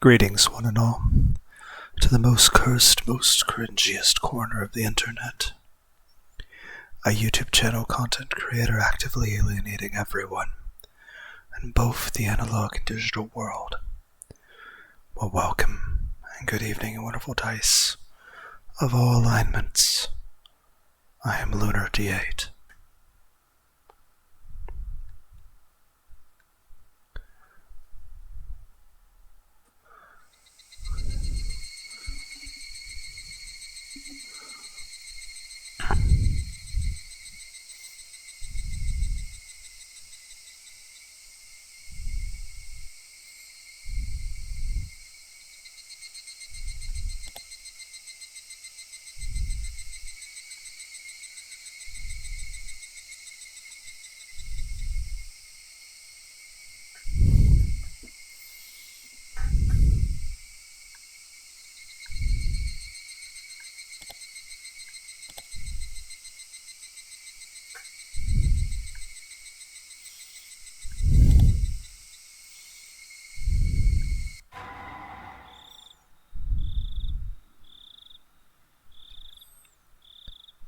Greetings, one and all, to the most cursed, most cringiest corner of the internet. A YouTube channel content creator actively alienating everyone in both the analog and digital world. Well, welcome, and good evening, and wonderful dice of all alignments. I am Lunar D8.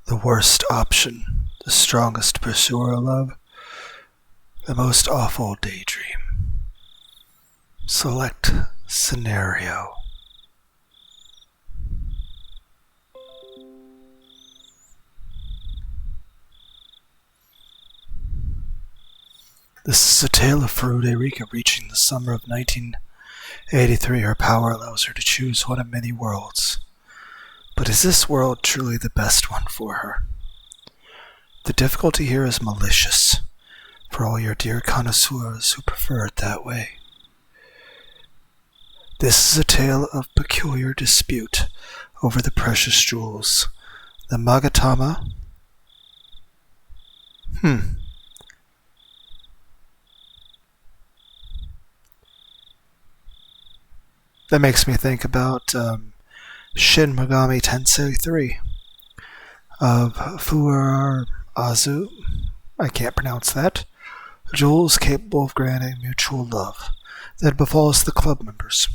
The worst option, the strongest pursuer of love, the most awful daydream. Select scenario. This is a tale of Frederica reaching the summer of 1983. Her power allows her to choose one of many worlds. But is this world truly the best one for her? The difficulty here is malicious, for all your dear connoisseurs who prefer it that way. This is a tale of peculiar dispute over the precious jewels, the Magatama. That makes me think about Shin Megami Tensei 3 of Furazu, I can't pronounce that, jewels capable of granting mutual love that befalls the club members.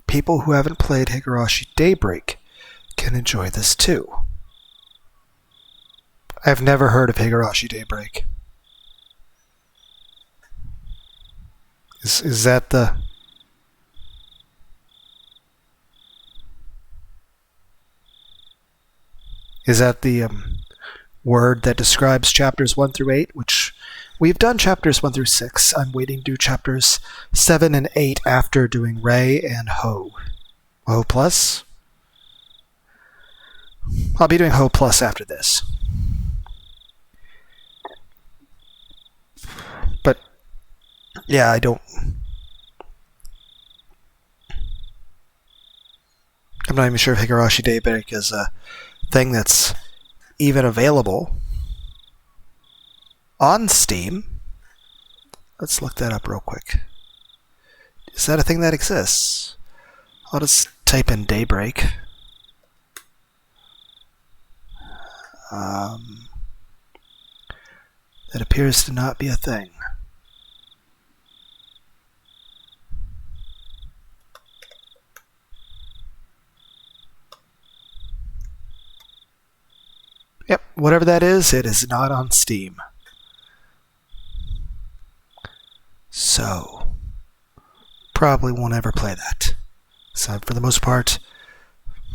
People who haven't played Higurashi Daybreak can enjoy this too. I've never heard of Higurashi Daybreak. Is that the... Is that the word that describes chapters 1 through 8, which we've done chapters 1 through 6. I'm waiting to do chapters 7 and 8 after doing Ray and Ho. Ho Plus? I'll be doing Ho Plus after this. But, yeah, I'm not even sure if Higurashi Daybreak is a thing that's even available on Steam. Let's look that up real quick. Is that a thing that exists? I'll just type in Daybreak. That appears to not be a thing. Yep, whatever that is, it is not on Steam. So, probably won't ever play that. So, for the most part,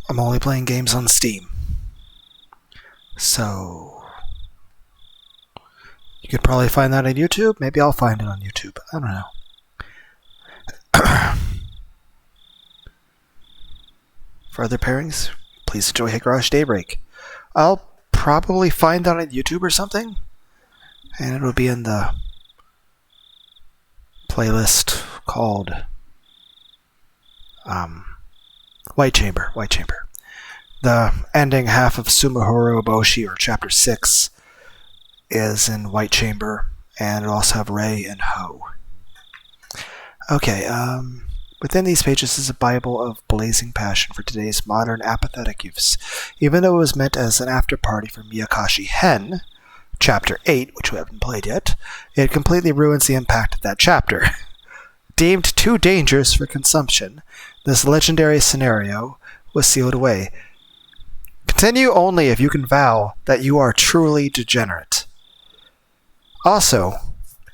I'm only playing games on Steam. So, you could probably find that on YouTube. Maybe I'll find it on YouTube. I don't know. For other pairings, please enjoy Higurashi Daybreak. I'll probably find that on YouTube or something, and it'll be in the playlist called White Chamber. The ending half of Sumihoro Boshi, or chapter 6, is in White Chamber, and it'll also have Ray and Ho. Okay, within these pages is a Bible of blazing passion for today's modern apathetic youths. Even though it was meant as an after-party for Miyakashi Hen, Chapter 8, which we haven't played yet, it completely ruins the impact of that chapter. Deemed too dangerous for consumption, this legendary scenario was sealed away. Continue only if you can vow that you are truly degenerate. Also,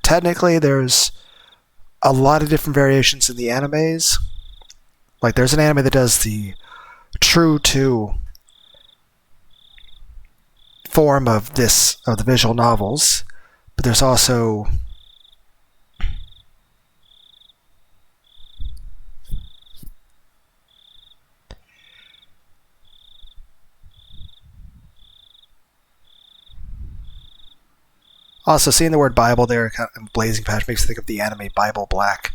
technically there's a lot of different variations in the animes. Like there's an anime that does the true to form of the visual novels, but there's also seeing the word Bible there, kind of blazing patch, makes me think of the anime Bible Black.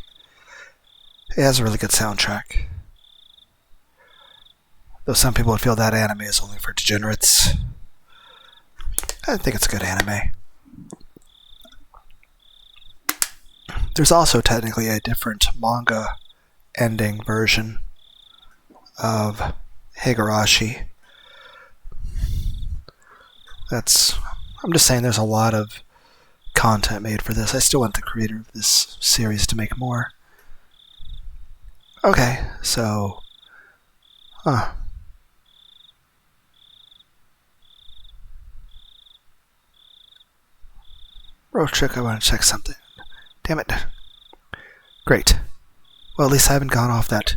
It has a really good soundtrack. Though some people would feel that anime is only for degenerates. I think it's a good anime. There's also technically a different manga ending version of higurashi. I'm just saying there's a lot of content made for this. I still want the creator of this series to make more. Okay, so... Real quick, I want to check something. Damn it. Great. Well, at least I haven't gone off that.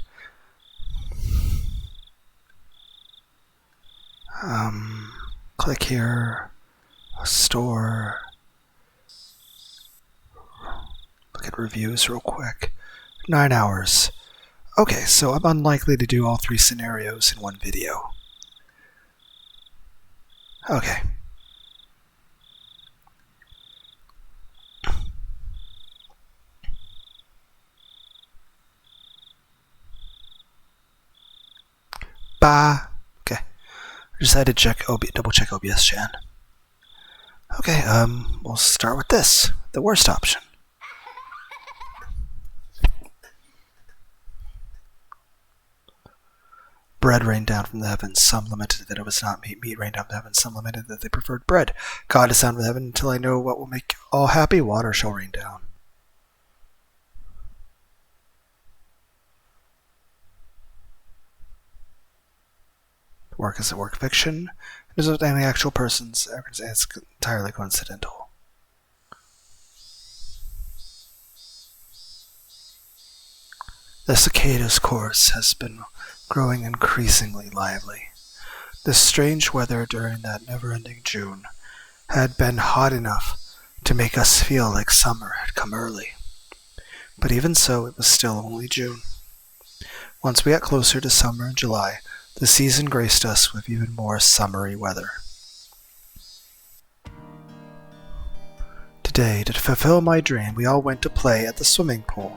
Click here. Store. Look at reviews real quick. 9 hours. Okay, so I'm unlikely to do all 3 scenarios in one video. Okay. Okay. I decided to double check OBS Chan. Okay, we'll start with this, the worst option. Bread rained down from the heavens. Some lamented that it was not meat. Meat rained down from the heavens. Some lamented that they preferred bread. God is down from heaven until I know what will make all happy. Water shall rain down. Work is a work fiction. There's not any actual persons. It's entirely coincidental. The cicada's course has been growing increasingly lively. The strange weather during that never-ending June had been hot enough to make us feel like summer had come early. But even so, it was still only June. Once we got closer to summer in July, the season graced us with even more summery weather. Today, to fulfill my dream, we all went to play at the swimming pool.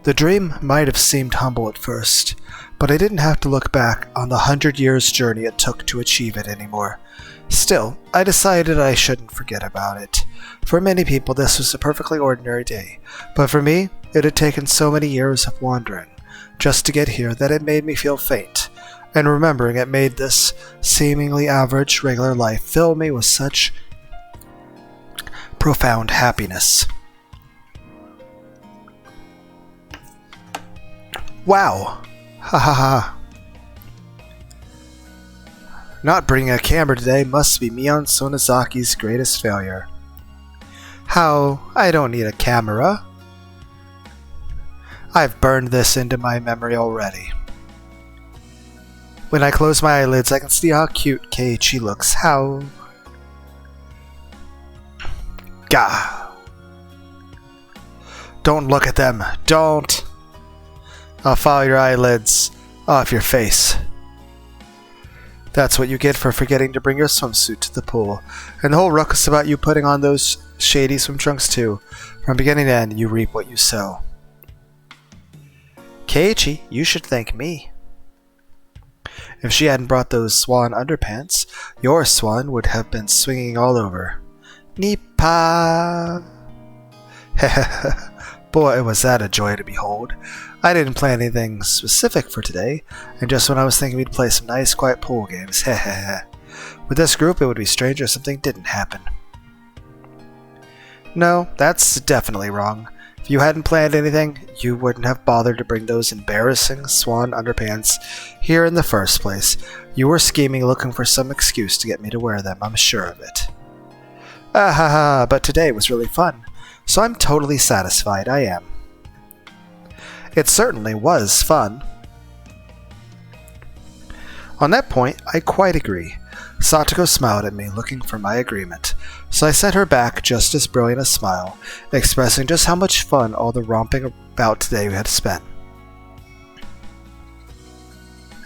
The dream might have seemed humble at first, but I didn't have to look back on the 100 years journey it took to achieve it anymore. Still, I decided I shouldn't forget about it. For many people, this was a perfectly ordinary day, but for me, it had taken so many years of wandering just to get here that it made me feel faint, and remembering it made this seemingly average, regular life fill me with such profound happiness. Wow! Ha ha ha. Not bringing a camera today must be Mion Sonozaki's greatest failure. How? I don't need a camera. I've burned this into my memory already. When I close my eyelids, I can see how cute Keiichi looks. How... Gah! Don't look at them. Don't! I'll follow your eyelids off your face. That's what you get for forgetting to bring your swimsuit to the pool. And the whole ruckus about you putting on those shady swim trunks too. From beginning to end, you reap what you sow. Keiichi, you should thank me. If she hadn't brought those swan underpants, your swan would have been swinging all over. Nipa! Boy, was that a joy to behold. I didn't plan anything specific for today, and just when I was thinking we'd play some nice, quiet pool games, with this group it would be strange if something didn't happen. No, that's definitely wrong. If If you hadn't planned anything, you wouldn't have bothered to bring those embarrassing swan underpants here in the first place. You were scheming, looking for some excuse to get me to wear them, I'm sure of it. Ah ha ha, but today was really fun, so I'm totally satisfied, I am. It certainly was fun. On that point, I quite agree. Satoko smiled at me, looking for my agreement, so I sent her back just as brilliant a smile, expressing just how much fun all the romping about today had spent.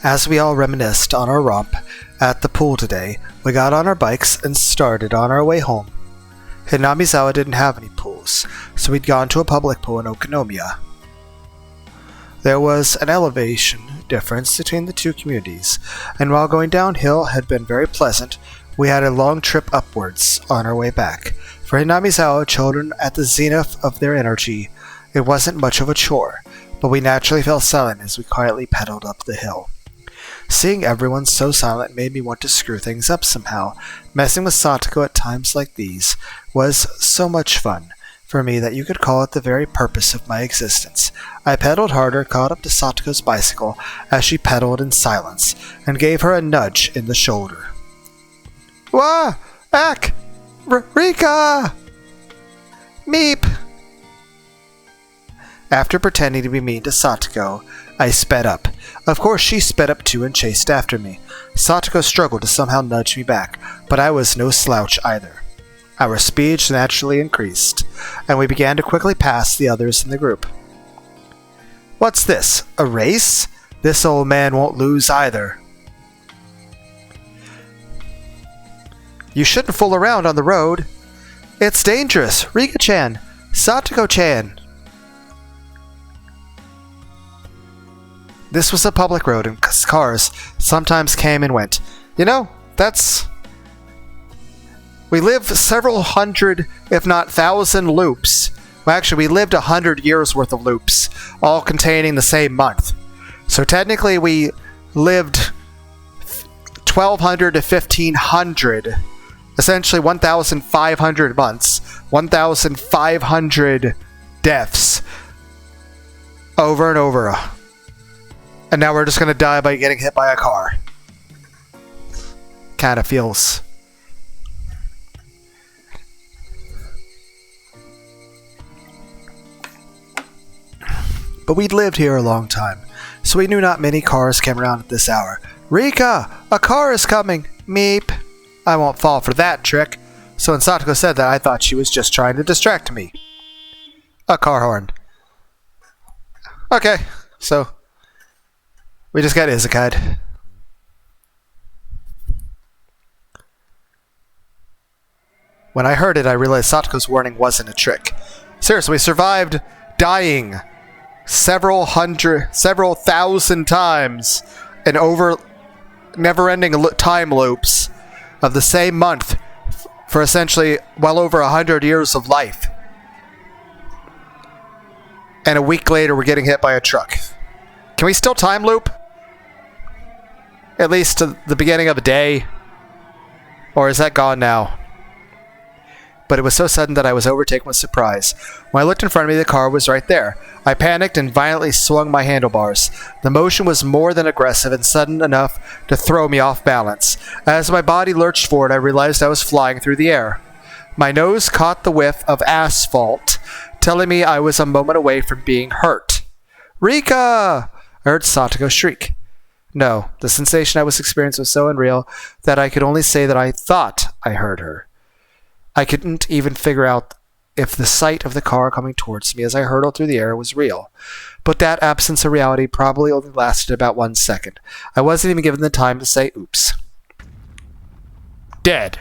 As we all reminisced on our romp at the pool today, we got on our bikes and started on our way home. Hinamizawa didn't have any pools, so we'd gone to a public pool in Okonomiya. There was an elevation difference between the two communities, and while going downhill had been very pleasant, we had a long trip upwards on our way back. For Hinamizawa children at the zenith of their energy, it wasn't much of a chore, but we naturally fell silent as we quietly pedaled up the hill. Seeing everyone so silent made me want to screw things up somehow. Messing with Satoko at times like these was so much fun for me that you could call it the very purpose of my existence. I pedaled harder, caught up to Satoko's bicycle as she pedaled in silence, and gave her a nudge in the shoulder. Wah! Ack! Rika! Meep! After pretending to be mean to Satoko, I sped up. Of course she sped up too and chased after me. Satoko struggled to somehow nudge me back, but I was no slouch either. Our speed naturally increased, and we began to quickly pass the others in the group. What's this? A race? This old man won't lose either. You shouldn't fool around on the road. It's dangerous. Rika-chan. Satoko-chan. This was a public road, and cars sometimes came and went. You know, we lived several hundred, if not 1,000 loops. Well, actually, we lived 100 years worth of loops, all containing the same month. So technically, we lived 1,200 to 1,500, essentially 1,500 months, 1,500 deaths, over and over. And now we're just going to die by getting hit by a car. Kind of feels... But we'd lived here a long time, so we knew not many cars came around at this hour. Rika! A car is coming! Meep! I won't fall for that trick. So when Satoko said that, I thought she was just trying to distract me. A car horn. Okay, so... we just got izakai'd. When I heard it, I realized Satoko's warning wasn't a trick. Seriously, we survived dying several thousand times in over never-ending time loops of the same month for essentially well over 100 years of life. And a week later, we're getting hit by a truck. Can we still time loop? At least to the beginning of a day? Or is that gone now? But it was so sudden that I was overtaken with surprise. When I looked in front of me, the car was right there. I panicked and violently swung my handlebars. The motion was more than aggressive and sudden enough to throw me off balance. As my body lurched forward, I realized I was flying through the air. My nose caught the whiff of asphalt, telling me I was a moment away from being hurt. Rika! I heard Satoko shriek. No, the sensation I was experiencing was so unreal that I could only say that I thought I heard her. I couldn't even figure out if the sight of the car coming towards me as I hurtled through the air was real. But that absence of reality probably only lasted about 1 second. I wasn't even given the time to say oops. Dead.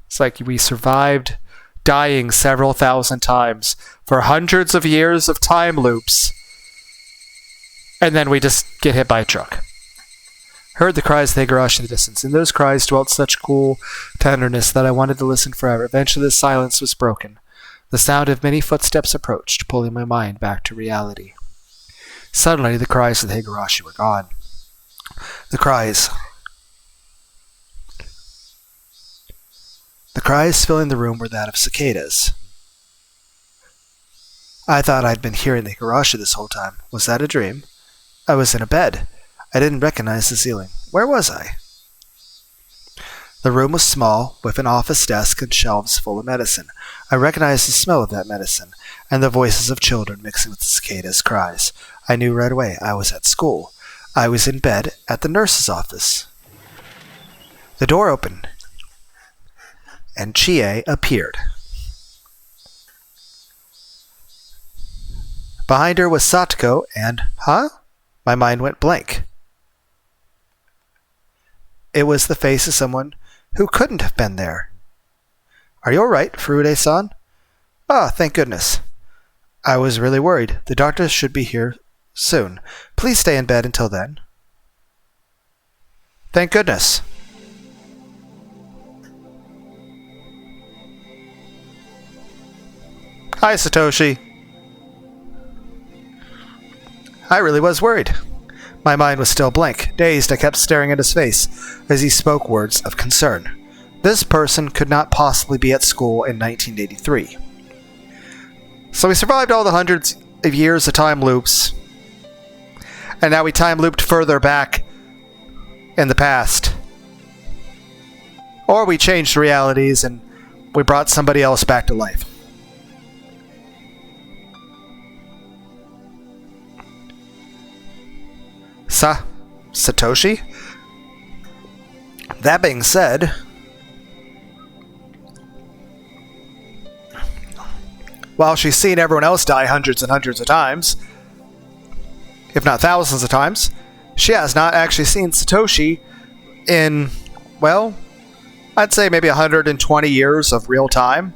It's like we survived dying several thousand times for hundreds of years of time loops. And then we just get hit by a truck. Heard the cries of higurashi in the distance. In those cries dwelt such cool tenderness that I wanted to listen forever. Eventually the silence was broken. The sound of many footsteps approached, pulling my mind back to reality. Suddenly the cries of the higurashi were gone. The cries filling the room were that of cicadas. I thought I'd been hearing the higurashi this whole time. Was that a dream? I was in a bed. I didn't recognize the ceiling. Where was I? The room was small, with an office desk and shelves full of medicine. I recognized the smell of that medicine, and the voices of children mixing with the cicadas' cries. I knew right away I was at school. I was in bed at the nurse's office. The door opened, and Chie appeared. Behind her was Satoko, and, my mind went blank. It was the face of someone who couldn't have been there. Are you all right, Furude-san? Ah, thank goodness. I was really worried. The doctor should be here soon. Please stay in bed until then. Thank goodness. Hi, Satoshi. I really was worried. My mind was still blank. Dazed, I kept staring at his face as he spoke words of concern. This person could not possibly be at school in 1983. So we survived all the hundreds of years of time loops, and now we time looped further back in the past. Or we changed realities and we brought somebody else back to life. Satoshi? That being said, while she's seen everyone else die hundreds and hundreds of times, if not thousands of times, she has not actually seen Satoshi in, well, I'd say maybe 120 years of real time.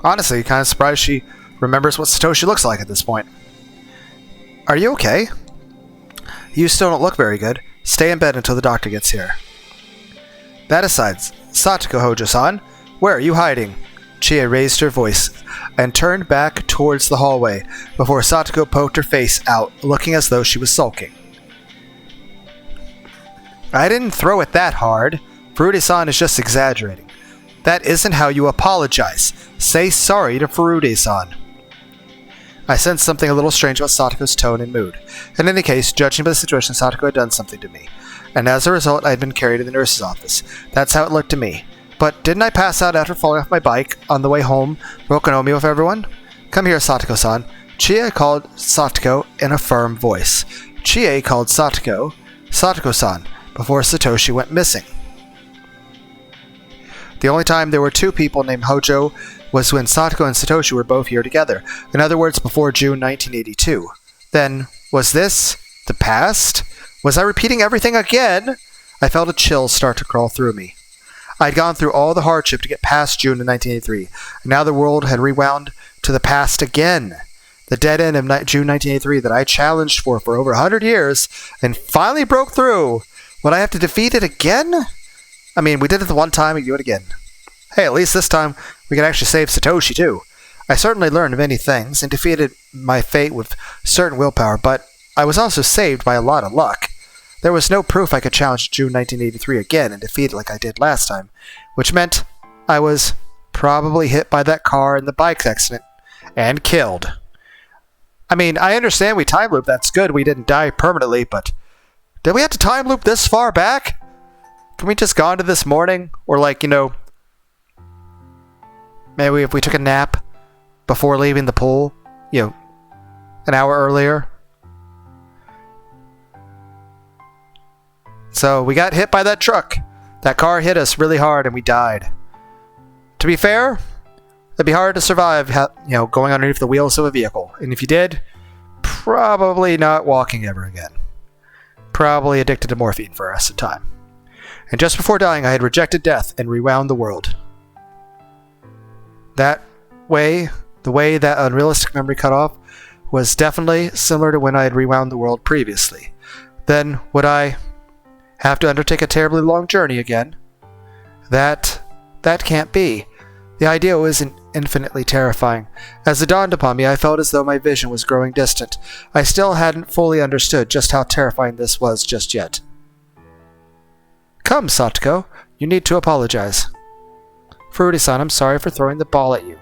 Honestly, kind of surprised she remembers what Satoshi looks like at this point. Are you okay? You still don't look very good. Stay in bed until the doctor gets here. That aside, Satoko Hojo-san, where are you hiding? Chie raised her voice and turned back towards the hallway before Satoko poked her face out, looking as though she was sulking. I didn't throw it that hard. Furude-san is just exaggerating. That isn't how you apologize. Say sorry to Furude-san. I sensed something a little strange about Satoko's tone and mood. In any case, judging by the situation, Satoko had done something to me, and as a result, I had been carried to the nurse's office. That's how it looked to me. But didn't I pass out after falling off my bike on the way home, Rokonomi with everyone? Come here, Satoko-san. Chie called Satoko in a firm voice. Chie called Satoko, Satoko-san, before Satoshi went missing. The only time there were two people named Hojo was when Satoko and Satoshi were both here together. In other words, before June 1982. Then, was this the past? Was I repeating everything again? I felt a chill start to crawl through me. I'd gone through all the hardship to get past June of 1983, and now the world had rewound to the past again. The dead end of June 1983 that I challenged for over 100 years, and finally broke through. Would I have to defeat it again? I mean, we did it the one time, we do it again. Hey, at least this time, we can actually save Satoshi, too. I certainly learned many things, and defeated my fate with certain willpower, but I was also saved by a lot of luck. There was no proof I could challenge June 1983 again and defeat it like I did last time, which meant I was probably hit by that car in the bike accident and killed. I mean, I understand we time looped, that's good, we didn't die permanently, but did we have to time loop this far back? Can we just go into this morning? Or maybe if we took a nap before leaving the pool, an hour earlier. So we got hit by that truck. That car hit us really hard and we died. To be fair, it'd be hard to survive, going underneath the wheels of a vehicle. And if you did, probably not walking ever again. Probably addicted to morphine for the rest of the time. And just before dying, I had rejected death and rewound the world. The way that unrealistic memory cut off was definitely similar to when I had rewound the world previously. Then, would I have to undertake a terribly long journey again? That can't be. The idea was infinitely terrifying. As it dawned upon me, I felt as though my vision was growing distant. I still hadn't fully understood just how terrifying this was just yet. Come, Satoko. You need to apologize. Furude-san, I'm sorry for throwing the ball at you.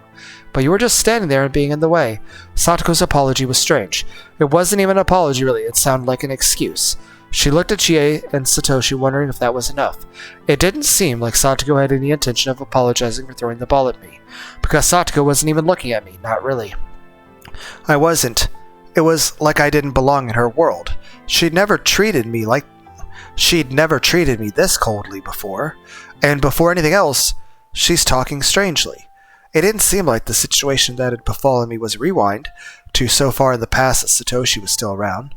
But you were just standing there and being in the way. Satoko's apology was strange. It wasn't even an apology, really. It sounded like an excuse. She looked at Chie and Satoshi, wondering if that was enough. It didn't seem like Satoko had any intention of apologizing for throwing the ball at me, because Satoko wasn't even looking at me, not really. I wasn't. It was like I didn't belong in her world. She'd never treated me this coldly before, and before anything else, she's talking strangely. It didn't seem like the situation that had befallen me was a rewind to so far in the past that Satoshi was still around.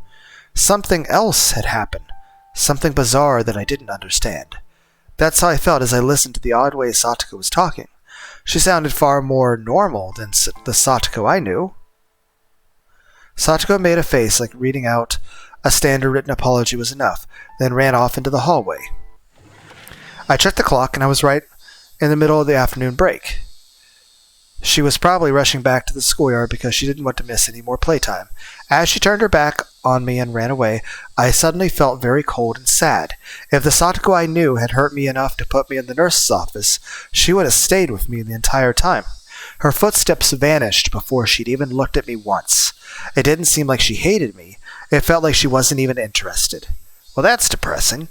Something else had happened. Something bizarre that I didn't understand. That's how I felt as I listened to the odd way Satoko was talking. She sounded far more normal than the Satoko I knew. Satoko made a face like reading out a standard written apology was enough, then ran off into the hallway. I checked the clock and I was right in the middle of the afternoon break. She was probably rushing back to the schoolyard because she didn't want to miss any more playtime. As she turned her back on me and ran away, I suddenly felt very cold and sad. If the Satoko I knew had hurt me enough to put me in the nurse's office, she would have stayed with me the entire time. Her footsteps vanished before she'd even looked at me once. It didn't seem like she hated me. It felt like she wasn't even interested. Well, that's depressing.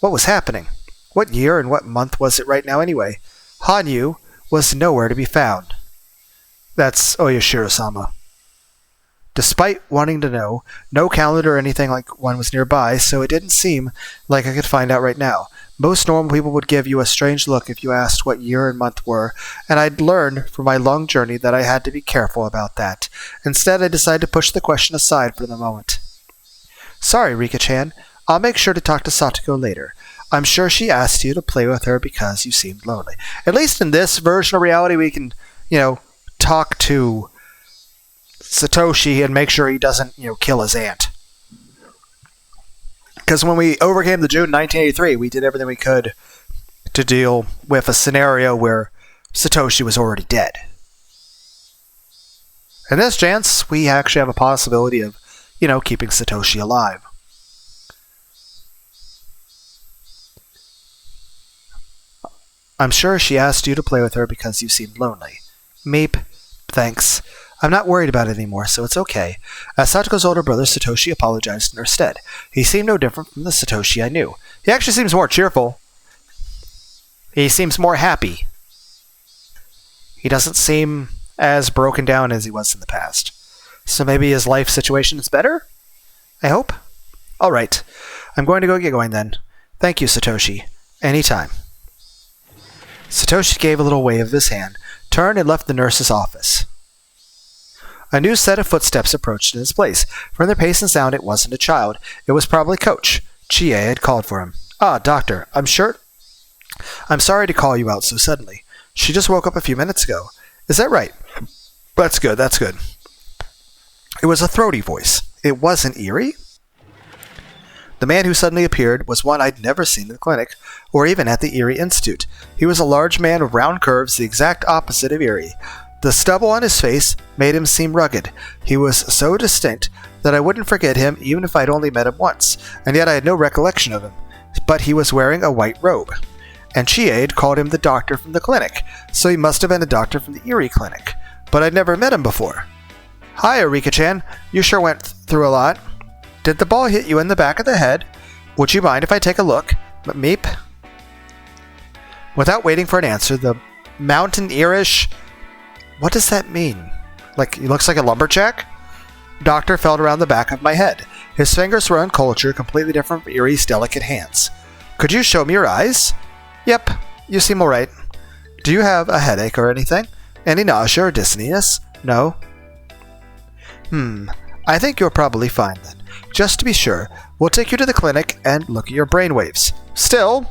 What was happening? What year and what month was it right now anyway? Hanyu was nowhere to be found. That's Oyashiro-sama. Despite wanting to know, no calendar or anything like one was nearby, so it didn't seem like I could find out right now. Most normal people would give you a strange look if you asked what year and month were, and I'd learned from my long journey that I had to be careful about that. Instead, I decided to push the question aside for the moment. Sorry, Rika-chan. I'll make sure to talk to Satoko later. I'm sure she asked you to play with her because you seemed lonely. At least in this version of reality, we can, talk to Satoshi and make sure he doesn't, kill his aunt. Because when we overcame the June 1983, we did everything we could to deal with a scenario where Satoshi was already dead. In this chance, we actually have a possibility of, keeping Satoshi alive. I'm sure she asked you to play with her because you seemed lonely. Meep. Thanks. I'm not worried about it anymore, so it's okay. As Satoko's older brother, Satoshi apologized in her stead. He seemed no different from the Satoshi I knew. He actually seems more cheerful. He seems more happy. He doesn't seem as broken down as he was in the past. So maybe his life situation is better? I hope. All right. I'm going to go get going then. Thank you, Satoshi. Anytime. Satoshi gave a little wave of his hand, turned and left the nurse's office. A new set of footsteps approached in his place. From their pace and sound, it wasn't a child. It was probably Coach. Chie had called for him. Ah, doctor, I'm sorry to call you out so suddenly. She just woke up a few minutes ago. Is that right? That's good. It was a throaty voice. It wasn't eerie? The man who suddenly appeared was one I'd never seen in the clinic, or even at the Erie Institute. He was a large man with round curves, the exact opposite of Erie. The stubble on his face made him seem rugged. He was so distinct that I wouldn't forget him even if I'd only met him once, and yet I had no recollection of him. But he was wearing a white robe. And Chie had called him the doctor from the clinic, so he must have been a doctor from the Erie Clinic. But I'd never met him before. Hi, Rika-chan. You sure went through a lot. Did the ball hit you in the back of the head? Would you mind if I take a look? Meep? Without waiting for an answer, the mountain-earish... What does that mean? Like, he looks like a lumberjack? Doctor felt around the back of my head. His fingers were uncultured, completely different from Erie's delicate hands. Could you show me your eyes? Yep, you seem alright. Do you have a headache or anything? Any nausea or dizziness? No? I think you're probably fine then. Just to be sure, we'll take you to the clinic and look at your brainwaves. Still,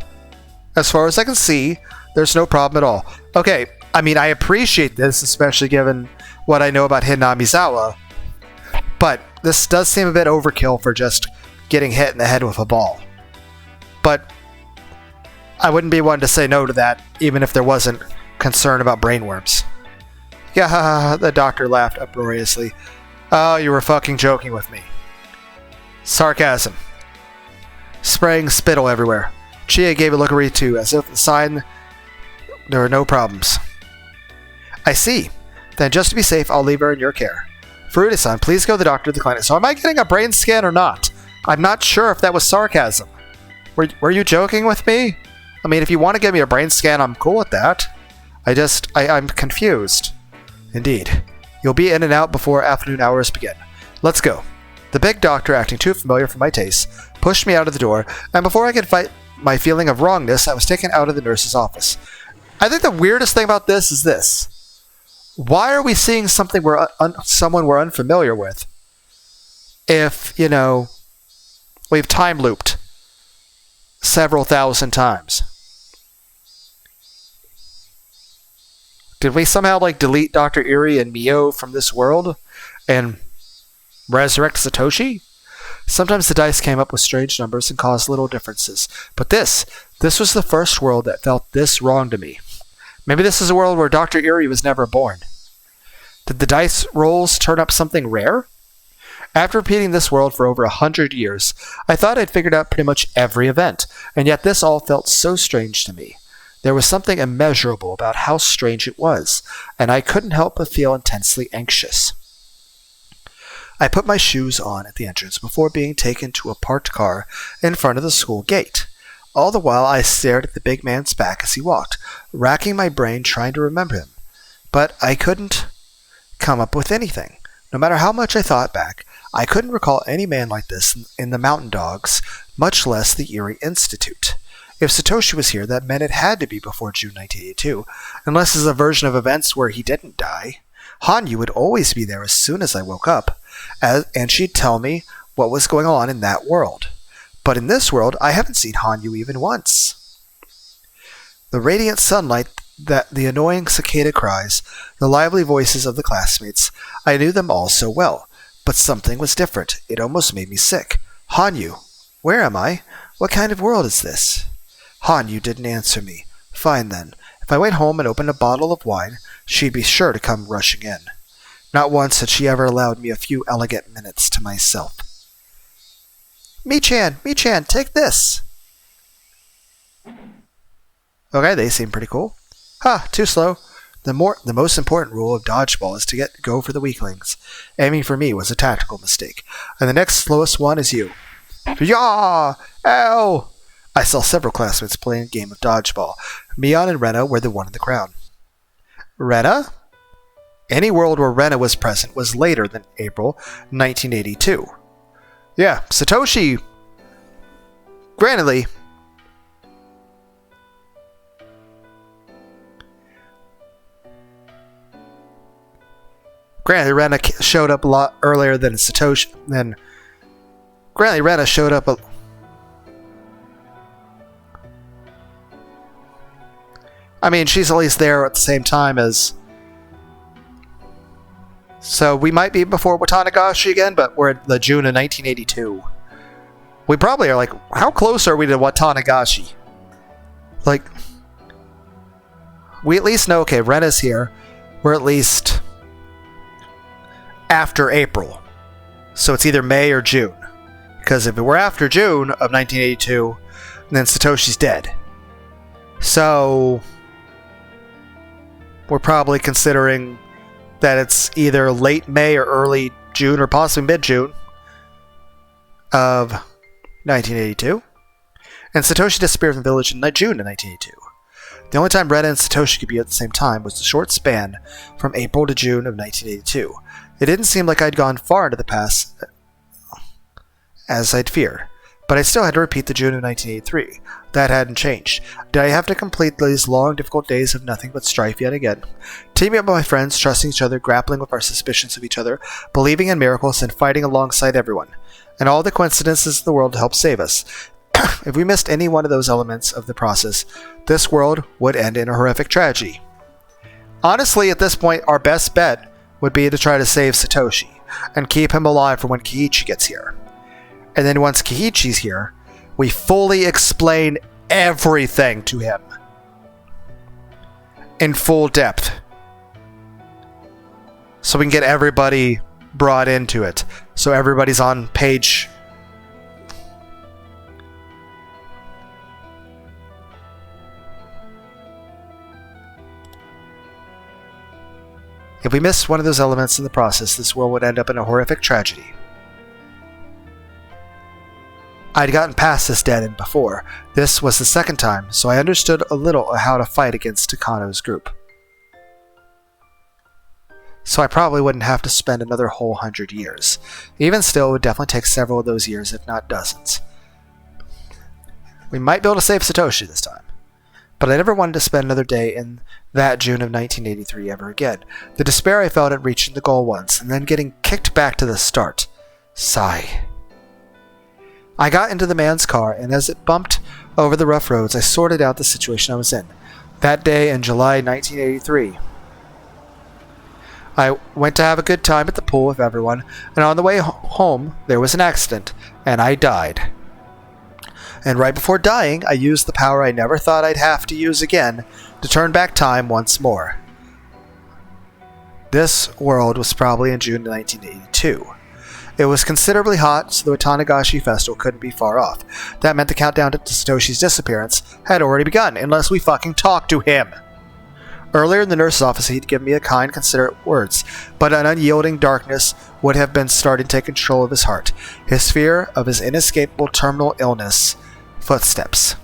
as far as I can see, there's no problem at all. Okay, I appreciate this, especially given what I know about Hinamizawa, but this does seem a bit overkill for just getting hit in the head with a ball. But I wouldn't be one to say no to that, even if there wasn't concern about brainworms. Yeah, the doctor laughed uproariously. Oh, you were fucking joking with me. Sarcasm. Spraying spittle everywhere. Chie gave a lookery too, as if the sign there were no problems. I see. Then just to be safe, I'll leave her in your care. Furude-san, please go to the doctor at the clinic. So am I getting a brain scan or not? I'm not sure if that was sarcasm. Were you joking with me? I mean, if you want to give me a brain scan, I'm cool with that. I'm confused. Indeed. You'll be in and out before afternoon hours begin. Let's go. The big doctor, acting too familiar for my taste, pushed me out of the door, and before I could fight my feeling of wrongness, I was taken out of the nurse's office. I think the weirdest thing about this is this. Why are we seeing something someone we're unfamiliar with if, we've time looped several thousand times? Did we somehow delete Dr. Eri and Mio from this world and resurrect Satoshi? Sometimes the dice came up with strange numbers and caused little differences. But this was the first world that felt this wrong to me. Maybe this is a world where Dr. Eri was never born. Did the dice rolls turn up something rare? After repeating this world for over 100 years, I thought I'd figured out pretty much every event, and yet this all felt so strange to me. There was something immeasurable about how strange it was, and I couldn't help but feel intensely anxious. I put my shoes on at the entrance before being taken to a parked car in front of the school gate. All the while I stared at the big man's back as he walked, racking my brain trying to remember him. But I couldn't come up with anything. No matter how much I thought back, I couldn't recall any man like this in the Mountain Dogs, much less the Erie Institute. If Satoshi was here, that meant it had to be before June 1982, unless it's a version of events where he didn't die. Hanyu would always be there as soon as I woke up, and she'd tell me what was going on in that world. But in this world, I haven't seen Hanyu even once. The radiant sunlight, the annoying cicada cries, the lively voices of the classmates, I knew them all so well. But something was different. It almost made me sick. Hanyu, where am I? What kind of world is this? Hanyu didn't answer me. Fine then. If I went home and opened a bottle of wine, she'd be sure to come rushing in. Not once had she ever allowed me a few elegant minutes to myself. Mi-chan, take this. Okay, they seem pretty cool. Too slow. The most important rule of dodgeball is to go for the weaklings. Aiming for me was a tactical mistake. And the next slowest one is you. Yaw! Ow! I saw several classmates playing a game of dodgeball. Mion and Rena were the one in the crowd. Rena? Any world where Rena was present was later than April 1982. Yeah, Satoshi. Grantedly. Granted, Rena showed up a lot earlier than Satoshi. Granted, Rena showed up she's at least there at the same time as... So we might be before Watanagashi again, but we're at the June of 1982. We probably are how close are we to Watanagashi? We at least know, okay, Rena's here. We're at least after April. So it's either May or June. Because if it were after June of 1982, then Satoshi's dead. So we're probably considering that it's either late May or early June or possibly mid-June of 1982. And Satoshi disappeared from the village in June of 1982. The only time Rena and Satoshi could be at the same time was the short span from April to June of 1982. It didn't seem like I'd gone far into the past as I'd feared, but I still had to repeat the June of 1983. That hadn't changed. Did I have to complete these long, difficult days of nothing but strife yet again? Teaming up with my friends, trusting each other, grappling with our suspicions of each other, believing in miracles, and fighting alongside everyone. And all the coincidences of the world to help save us. If we missed any one of those elements of the process, this world would end in a horrific tragedy. Honestly, at this point, our best bet would be to try to save Satoshi, and keep him alive for when Kiichi gets here. And then once Kiichi's here, we fully explain everything to him. In full depth. So we can get everybody brought into it. So everybody's on page... If we missed one of those elements in the process, this world would end up in a horrific tragedy. I'd gotten past this dead end before. This was the second time, so I understood a little of how to fight against Takano's group. So I probably wouldn't have to spend another whole 100 years. Even still, it would definitely take several of those years, if not dozens. We might be able to save Satoshi this time. But I never wanted to spend another day in that June of 1983 ever again. The despair I felt at reaching the goal once, and then getting kicked back to the start. Sigh. I got into the man's car, and as it bumped over the rough roads, I sorted out the situation I was in. That day in July 1983, I went to have a good time at the pool with everyone, and on the way home, there was an accident, and I died. And right before dying, I used the power I never thought I'd have to use again to turn back time once more. This world was probably in June 1982. It was considerably hot, so the Tanagashi Festival couldn't be far off. That meant the countdown to Satoshi's disappearance had already begun, unless we fucking talked to him. Earlier in the nurse's office, he'd given me a kind, considerate words, but an unyielding darkness would have been starting to take control of his heart. His fear of his inescapable terminal illness. Footsteps.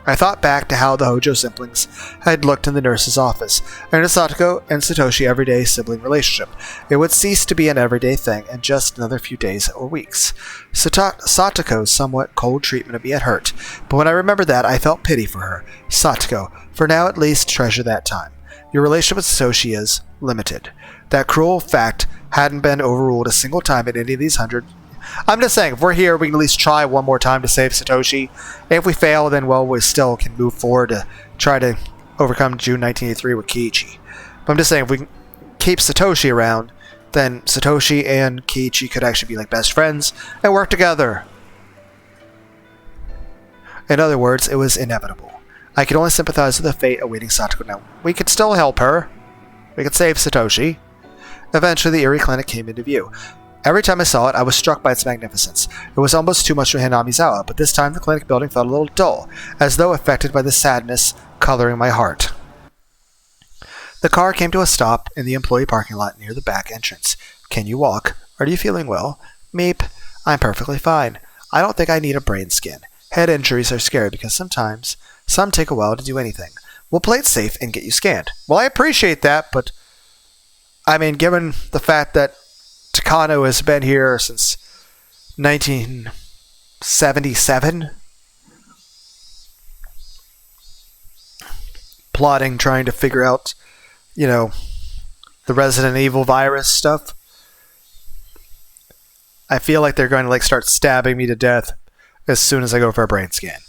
I thought back to how the Hojo siblings had looked in the nurse's office, and to Satoko and Satoshi everyday sibling relationship. It would cease to be an everyday thing in just another few days or weeks. Satoko's somewhat cold treatment of me had hurt, but when I remembered that, I felt pity for her. Satoko, for now at least, treasure that time. Your relationship with Satoshi is limited. That cruel fact hadn't been overruled a single time in any of these 100. I'm just saying, if we're here, we can at least try one more time to save Satoshi. If we fail, then, well, we still can move forward to try to overcome June 1983 with Kiichi. But I'm just saying, if we can keep Satoshi around, then Satoshi and Kiichi could actually be like best friends and work together. In other words, it was inevitable. I could only sympathize with the fate awaiting Satoko now. We could still help her. We could save Satoshi. Eventually, the Erie Clinic came into view. Every time I saw it, I was struck by its magnificence. It was almost too much for Hinamizawa, but this time the clinic building felt a little dull, as though affected by the sadness coloring my heart. The car came to a stop in the employee parking lot near the back entrance. Can you walk? Are you feeling well? Meep. I'm perfectly fine. I don't think I need a brain scan. Head injuries are scary because sometimes some take a while to do anything. We'll play it safe and get you scanned. Well, I appreciate that, but I mean, given the fact that Takano has been here since 1977, plotting, trying to figure out, the Resident Evil virus stuff. I feel like they're going to start stabbing me to death as soon as I go for a brain scan.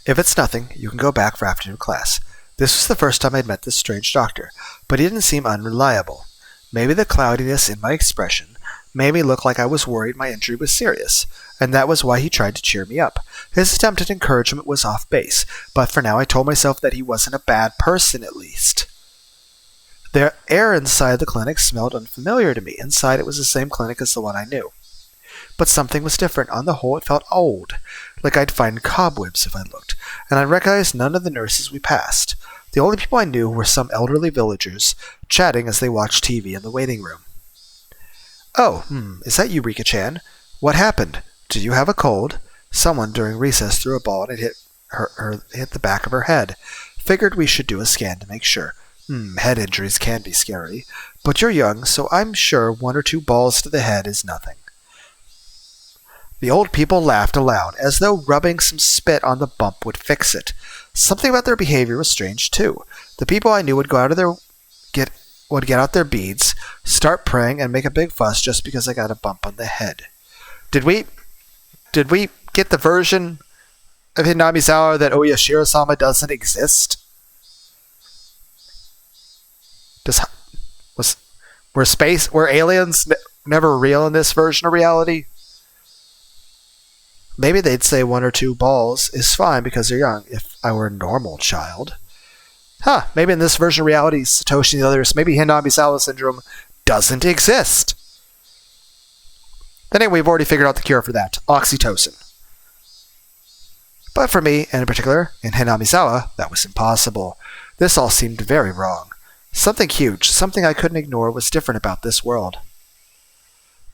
If it's nothing, you can go back for afternoon class. This was the first time I'd met this strange doctor, but he didn't seem unreliable. Maybe the cloudiness in my expression made me look like I was worried my injury was serious, and that was why he tried to cheer me up. His attempt at encouragement was off base, but for now I told myself that he wasn't a bad person at least. The air inside the clinic smelled unfamiliar to me. Inside it was the same clinic as the one I knew. But something was different. On the whole, it felt old, like I'd find cobwebs if I looked, and I recognized none of the nurses we passed. The only people I knew were some elderly villagers, chatting as they watched TV in the waiting room. Oh, is that Eureka-chan? What happened? Did you have a cold? Someone during recess threw a ball and it hit the back of her head. Figured we should do a scan to make sure. Head injuries can be scary, but you're young, so I'm sure 1 or 2 balls to the head is nothing. The old people laughed aloud, as though rubbing some spit on the bump would fix it. Something about their behavior was strange, too. The people I knew would get out their beads, start praying, and make a big fuss just because I got a bump on the head. Did we get the version of Hinamizawa that Oyashiro-sama doesn't exist? Were aliens never real in this version of reality? Maybe they'd say 1 or 2 balls is fine because they're young if I were a normal child. Maybe in this version of reality, Satoshi and the others, maybe Hinamizawa syndrome doesn't exist. But anyway, we've already figured out the cure for that. Oxytocin. But for me, and in particular, in Hinamizawa, that was impossible. This all seemed very wrong. Something huge, something I couldn't ignore was different about this world.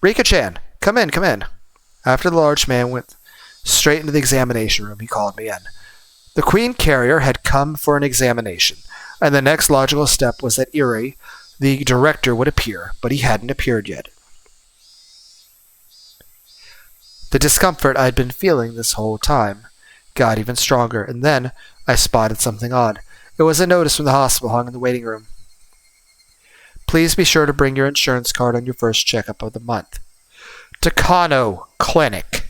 Rika-chan, come in, come in. After the large man went straight into the examination room, he called me in. The Queen Carrier had come for an examination, and the next logical step was that Eri, the director, would appear, but he hadn't appeared yet. The discomfort I'd been feeling this whole time got even stronger, and then I spotted something odd. It was a notice from the hospital hung in the waiting room. Please be sure to bring your insurance card on your first checkup of the month. Takano Clinic.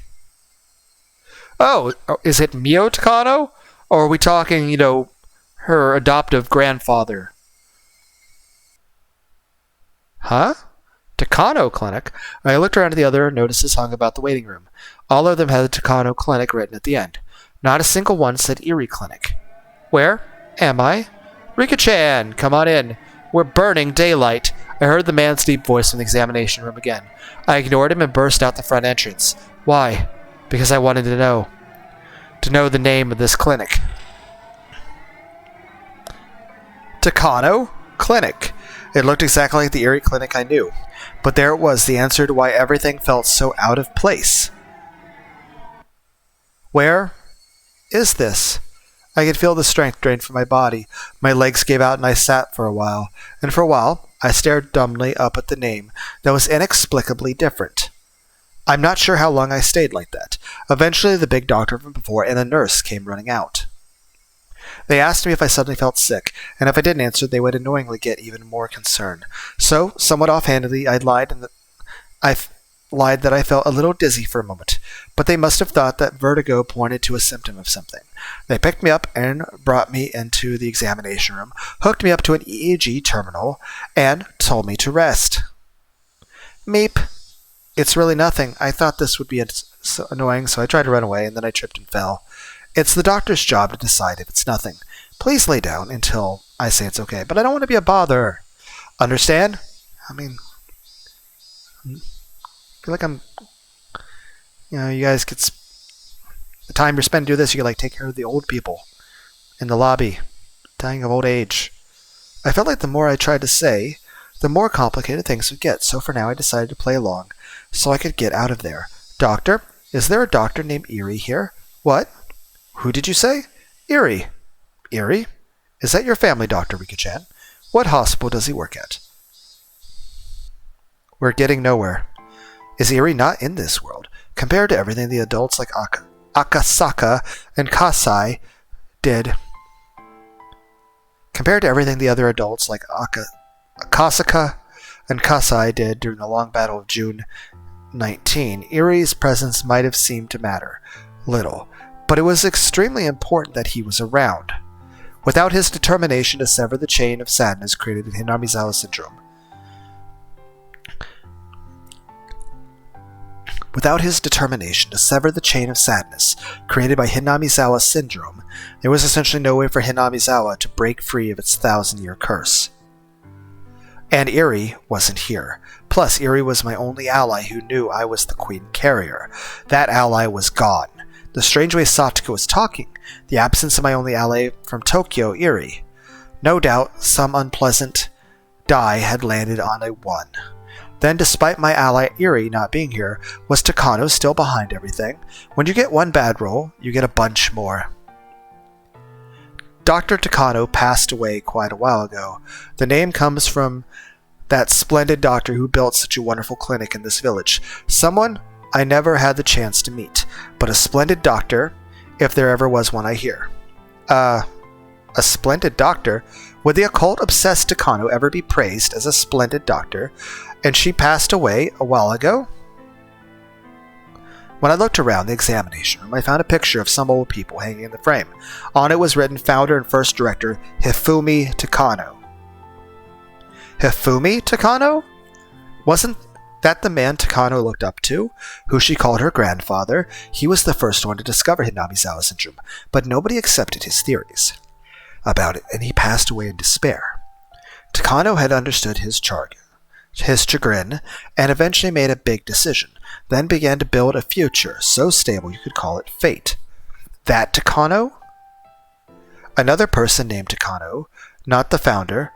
Oh, is it Mio Takano? Or are we talking, her adoptive grandfather? Huh? Takano Clinic? I looked around at the other notices hung about the waiting room. All of them had the Takano Clinic written at the end. Not a single one said Eri Clinic. Where am I? Rika-chan, come on in. We're burning daylight. I heard the man's deep voice in the examination room again. I ignored him and burst out the front entrance. Why? Because I wanted to know. To know the name of this clinic. Takano Clinic. It looked exactly like the Eri Clinic I knew. But there it was, the answer to why everything felt so out of place. Where is this? I could feel the strength drain from my body. My legs gave out and I sat for a while. And for a while, I stared dumbly up at the name that was inexplicably different. I'm not sure how long I stayed like that. Eventually, the big doctor from before and a nurse came running out. They asked me if I suddenly felt sick, and if I didn't answer, they would annoyingly get even more concerned. So, somewhat offhandedly, I lied that I felt a little dizzy for a moment, but they must have thought that vertigo pointed to a symptom of something. They picked me up and brought me into the examination room, hooked me up to an EEG terminal, and told me to rest. Meep. It's really nothing. I thought this would be so annoying, so I tried to run away, and then I tripped and fell. It's the doctor's job to decide if it's nothing. Please lay down until I say it's okay, but I don't want to be a bother. Understand? I feel like I'm... you guys get... The time you're spending doing this, you can, take care of the old people in the lobby, dying of old age. I felt like the more I tried to say, the more complicated things would get, so for now I decided to play along, so I could get out of there. Doctor? Is there a doctor named Eri here? What? Who did you say? Eri. Eri? Is that your family doctor, Rika-chan? What hospital does he work at? We're getting nowhere. Is Eri not in this world? Compared to everything the adults like Akasaka and Kasai did. Compared to everything the other adults like Akasaka and Kasai did during the long battle of June 19, Eri's presence might have seemed to matter little, but it was extremely important that he was around. Without his determination to sever the chain of sadness created in Hinamizawa syndrome, there was essentially no way for Hinamizawa to break free of its 1,000-year curse. And Eri wasn't here. Plus, Eri was my only ally who knew I was the Queen Carrier. That ally was gone. The strange way Satoko was talking, the absence of my only ally from Tokyo, Eri. No doubt, some unpleasant die had landed on a one. Then, despite my ally Eri not being here, was Takano still behind everything? When you get one bad roll, you get a bunch more. Dr. Takano passed away quite a while ago. The name comes from that splendid doctor who built such a wonderful clinic in this village. Someone I never had the chance to meet, but a splendid doctor, if there ever was one, I hear. A splendid doctor? Would the occult-obsessed Takano ever be praised as a splendid doctor? And she passed away a while ago? When I looked around the examination room, I found a picture of some old people hanging in the frame. On it was written founder and first director Hifumi Takano. Hifumi Takano? Wasn't that the man Takano looked up to, who she called her grandfather? He was the first one to discover Hinamizawa syndrome, but nobody accepted his theories about it, and he passed away in despair. Takano had understood his chagrin, and eventually made a big decision, then began to build a future so stable you could call it fate. That Takano? Another person named Takano, not the founder.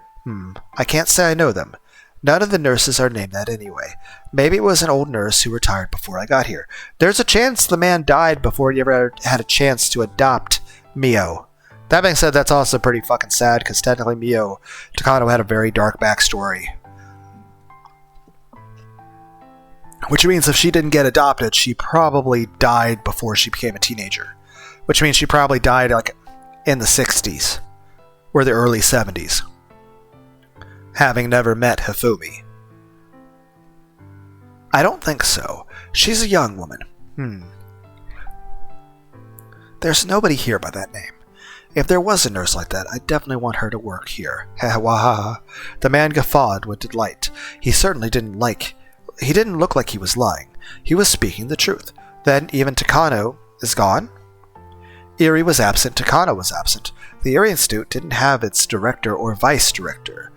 I can't say I know them. None of the nurses are named that anyway. Maybe it was an old nurse who retired before I got here. There's a chance the man died before he ever had a chance to adopt Mio. That being said, that's also pretty fucking sad, because technically Mio Takano had a very dark backstory. Which means if she didn't get adopted, she probably died before she became a teenager. Which means she probably died like in the 60s or the early 70s. Having never met Hifumi. I don't think so. She's a young woman. There's nobody here by that name. If there was a nurse like that, I definitely want her to work here. The man guffawed with delight. He certainly didn't look like he was lying. He was speaking the truth. Then even Takano is gone? Erie was absent, Takano was absent. The Erie Institute didn't have its director or vice director.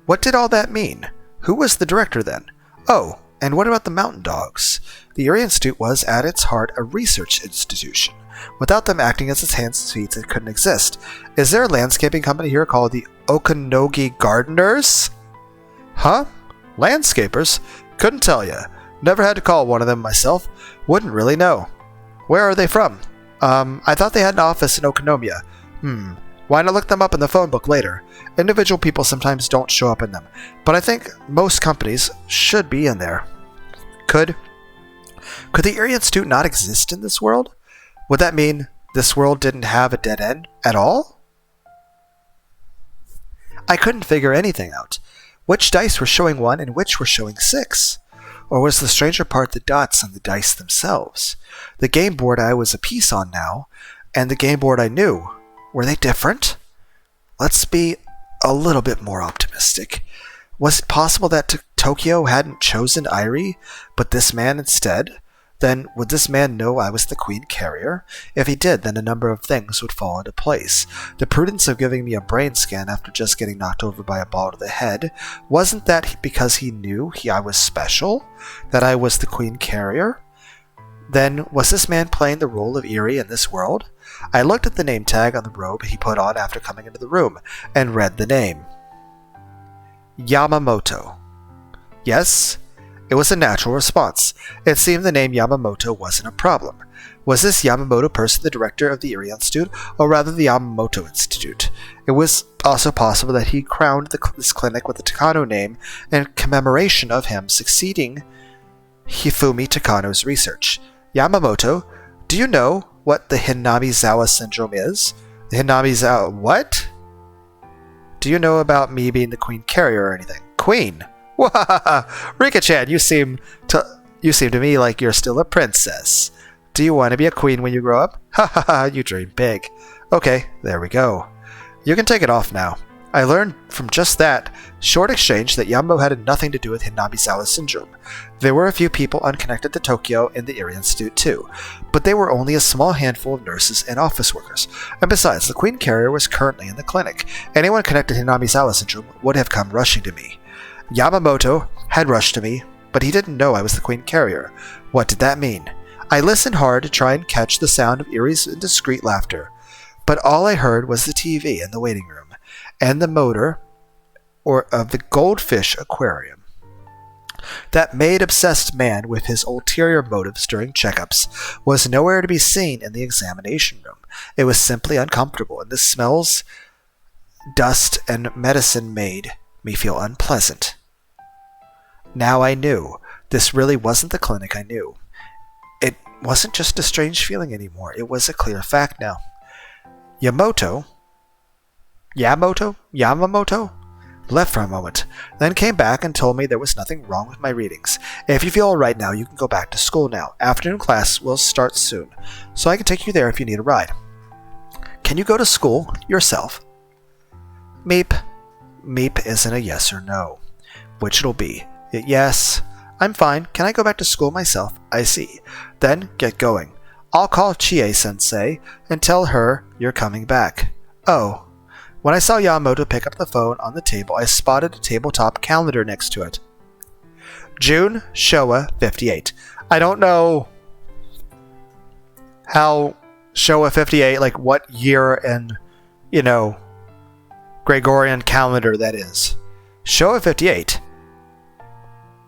What did all that mean? Who was the director then? Oh, and what about the mountain dogs? The Erie Institute was, at its heart, a research institution. Without them acting as its hands and feet, it couldn't exist. Is there a landscaping company here called the Okanogi Gardeners? Huh? Landscapers? Couldn't tell ya. Never had to call one of them myself. Wouldn't really know. Where are they from? I thought they had an office in Okonomiya. Why not look them up in the phone book later? Individual people sometimes don't show up in them, but I think most companies should be in there. Could the Erie Institute not exist in this world? Would that mean this world didn't have a dead end at all? I couldn't figure anything out. Which dice were showing 1 and which were showing 6? Or was the stranger part the dots on the dice themselves? The game board I was a piece on now, and the game board I knew, were they different? Let's be a little bit more optimistic. Was it possible that Tokyo hadn't chosen Irie, but this man instead? Then would this man know I was the Queen Carrier? If he did, then a number of things would fall into place. The prudence of giving me a brain scan after just getting knocked over by a ball to the head, wasn't that because he knew I was special? That I was the Queen Carrier? Then, was this man playing the role of Erie in this world? I looked at the name tag on the robe he put on after coming into the room, and read the name. Yamamoto. Yes, it was a natural response. It seemed the name Yamamoto wasn't a problem. Was this Yamamoto person the director of the Erie Institute, or rather the Yamamoto Institute? It was also possible that he crowned this clinic with the Takano name in commemoration of him succeeding Hifumi Takano's research. Yamamoto, do you know what the Hinamizawa syndrome is? The Hinamizawa... what? Do you know about me being the Queen Carrier or anything? Queen? Rika-chan, you seem to me like you're still a princess. Do you want to be a queen when you grow up? You dream big. Okay, there we go. You can take it off now. I learned from just that short exchange that Yambo had nothing to do with Hinamizawa syndrome. There were a few people unconnected to Tokyo in the Erie Institute too, but they were only a small handful of nurses and office workers. And besides, the Queen Carrier was currently in the clinic. Anyone connected to Hinamizawa syndrome would have come rushing to me. Yamamoto had rushed to me, but he didn't know I was the Queen Carrier. What did that mean? I listened hard to try and catch the sound of Erie's indiscreet laughter, but all I heard was the TV in the waiting room, and the motor of the goldfish aquarium. That maid-obsessed man with his ulterior motives during checkups was nowhere to be seen in the examination room. It was simply uncomfortable, and the smells, dust, and medicine made me feel unpleasant. Now I knew. This really wasn't the clinic I knew. It wasn't just a strange feeling anymore. It was a clear fact now. Yamamoto left for a moment, then came back and told me there was nothing wrong with my readings. If you feel alright now, you can go back to school now. Afternoon class will start soon, so I can take you there if you need a ride. Can you go to school yourself? Meep. Meep isn't a yes or no. Which it'll be. Yes. I'm fine. Can I go back to school myself? I see. Then get going. I'll call Chie-sensei and tell her you're coming back. Oh. When I saw Yamamoto pick up the phone on the table, I spotted a tabletop calendar next to it. June Showa 58. I don't know how Showa 58, like what year in, Gregorian calendar that is. Showa 58.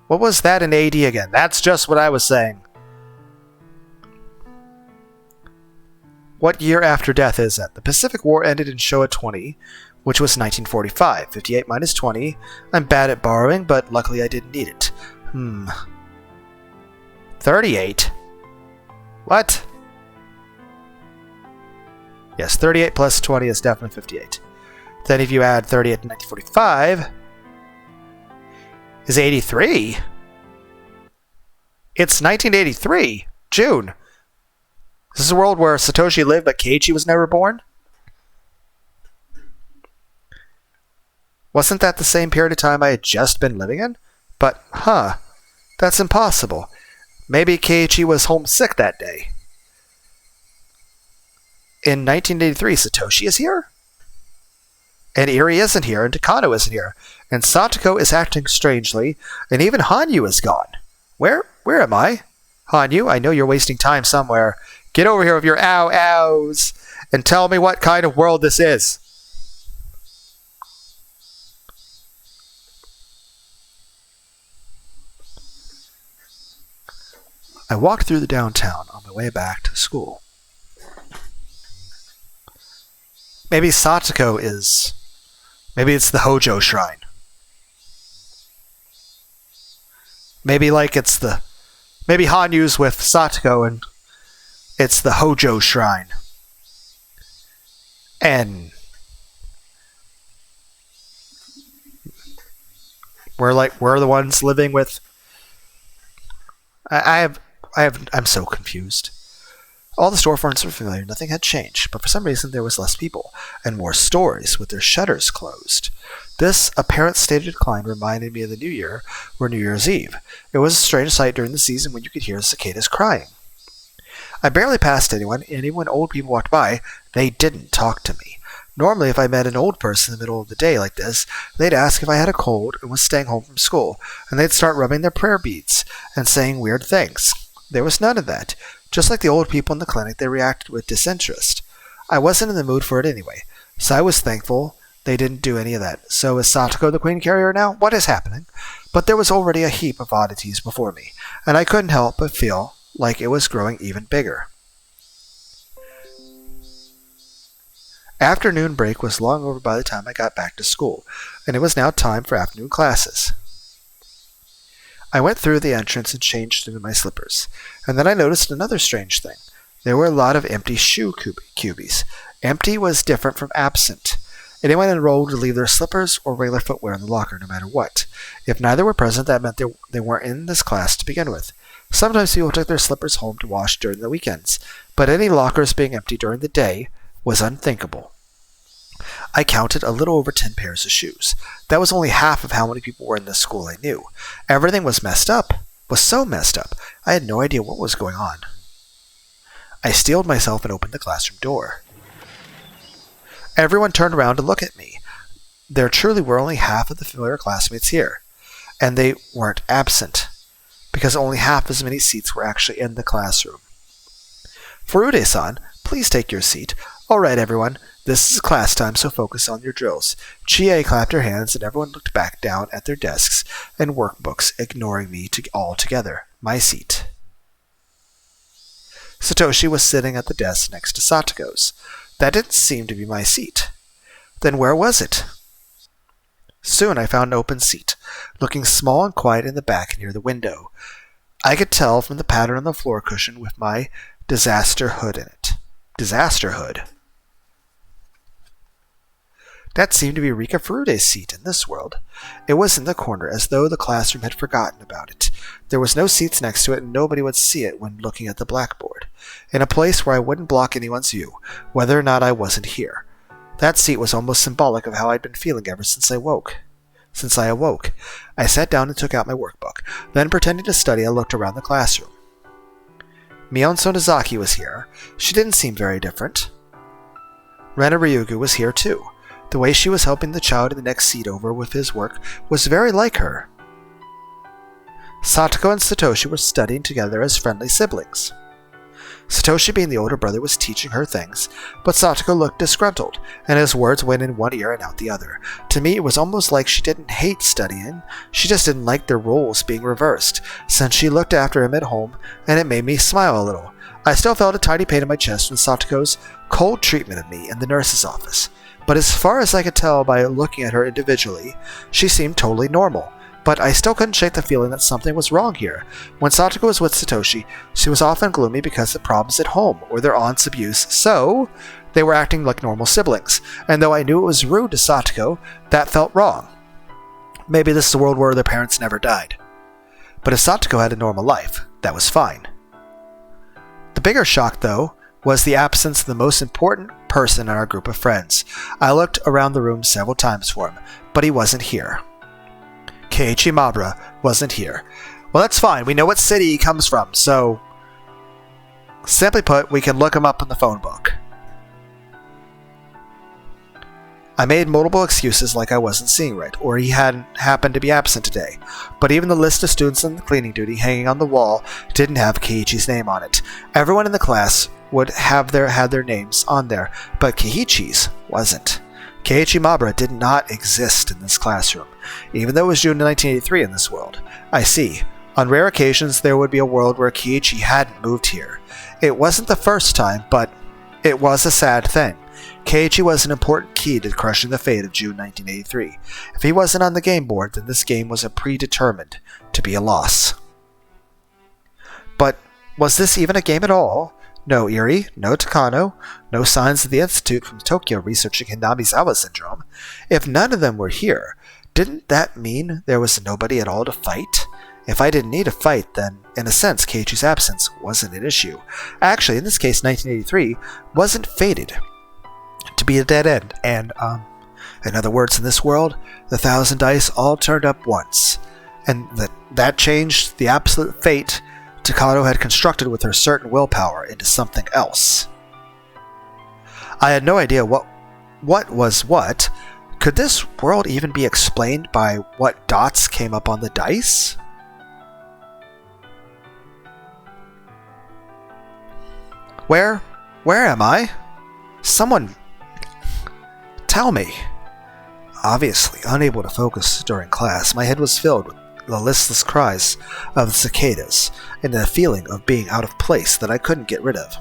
What was that in AD again? That's just what I was saying. What year after death is it? The Pacific War ended in Showa 20, which was 1945. 58 minus 20. I'm bad at borrowing, but luckily I didn't need it. 38? What? Yes, 38 plus 20 is definitely 58. Then if you add 38 to 1945, is 83? It's 1983, June. Is this a world where Satoshi lived but Keiichi was never born? Wasn't that the same period of time I had just been living in? But, that's impossible. Maybe Keiichi was homesick that day. In 1983, Satoshi is here? And Eri isn't here, and Takano isn't here, and Satoko is acting strangely, and even Hanyu is gone. Where am I? Hanyu, I know you're wasting time somewhere. Get over here with your ow-ows, and tell me what kind of world this is. I walked through the downtown on my way back to school. Maybe Satoko is... Maybe it's the Hojo Shrine. Maybe Maybe Hanyu's with Satoko and it's the Hojo Shrine. And... We're the ones living with... I'm so confused. All the storefronts were familiar, nothing had changed, but for some reason there was less people, and more stores with their shutters closed. This apparent state of decline reminded me of the New Year, or New Year's Eve. It was a strange sight during the season when you could hear cicadas crying. I barely passed anyone, and even when old people walked by, they didn't talk to me. Normally, if I met an old person in the middle of the day like this, they'd ask if I had a cold and was staying home from school, and they'd start rubbing their prayer beads and saying weird things. There was none of that. Just like the old people in the clinic, they reacted with disinterest. I wasn't in the mood for it anyway, so I was thankful they didn't do any of that. So is Satoko the Queen Carrier now? What is happening? But there was already a heap of oddities before me, and I couldn't help but feel like it was growing even bigger. Afternoon break was long over by the time I got back to school, and it was now time for afternoon classes. I went through the entrance and changed into my slippers, and then I noticed another strange thing. There were a lot of empty shoe cubies. Empty was different from absent. Anyone enrolled would leave their slippers or regular footwear in the locker, no matter what. If neither were present, that meant they weren't in this class to begin with. Sometimes people took their slippers home to wash during the weekends, but any lockers being empty during the day was unthinkable. I counted a little over 10 pairs of shoes. That was only half of how many people were in this school I knew. Everything was messed up. Was so messed up. I had no idea what was going on. I steeled myself and opened the classroom door. Everyone turned around to look at me. There truly were only half of the familiar classmates here, and they weren't absent, because only half as many seats were actually in the classroom. Furude-san, please take your seat. All right, everyone. This is class time, so focus on your drills. Chie clapped her hands, and everyone looked back down at their desks and workbooks, ignoring me altogether. My seat. Satoshi was sitting at the desk next to Satoko's. That didn't seem to be my seat. Then where was it? Soon I found an open seat, looking small and quiet in the back near the window. I could tell from the pattern on the floor cushion with my disaster hood in it. Disaster hood. That seemed to be Rika Furude's seat in this world. It was in the corner, as though the classroom had forgotten about it. There was no seats next to it, and nobody would see it when looking at the blackboard. In a place where I wouldn't block anyone's view, whether or not I wasn't here. That seat was almost symbolic of how I'd been feeling ever since I awoke. I sat down and took out my workbook. Then, pretending to study, I looked around the classroom. Mion Sonozaki was here. She didn't seem very different. Rena Ryugu was here too. The way she was helping the child in the next seat over with his work was very like her. Satoko and Satoshi were studying together as friendly siblings. Satoshi, being the older brother, was teaching her things, but Satoko looked disgruntled, and his words went in one ear and out the other. To me, it was almost like she didn't hate studying, she just didn't like their roles being reversed, since she looked after him at home, and it made me smile a little. I still felt a tiny pain in my chest from Satoko's cold treatment of me in the nurse's office, but as far as I could tell by looking at her individually, she seemed totally normal. But I still couldn't shake the feeling that something was wrong here. When Satoko was with Satoshi, she was often gloomy because of problems at home or their aunt's abuse, so they were acting like normal siblings. And though I knew it was rude to Satoko, that felt wrong. Maybe this is a world where their parents never died. But if Satoko had a normal life, that was fine. The bigger shock, though, was the absence of the most important person in our group of friends. I looked around the room several times for him, but he wasn't here. Keiichi Mabra wasn't here. Well, that's fine. We know what city he comes from, so simply put, we can look him up in the phone book. I made multiple excuses like I wasn't seeing right, or he hadn't happened to be absent today, but even the list of students on cleaning duty hanging on the wall didn't have Keiichi's name on it. Everyone in the class would have had their names on there, but Keiichi's wasn't. Keiichi Mabra did not exist in this classroom, even though it was June 1983 in this world. I see. On rare occasions, there would be a world where Keiichi hadn't moved here. It wasn't the first time, but it was a sad thing. Keiichi was an important key to crushing the fate of June 1983. If he wasn't on the game board, then this game was predetermined to be a loss. But was this even a game at all? No Eri, no Takano, no signs of the Institute from Tokyo researching Hinamizawa syndrome. If none of them were here, didn't that mean there was nobody at all to fight? If I didn't need a fight, then, in a sense, Keiichi's absence wasn't an issue. Actually, in this case, 1983 wasn't fated to be a dead end, and, in other words, in this world, the 1,000 dice all turned up once, and that changed the absolute fate Takano had constructed with her certain willpower into something else. I had no idea what was what. Could this world even be explained by what dots came up on the dice? Where am I? Someone tell me. Obviously, unable to focus during class, my head was filled with the listless cries of the cicadas, and the feeling of being out of place that I couldn't get rid of.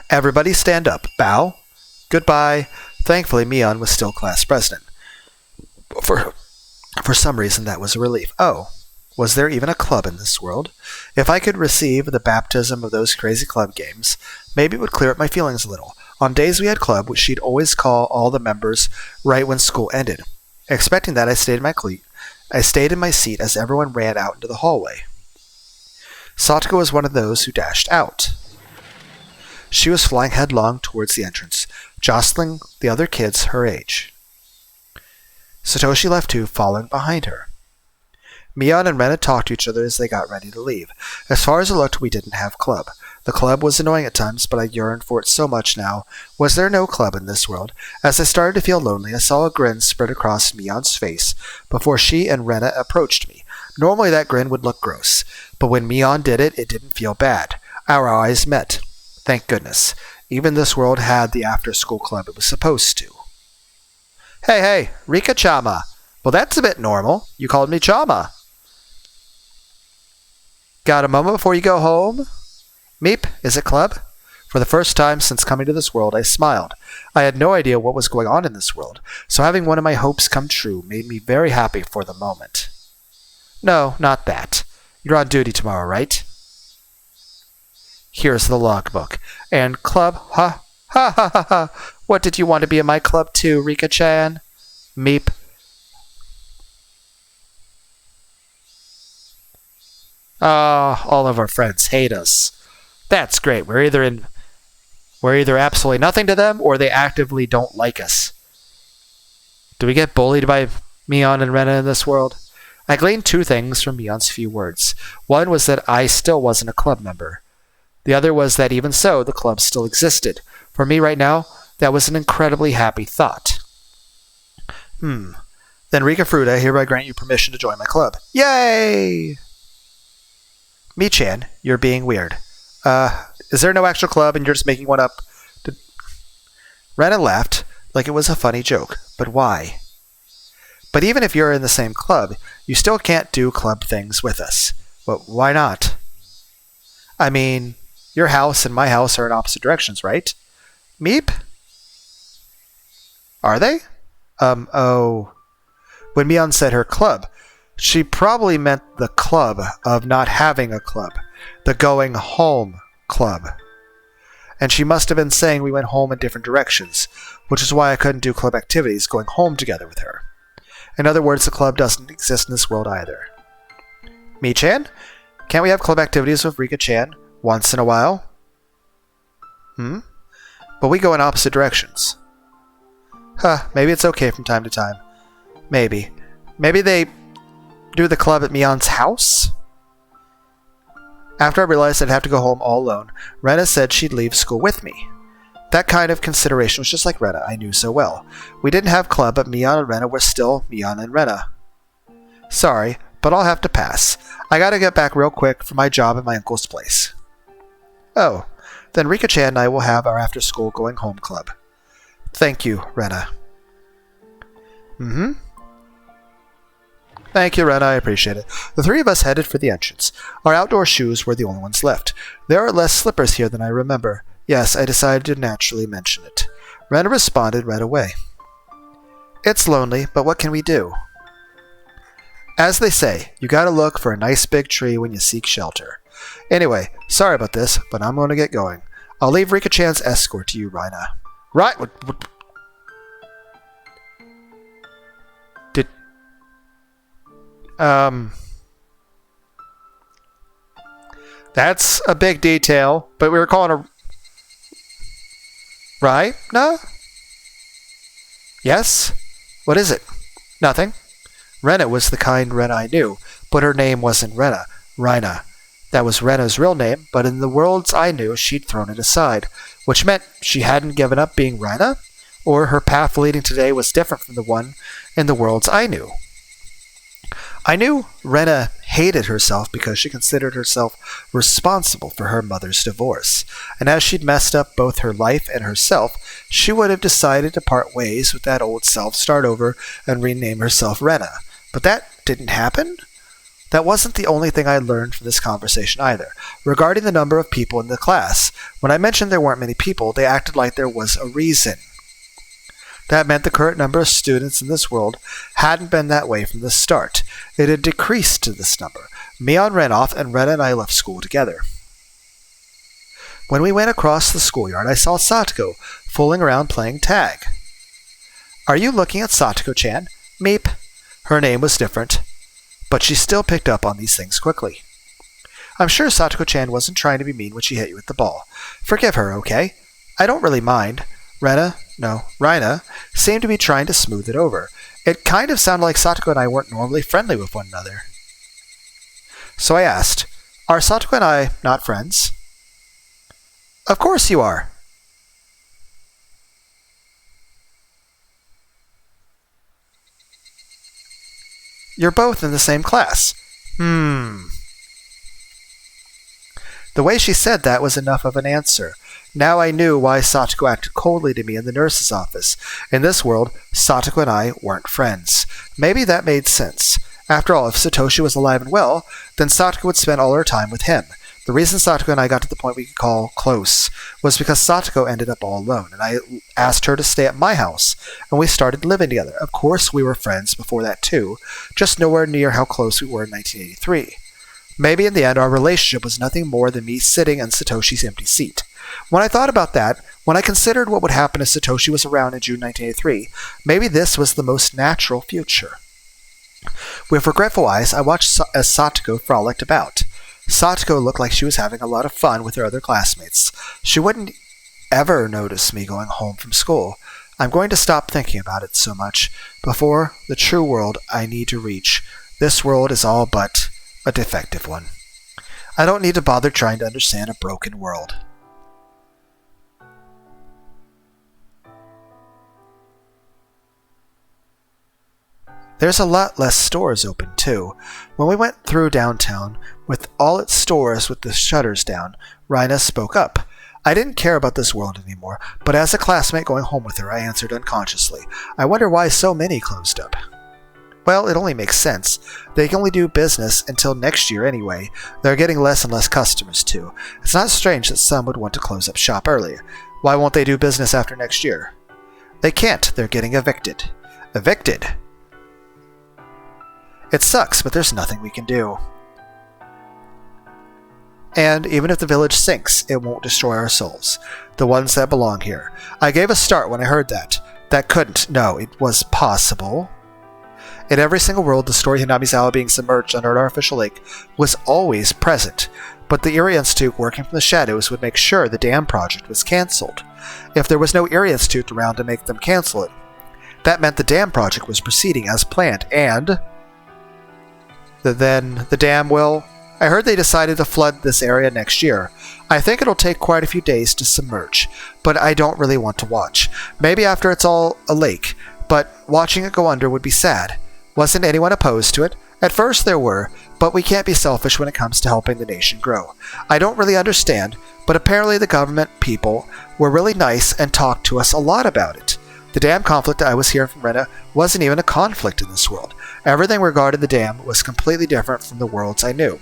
Everybody stand up. Bow. Goodbye. Thankfully, Mion was still class president. For some reason, that was a relief. Oh, was there even a club in this world? If I could receive the baptism of those crazy club games, maybe it would clear up my feelings a little. On days we had club, she'd always call all the members right when school ended. Expecting that, I stayed in my seat as everyone ran out into the hallway. Satoko was one of those who dashed out. She was flying headlong towards the entrance, jostling the other kids her age. Satoshi left too, following behind her. Mion and Rena talked to each other as they got ready to leave. As far as it looked, we didn't have club. The club was annoying at times, but I yearned for it so much now. Was there no club in this world? As I started to feel lonely, I saw a grin spread across Mion's face before she and Rena approached me. Normally that grin would look gross, but when Mion did it, it didn't feel bad. Our eyes met. Thank goodness. Even this world had the after-school club it was supposed to. Hey, Rika-chama. Well, that's a bit normal. You called me Chama. Got a moment before you go home? Meep, is it club? For the first time since coming to this world, I smiled. I had no idea what was going on in this world, so having one of my hopes come true made me very happy for the moment. No, not that. You're on duty tomorrow, right? Here's the logbook. And club, ha ha. What did you want to be in my club too, Rika-chan? Meep. Ah, all of our friends hate us. That's great. We're either absolutely nothing to them, or they actively don't like us. Do we get bullied by Mion and Rena in this world? I gleaned two things from Mion's few words. One was that I still wasn't a club member. The other was that even so, the club still existed. For me right now, that was an incredibly happy thought. Then Rika Fruta, I hereby grant you permission to join my club. Yay! Mi-chan, you're being weird. Is there no actual club and you're just making one up? Rena laughed like it was a funny joke. But why? But even if you're in the same club, you still can't do club things with us. But why not? I mean, your house and my house are in opposite directions, right? Meep? Are they? Oh. When Mion said her club, she probably meant the club of not having a club. The going home club. And she must have been saying we went home in different directions, which is why I couldn't do club activities going home together with her. In other words, the club doesn't exist in this world either. Mi-chan? Can't we have club activities with Rika-chan once in a while? But we go in opposite directions. Maybe it's okay from time to time. Maybe. Maybe they do the club at Mion's house? After I realized I'd have to go home all alone, Rena said she'd leave school with me. That kind of consideration was just like Rena, I knew so well. We didn't have club, but Mion and Rena were still Mion and Rena. Sorry, but I'll have to pass. I gotta get back real quick for my job at my uncle's place. Oh, then Rika-chan and I will have our after-school going home club. Thank you, Rena. Thank you, Rena. I appreciate it. The three of us headed for the entrance. Our outdoor shoes were the only ones left. There are less slippers here than I remember. Yes, I decided to naturally mention it. Rena responded right away. It's lonely, but what can we do? As they say, you gotta look for a nice big tree when you seek shelter. Anyway, sorry about this, but I'm gonna get going. I'll leave Rika-chan's escort to you, Rena. Right? That's a big detail, but we were calling her... Right? No? Yes? What is it? Nothing. Rena was the kind Rena I knew, but her name wasn't Rena. Rina. That was Rena's real name, but in the worlds I knew, she'd thrown it aside, which meant she hadn't given up being Rena, or her path leading today was different from the one in the worlds I knew. I knew Rena hated herself because she considered herself responsible for her mother's divorce, and as she'd messed up both her life and herself, she would have decided to part ways with that old self, start over, and rename herself Rena. But that didn't happen? That wasn't the only thing I learned from this conversation either. Regarding the number of people in the class, when I mentioned there weren't many people, they acted like there was a reason. That meant the current number of students in this world hadn't been that way from the start. It had decreased to this number. Mion ran off, and Rena and I left school together. When we went across the schoolyard, I saw Satoko fooling around playing tag. Are you looking at Satoko-chan? Meep. Her name was different, but she still picked up on these things quickly. I'm sure Satoko-chan wasn't trying to be mean when she hit you with the ball. Forgive her, okay? I don't really mind. Rina seemed to be trying to smooth it over. It kind of sounded like Satoko and I weren't normally friendly with one another. So I asked, are Satoko and I not friends? Of course you are. You're both in the same class. The way she said that was enough of an answer. Now I knew why Satoko acted coldly to me in the nurse's office. In this world, Satoko and I weren't friends. Maybe that made sense. After all, if Satoshi was alive and well, then Satoko would spend all her time with him. The reason Satoko and I got to the point we could call close was because Satoko ended up all alone, and I asked her to stay at my house, and we started living together. Of course, we were friends before that too, just nowhere near how close we were in 1983. Maybe in the end, our relationship was nothing more than me sitting in Satoshi's empty seat. When I thought about that, when I considered what would happen if Satoshi was around in June 1983, maybe this was the most natural future. With regretful eyes, I watched as Satoko frolicked about. Satoko looked like she was having a lot of fun with her other classmates. She wouldn't ever notice me going home from school. I'm going to stop thinking about it so much. Before the true world I need to reach, this world is all but a defective one. I don't need to bother trying to understand a broken world. There's a lot less stores open, too. When we went through downtown, with all its stores with the shutters down, Rhina spoke up. I didn't care about this world anymore, but as a classmate going home with her, I answered unconsciously. I wonder why so many closed up. Well, it only makes sense. They can only do business until next year anyway. They're getting less and less customers, too. It's not strange that some would want to close up shop early. Why won't they do business after next year? They can't. They're getting evicted. Evicted? It sucks, but there's nothing we can do. And even if the village sinks, it won't destroy our souls, the ones that belong here. I gave a start when I heard that. That couldn't. No, it was possible. In every single world, the story of Hinamizawa being submerged under an artificial lake was always present, but the Erie Institute, working from the shadows, would make sure the dam project was cancelled. If there was no Erie Institute around to make them cancel it, that meant the dam project was proceeding as planned, and then the dam will... I heard they decided to flood this area next year. I think it'll take quite a few days to submerge, but I don't really want to watch. Maybe after it's all a lake, but watching it go under would be sad. Wasn't anyone opposed to it? At first there were, but we can't be selfish when it comes to helping the nation grow. I don't really understand, but apparently the government people were really nice and talked to us a lot about it. The dam conflict I was hearing from Rena wasn't even a conflict in this world. Everything regarding the dam was completely different from the worlds I knew.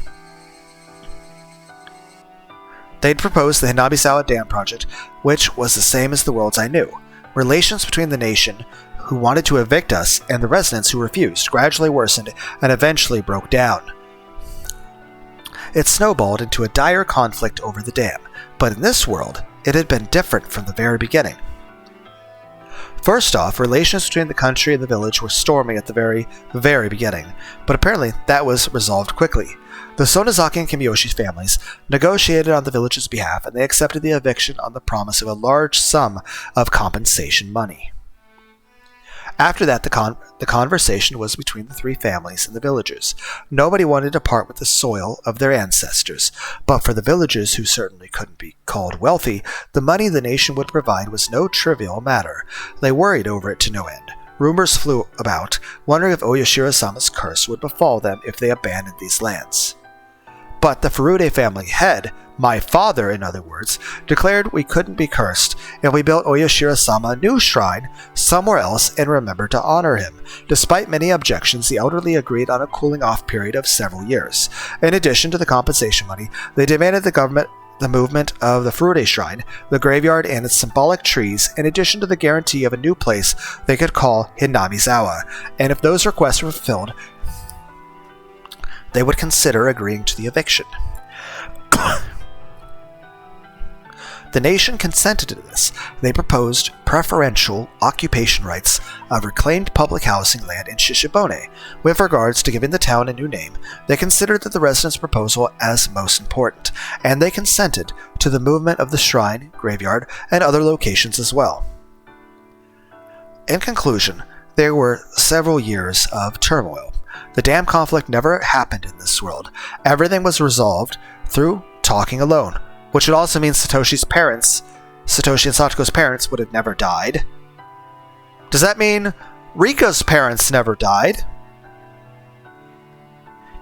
They'd proposed the Hinamizawa Dam Project, which was the same as the worlds I knew. Relations between the nation who wanted to evict us and the residents who refused gradually worsened and eventually broke down. It snowballed into a dire conflict over the dam, but in this world, it had been different from the very beginning. First off, relations between the country and the village were stormy at the very, very beginning, but apparently that was resolved quickly. The Sonozaki and Kimiyoshi families negotiated on the village's behalf, and they accepted the eviction on the promise of a large sum of compensation money. After that, the conversation was between the three families and the villagers. Nobody wanted to part with the soil of their ancestors, but for the villagers, who certainly couldn't be called wealthy, the money the nation would provide was no trivial matter. They worried over it to no end. Rumors flew about, wondering if Oyashiro-sama's curse would befall them if they abandoned these lands. But the Furude family head, my father in other words, declared we couldn't be cursed if we built Oyashiro-sama a new shrine somewhere else and remembered to honor him. Despite many objections, the elderly agreed on a cooling-off period of several years. In addition to the compensation money, they demanded the movement of the Furude shrine, the graveyard and its symbolic trees, in addition to the guarantee of a new place they could call Hinamizawa, and if those requests were fulfilled, they would consider agreeing to the eviction. The nation consented to this. They proposed preferential occupation rights of reclaimed public housing land in Shishibone. With regards to giving the town a new name, they considered that the residents' proposal as most important, and they consented to the movement of the shrine, graveyard, and other locations as well. In conclusion, there were several years of turmoil. The dam conflict never happened in this world. Everything was resolved through talking alone, which would also mean Satoshi and Satoko's parents would have never died. Does that mean Rika's parents never died?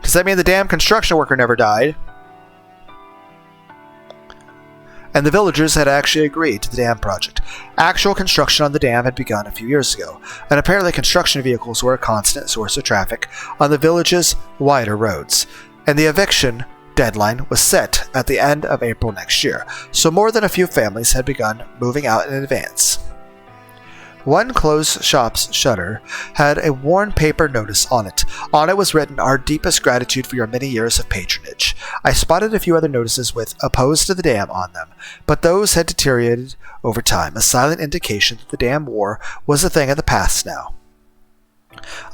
Does that mean the dam construction worker never died? And the villagers had actually agreed to the dam project. Actual construction on the dam had begun a few years ago, and apparently construction vehicles were a constant source of traffic on the village's wider roads, and the eviction deadline was set at the end of April next year, so more than a few families had begun moving out in advance. One closed shop's shutter had a worn paper notice on it. On it was written, "Our deepest gratitude for your many years of patronage." I spotted a few other notices with "opposed to the dam" on them, but those had deteriorated over time, a silent indication that the dam war was a thing of the past now.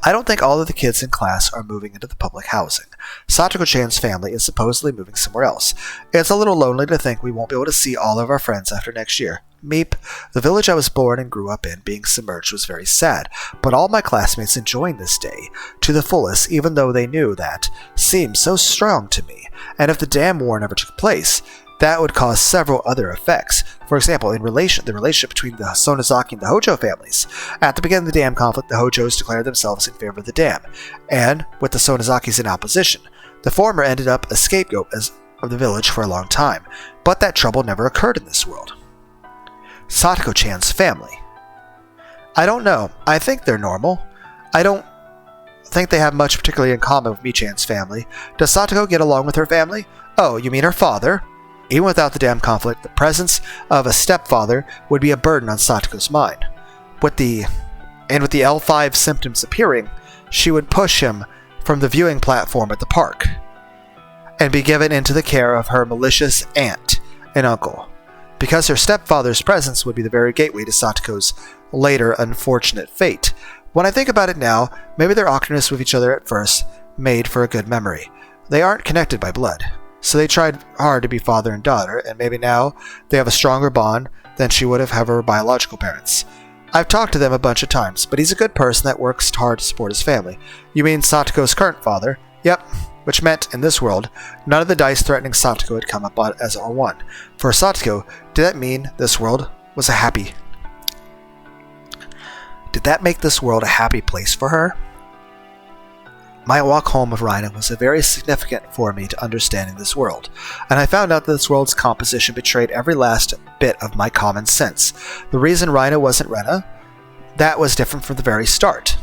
I don't think all of the kids in class are moving into the public housing. Satoko-chan's family is supposedly moving somewhere else. It's a little lonely to think we won't be able to see all of our friends after next year. Meep. The village I was born and grew up in being submerged was very sad, but all my classmates enjoying this day to the fullest, even though they knew that seemed so strong to me. And if the dam war never took place, that would cause several other effects. For example, the relationship between the Sonozaki and the Hojo families. At the beginning of the dam conflict, the Hojos declared themselves in favor of the dam, and with the Sonozakis in opposition. The former ended up a scapegoat of the village for a long time, but that trouble never occurred in this world. Satoko-chan's family. I don't know. I think they're normal. I don't think they have much particularly in common with Mi-chan's family. Does Satoko get along with her family? Oh, you mean her father? Even without the dam conflict, the presence of a stepfather would be a burden on Satoko's mind. With the L5 symptoms appearing, she would push him from the viewing platform at the park and be given into the care of her malicious aunt and uncle, because her stepfather's presence would be the very gateway to Satoko's later unfortunate fate. When I think about it now, maybe their awkwardness with each other at first made for a good memory. They aren't connected by blood, so they tried hard to be father and daughter, and maybe now they have a stronger bond than she would have her biological parents. I've talked to them a bunch of times, but he's a good person that works hard to support his family. You mean Satoko's current father? Yep. Which meant, in this world, none of the dice threatening Satoko had come up as a 1. For Satoko, did that mean this world was a happy... Did that make this world a happy place for her? My walk home with Rhina was very significant for me to understanding this world, and I found out that this world's composition betrayed every last bit of my common sense. The reason Rhina wasn't Rena, that was different from the very start.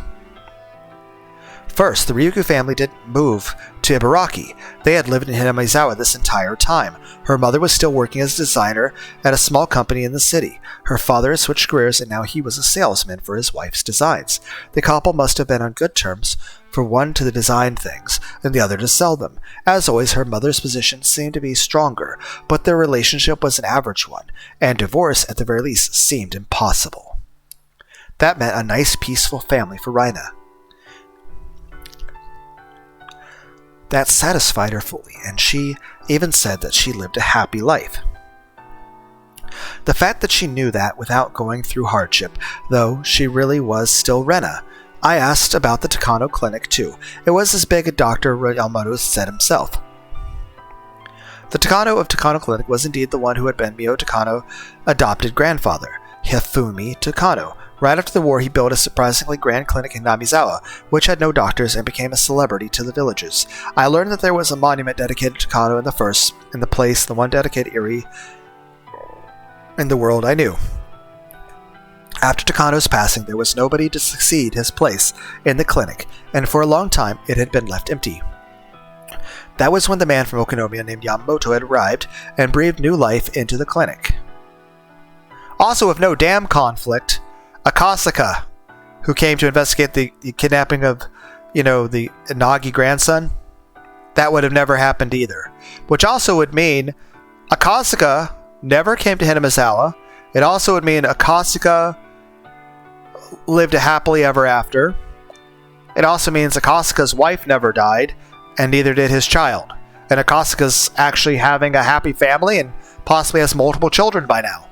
First, the Ryugu family didn't move to Ibaraki. They had lived in Hinamizawa this entire time. Her mother was still working as a designer at a small company in the city. Her father had switched careers, and now he was a salesman for his wife's designs. The couple must have been on good terms, for one to design things, and the other to sell them. As always, her mother's position seemed to be stronger, but their relationship was an average one, and divorce, at the very least, seemed impossible. That meant a nice, peaceful family for Rhina. That satisfied her fully, and she even said that she lived a happy life. The fact that she knew that without going through hardship, though she really was still Rena. I asked about the Takano clinic too. It was as big as Dr. Yamamoto said himself. The Takano of Takano Clinic was indeed the one who had been Mio Takano's adopted grandfather, Hifumi Takano. Right after the war, he built a surprisingly grand clinic in Namizawa, which had no doctors and became a celebrity to the villagers. I learned that there was a monument dedicated to Takano in the place, the one dedicated Eri in the world I knew. After Takano's passing, there was nobody to succeed his place in the clinic, and for a long time it had been left empty. That was when the man from Okonomiya named Yamamoto had arrived and breathed new life into the clinic. Also, with no dam conflict, Akasaka, who came to investigate the kidnapping of, the Inagi grandson, that would have never happened either. Which also would mean Akasaka never came to Hinamizawa. It also would mean Akasaka lived a happily ever after. It also means Akasaka's wife never died, and neither did his child. And Akasaka's actually having a happy family and possibly has multiple children by now.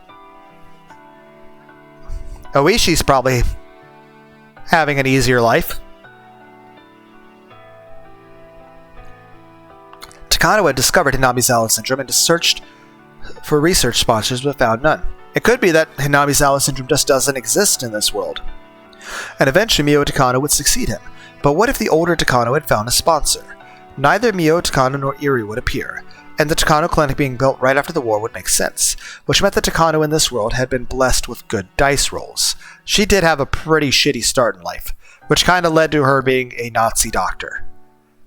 Oishi's probably having an easier life. Takano had discovered Hinamizawa syndrome and searched for research sponsors but found none. It could be that Hinamizawa syndrome just doesn't exist in this world. And eventually Mio Takano would succeed him. But what if the older Takano had found a sponsor? Neither Mio Takano nor Eri would appear, and the Takano clinic being built right after the war would make sense, which meant that Takano in this world had been blessed with good dice rolls. She did have a pretty shitty start in life, which kind of led to her being a Nazi doctor.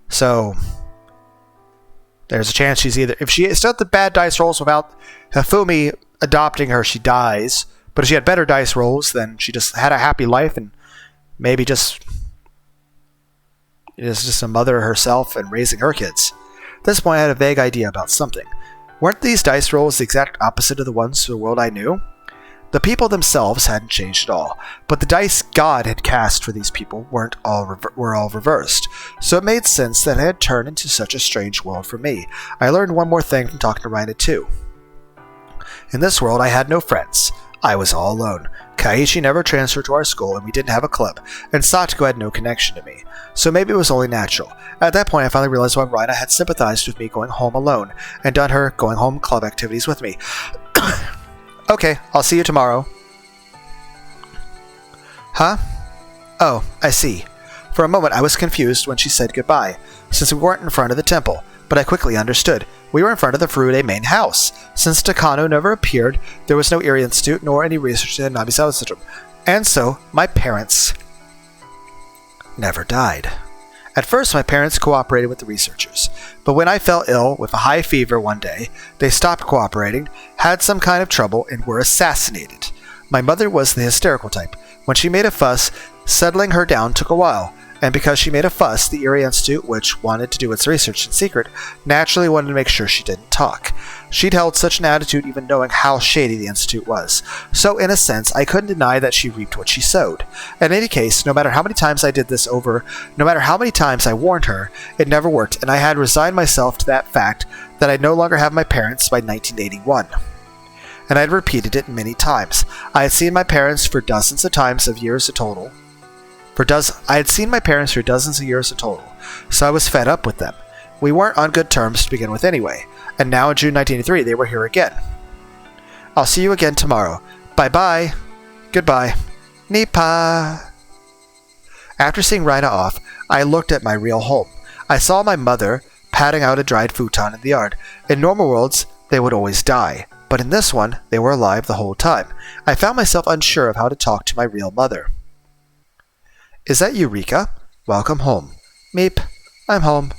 So, there's a chance she's either... If she still had the bad dice rolls without Hifumi adopting her, she dies. But if she had better dice rolls, then she just had a happy life and maybe just a mother herself and raising her kids. At this point, I had a vague idea about something. Weren't these dice rolls the exact opposite of the ones for the world I knew? The people themselves hadn't changed at all, but the dice God had cast for these people were all reversed, so it made sense that it had turned into such a strange world for me. I learned one more thing from talking to Rhina too. In this world, I had no friends. I was all alone. Kaiichi never transferred to our school, and we didn't have a club, and Satoko had no connection to me, so maybe it was only natural. At that point, I finally realized why Rhina had sympathized with me going home alone, and done her going home club activities with me. Okay, I'll see you tomorrow. Huh? Oh, I see. For a moment I was confused when she said goodbye, since we weren't in front of the temple, but I quickly understood. We were in front of the Furude main house. Since Takano never appeared, there was no Erie Institute nor any research in the Nabisawa syndrome. And so, my parents never died. At first, my parents cooperated with the researchers, but when I fell ill with a high fever one day, they stopped cooperating, had some kind of trouble, and were assassinated. My mother was the hysterical type. When she made a fuss, settling her down took a while, and because she made a fuss, the Erie Institute, which wanted to do its research in secret, naturally wanted to make sure she didn't talk. She'd held such an attitude even knowing how shady the Institute was. So, in a sense, I couldn't deny that she reaped what she sowed. In any case, no matter how many times I did this over, no matter how many times I warned her, it never worked, and I had resigned myself to that fact that I'd no longer have my parents by 1981. And I had repeated it many times. I had seen my parents for dozens of times of years in total. I had seen my parents for dozens of years in total, so I was fed up with them. We weren't on good terms to begin with anyway, and now in June 1983 they were here again. I'll see you again tomorrow. Bye-bye. Goodbye. Nipa. After seeing Raina off, I looked at my real home. I saw my mother patting out a dried futon in the yard. In normal worlds, they would always die, but in this one, they were alive the whole time. I found myself unsure of how to talk to my real mother. Is that Eureka? Welcome home. Meep. I'm home.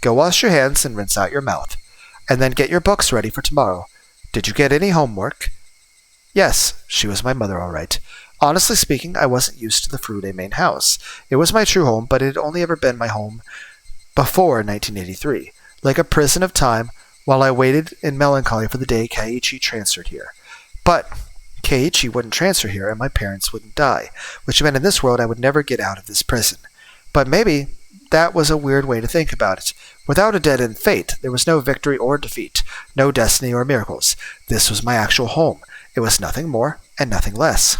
Go wash your hands and rinse out your mouth. And then get your books ready for tomorrow. Did you get any homework? Yes, she was my mother all right. Honestly speaking, I wasn't used to the Furude main house. It was my true home, but it had only ever been my home before 1983. Like a prison of time, while I waited in melancholy for the day Keiichi transferred here. But Keiichi wouldn't transfer here and my parents wouldn't die, which meant in this world I would never get out of this prison. But maybe that was a weird way to think about it. Without a dead-end fate, there was no victory or defeat, no destiny or miracles. This was my actual home. It was nothing more and nothing less.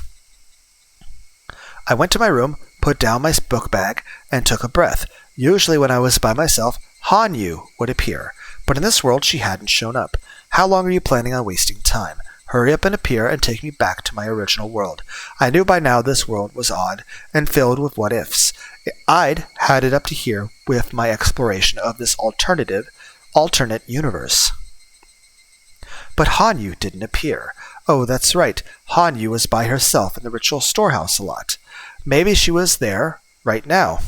I went to my room, put down my book bag, and took a breath. Usually when I was by myself, Hanyu would appear, but in this world she hadn't shown up. How long are you planning on wasting time? Hurry up and appear and take me back to my original world. I knew by now this world was odd and filled with what-ifs. I'd had it up to here with my exploration of this alternate universe. But Hanyu didn't appear. Oh, that's right. Hanyu was by herself in the ritual storehouse a lot. Maybe she was there right now.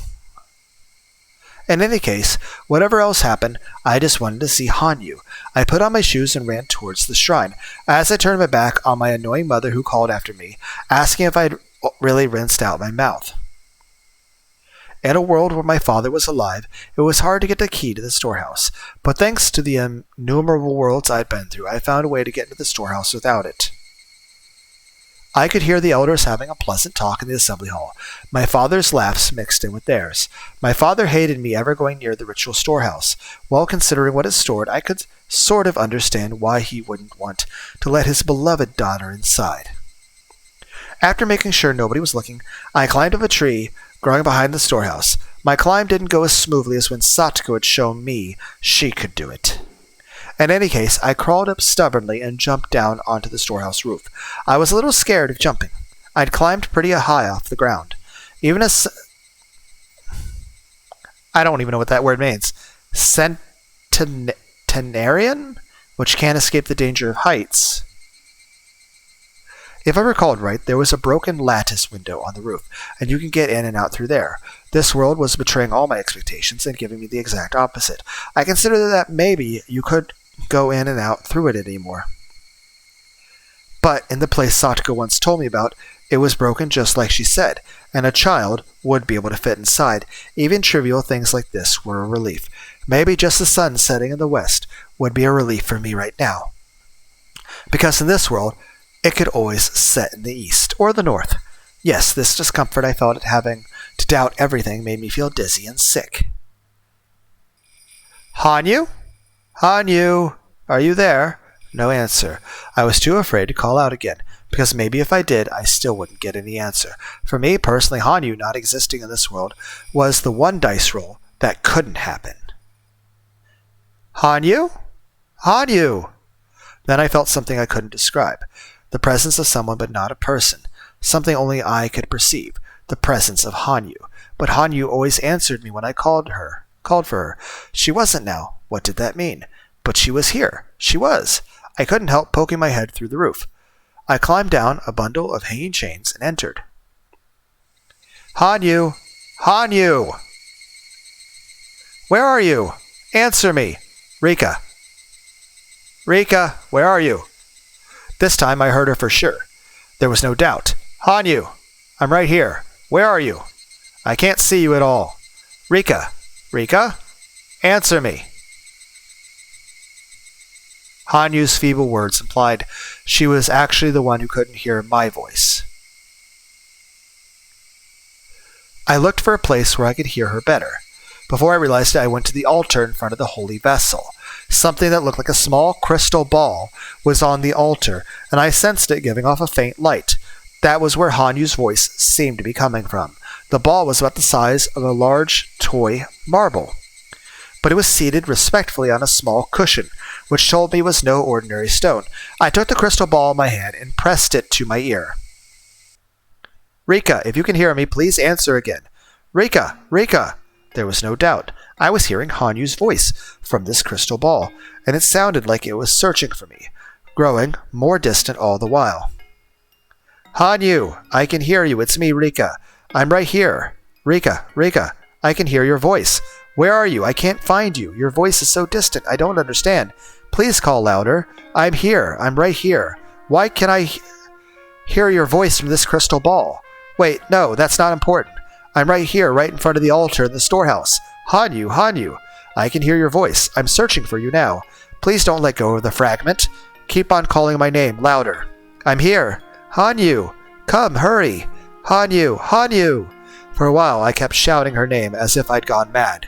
In any case, whatever else happened, I just wanted to see Hanyu. I put on my shoes and ran towards the shrine. As I turned my back on my annoying mother who called after me, asking if I'd really rinsed out my mouth. In a world where my father was alive, it was hard to get the key to the storehouse, but thanks to the innumerable worlds I'd been through, I found a way to get into the storehouse without it. I could hear the elders having a pleasant talk in the assembly hall. My father's laughs mixed in with theirs. My father hated me ever going near the ritual storehouse. Well, considering what is stored, I could sort of understand why he wouldn't want to let his beloved daughter inside. After making sure nobody was looking, I climbed up a tree growing behind the storehouse. My climb didn't go as smoothly as when Satoko had shown me she could do it. In any case, I crawled up stubbornly and jumped down onto the storehouse roof. I was a little scared of jumping. I'd climbed pretty high off the ground. Even I don't even know what that word means. Centenarian? Which can't escape the danger of heights. If I recalled right, there was a broken lattice window on the roof, and you can get in and out through there. This world was betraying all my expectations and giving me the exact opposite. I considered that maybe you could go in and out through it anymore. But in the place Satoko once told me about, it was broken just like she said, and a child would be able to fit inside. Even trivial things like this were a relief. Maybe just the sun setting in the west would be a relief for me right now. Because in this world, it could always set in the east or the north. Yes, this discomfort I felt at having to doubt everything made me feel dizzy and sick. Hanyu? Hanyu, are you there? No answer. I was too afraid to call out again, because maybe if I did, I still wouldn't get any answer. For me, personally, Hanyu not existing in this world was the one dice roll that couldn't happen. Hanyu? Hanyu! Then I felt something I couldn't describe. The presence of someone but not a person. Something only I could perceive. The presence of Hanyu. But Hanyu always answered me when I called for her. She wasn't now. What did that mean? But she was here. She was. I couldn't help poking my head through the roof. I climbed down a bundle of hanging chains and entered. Hanyu! Hanyu! Where are you? Answer me! Rika! Rika, where are you? This time I heard her for sure. There was no doubt. Hanyu! I'm right here. Where are you? I can't see you at all. Rika! Rika? Answer me! Hanyu's feeble words implied she was actually the one who couldn't hear my voice. I looked for a place where I could hear her better. Before I realized it, I went to the altar in front of the holy vessel. Something that looked like a small crystal ball was on the altar, and I sensed it giving off a faint light. That was where Hanyu's voice seemed to be coming from. The ball was about the size of a large toy marble, but it was seated respectfully on a small cushion, which told me was no ordinary stone. I took the crystal ball in my hand and pressed it to my ear. Rika, if you can hear me, please answer again. Rika! Rika! There was no doubt. I was hearing Hanyu's voice from this crystal ball, and it sounded like it was searching for me, growing more distant all the while. Hanyu! I can hear you. It's me, Rika. I'm right here. Rika! Rika! I can hear your voice. Where are you? I can't find you. Your voice is so distant. I don't understand. Please call louder. I'm here. I'm right here. Why can't I hear your voice from this crystal ball? Wait, no, that's not important. I'm right here, right in front of the altar in the storehouse. Hanyu, Hanyu, I can hear your voice. I'm searching for you now. Please don't let go of the fragment. Keep on calling my name louder. I'm here. Hanyu, come, hurry. Hanyu, Hanyu. For a while, I kept shouting her name as if I'd gone mad.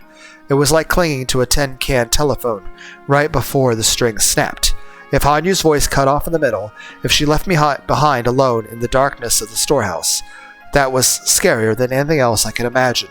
It was like clinging to a tin-can telephone right before the string snapped. If Hanyu's voice cut off in the middle, if she left me behind alone in the darkness of the storehouse, that was scarier than anything else I could imagine.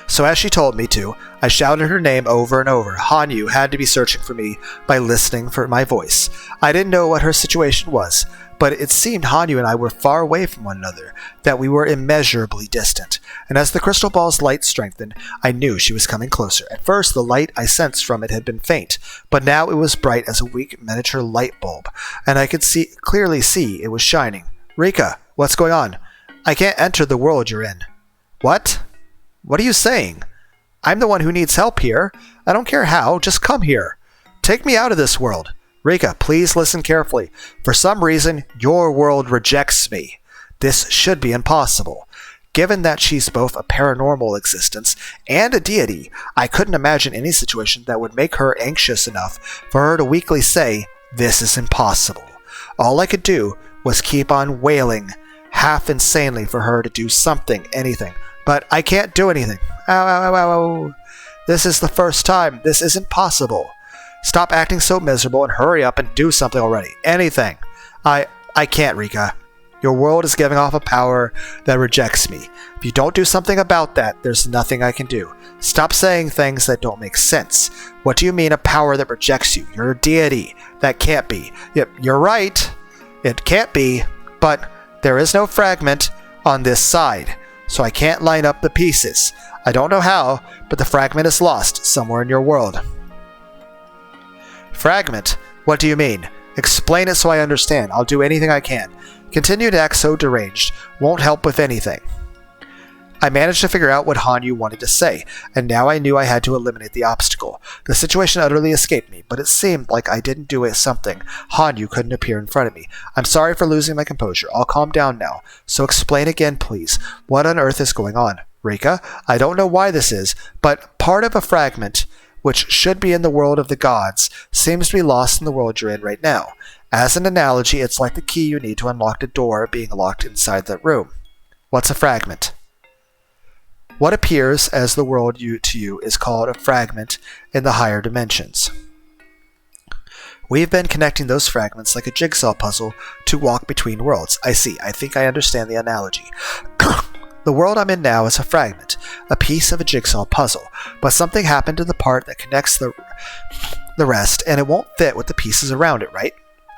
So as she told me to, I shouted her name over and over. Hanyu had to be searching for me by listening for my voice. I didn't know what her situation was, but it seemed Hanyu and I were far away from one another, that we were immeasurably distant. And as the crystal ball's light strengthened, I knew she was coming closer. At first, the light I sensed from it had been faint, but now it was bright as a weak miniature light bulb, and I could clearly see it was shining. Rika, what's going on? I can't enter the world you're in. What? What are you saying? I'm the one who needs help here. I don't care how, just come here. Take me out of this world. Rika, please listen carefully. For some reason, your world rejects me. This should be impossible. Given that she's both a paranormal existence and a deity, I couldn't imagine any situation that would make her anxious enough for her to weakly say, this is impossible. All I could do was keep on wailing, half insanely, for her to do something, anything. But I can't do anything. Ow, ow, ow, ow, ow. This is the first time. This isn't possible. Stop acting so miserable and hurry up and do something already. Anything. I can't, Rika. Your world is giving off a power that rejects me. If you don't do something about that, there's nothing I can do. Stop saying things that don't make sense. What do you mean a power that rejects you? You're a deity. That can't be. Yep, you're right. It can't be, but there is no fragment on this side, so I can't line up the pieces. I don't know how, but the fragment is lost somewhere in your world. Fragment? What do you mean? Explain it so I understand. I'll do anything I can. Continue to act so deranged won't help with anything. I managed to figure out what Hanyu wanted to say, and now I knew I had to eliminate the obstacle. The situation utterly escaped me, but it seemed like I didn't do something. Hanyu couldn't appear in front of me. I'm sorry for losing my composure. I'll calm down now. So explain again, please. What on earth is going on? Rika, I don't know why this is, but part of a fragment, which should be in the world of the gods, seems to be lost in the world you're in right now. As an analogy, it's like the key you need to unlock the door being locked inside that room. What's a fragment? What appears as the world to you is called a fragment in the higher dimensions. We've been connecting those fragments like a jigsaw puzzle to walk between worlds. I see. I think I understand the analogy. The world I'm in now is a fragment, a piece of a jigsaw puzzle, but something happened to the part that connects the rest, and it won't fit with the pieces around it, right?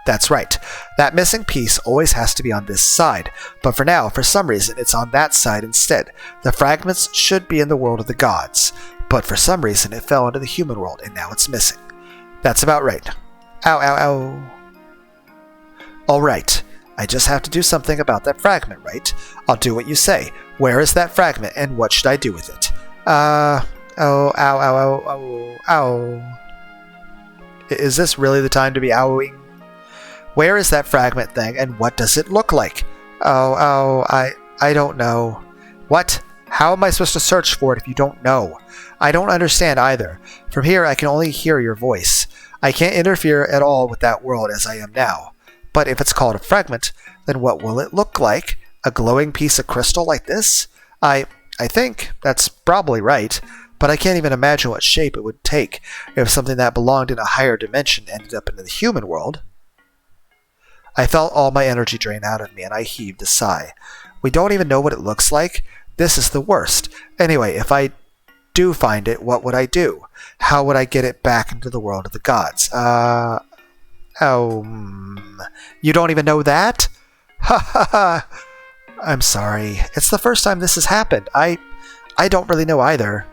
That's right. That missing piece always has to be on this side, but for now, for some reason, it's on that side instead. The fragments should be in the world of the gods, but for some reason it fell into the human world and now it's missing. That's about right. Ow, ow, ow. Alright, I just have to do something about that fragment, right? I'll do what you say. Where is that fragment and what should I do with it? Oh, ow, ow, ow, ow, ow. Is this really the time to be owing? Where is that fragment thing, and what does it look like? Oh, I don't know. What? How am I supposed to search for it if you don't know? I don't understand either. From here, I can only hear your voice. I can't interfere at all with that world as I am now. But if it's called a fragment, then what will it look like? A glowing piece of crystal like this? I think that's probably right. But I can't even imagine what shape it would take if something that belonged in a higher dimension ended up in the human world. I felt all my energy drain out of me, and I heaved a sigh. We don't even know what it looks like. This is the worst. Anyway, if I do find it, what would I do? How would I get it back into the world of the gods? You don't even know that? Ha ha ha. I'm sorry. It's the first time this has happened. I don't really know either.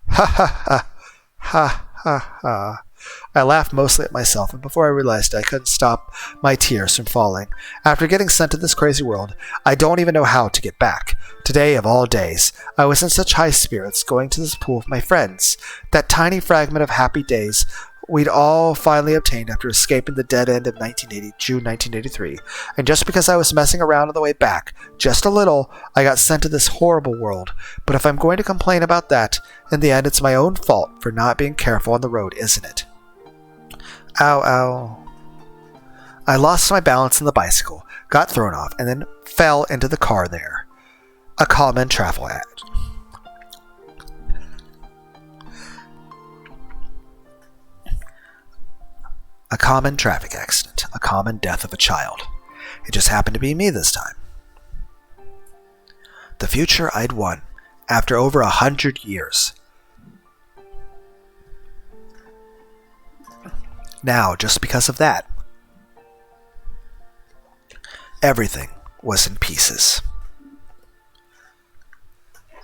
Ha ha ha. Ha ha ha. I laughed mostly at myself, and before I realized I couldn't stop my tears from falling. After getting sent to this crazy world, I don't even know how to get back. Today, of all days, I was in such high spirits going to this pool with my friends. That tiny fragment of happy days we'd all finally obtained after escaping the dead end of June 1983. And just because I was messing around on the way back, just a little, I got sent to this horrible world. But if I'm going to complain about that, in the end it's my own fault for not being careful on the road, isn't it? Ow, ow. I lost my balance on the bicycle, got thrown off, and then fell into the car there. A common travel ad. A common traffic accident. A common death of a child. It just happened to be me this time. The future I'd won, after over 100 years. Now, just because of that, everything was in pieces.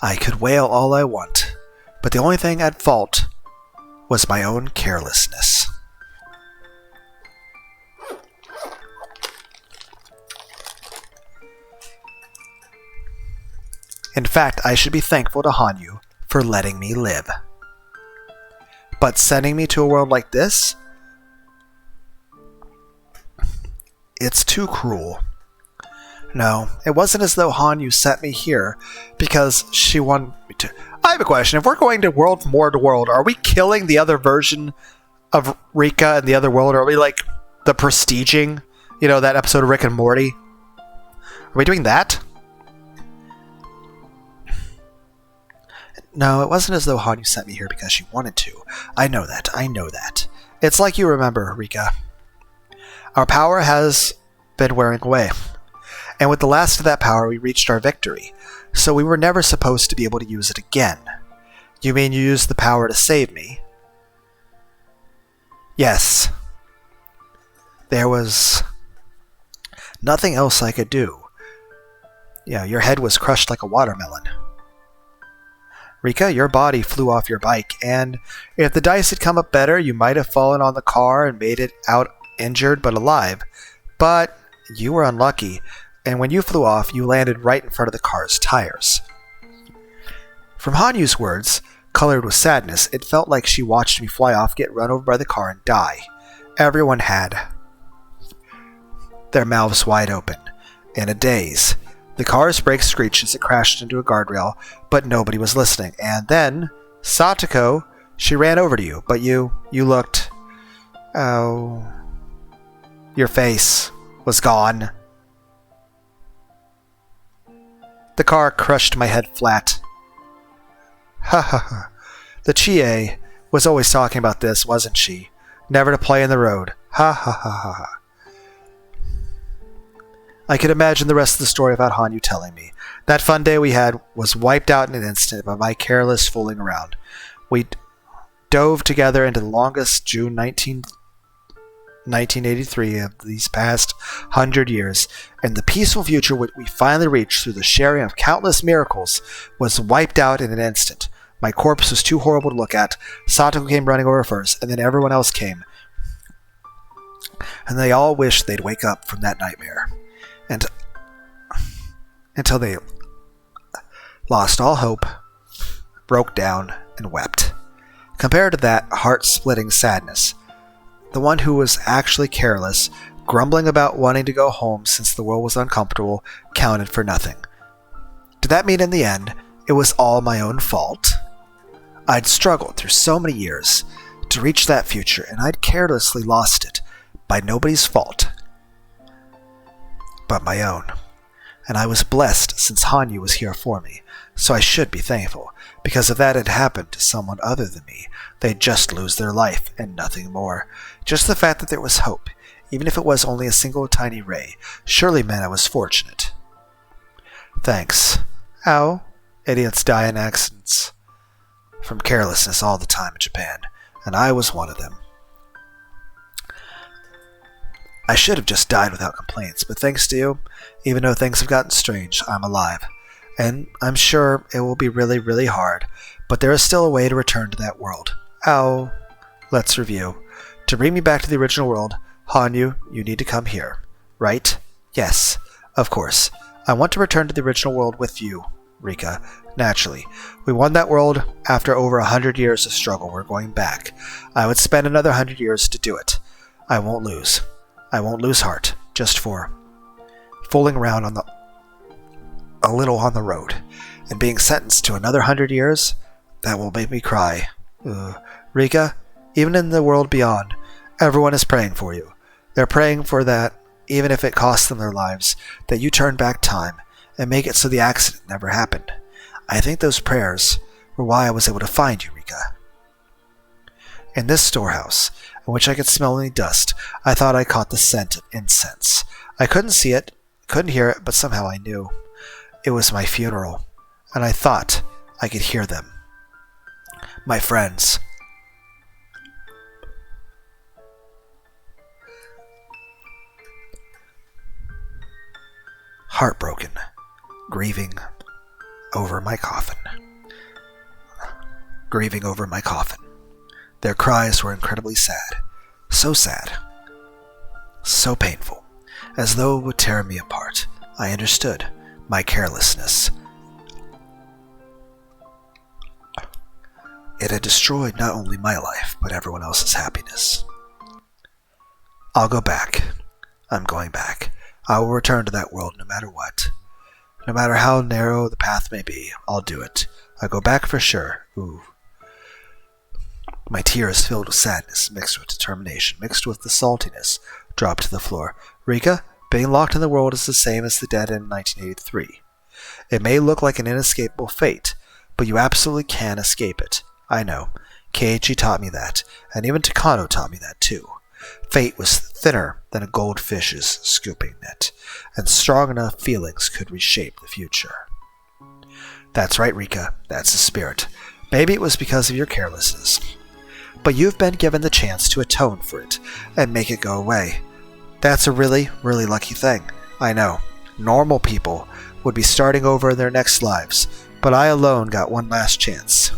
I could wail all I want, but the only thing at fault was my own carelessness. In fact, I should be thankful to Hanyu for letting me live. But sending me to a world like this? It's too cruel. No, it wasn't as though Hanyu sent me here because she wanted me to. I have a question. If we're going to world from world to world, are we killing the other version of Rika in the other world? Are we like the prestiging? You know, that episode of Rick and Morty? Are we doing that? No, it wasn't as though Hanyu sent me here because she wanted to. I know that. It's like you remember, Rika. Our power has been wearing away. And with the last of that power, we reached our victory. So we were never supposed to be able to use it again. You mean you used the power to save me? Yes. There was nothing else I could do. Yeah, your head was crushed like a watermelon. Rika, your body flew off your bike, and if the dice had come up better, you might have fallen on the car and made it out injured but alive. But you were unlucky, and when you flew off, you landed right in front of the car's tires. From Hanyu's words, colored with sadness, it felt like she watched me fly off, get run over by the car, and die. Everyone had their mouths wide open, in a daze. The car's brakes screeched as it crashed into a guardrail, but nobody was listening. And then, Satoko, she ran over to you, but you looked... Oh... Your face was gone. The car crushed my head flat. Ha ha ha. The Chie was always talking about this, wasn't she? Never to play in the road. Ha ha ha ha ha. I could imagine the rest of the story without Hanyu telling me. That fun day we had was wiped out in an instant by my careless fooling around. We dove together into the longest June 19 1983 of these past 100 years, and the peaceful future we finally reached through the sharing of countless miracles was wiped out in an instant. My corpse was too horrible to look at. Satoko came running over first, and then everyone else came. And they all wished they'd wake up from that nightmare. And until they lost all hope, broke down, and wept. Compared to that heart-splitting sadness, the one who was actually careless, grumbling about wanting to go home since the world was uncomfortable, counted for nothing. Did that mean in the end, it was all my own fault? I'd struggled through so many years to reach that future, and I'd carelessly lost it by nobody's fault but my own. And I was blessed since Hanyu was here for me, so I should be thankful, because if that had happened to someone other than me, they'd just lose their life and nothing more. Just the fact that there was hope, even if it was only a single tiny ray, surely meant I was fortunate. Thanks. Ow. Idiots die in accidents from carelessness all the time in Japan, and I was one of them. I should have just died without complaints, but thanks to you, even though things have gotten strange, I'm alive. And I'm sure it will be really, really hard, but there is still a way to return to that world. Ow. Let's review. To bring me back to the original world, Hanyu, you need to come here. Right? Yes, of course. I want to return to the original world with you, Rika. Naturally. We won that world after over 100 years of struggle. We're going back. I would spend another 100 years to do it. I won't lose. I won't lose heart, just for fooling around a little on the road, and being sentenced to another 100 years, that will make me cry. Rika, even in the world beyond, everyone is praying for you. They're praying for that, even if it costs them their lives, that you turn back time and make it so the accident never happened. I think those prayers were why I was able to find you, Rika. In this storehouse, in which I could smell any dust, I thought I caught the scent of incense. I couldn't see it, couldn't hear it, but somehow I knew. It was my funeral, and I thought I could hear them. My friends. Heartbroken, grieving over my coffin. Grieving over my coffin. Their cries were incredibly sad, so painful, as though it would tear me apart. I understood my carelessness. It had destroyed not only my life, but everyone else's happiness. I'll go back. I'm going back. I will return to that world no matter what. No matter how narrow the path may be, I'll do it. I'll go back for sure. Ooh. My tears filled with sadness, mixed with determination, mixed with the saltiness, dropped to the floor. Rika, being locked in the world is the same as the dead in 1983. It may look like an inescapable fate, but you absolutely can escape it. I know. Keiichi taught me that, and even Takano taught me that too. Fate was thinner than a goldfish's scooping net, and strong enough feelings could reshape the future. That's right, Rika. That's the spirit. Maybe it was because of your carelessness. But you've been given the chance to atone for it and make it go away. That's a really, really lucky thing. I know. Normal people would be starting over in their next lives, but I alone got one last chance.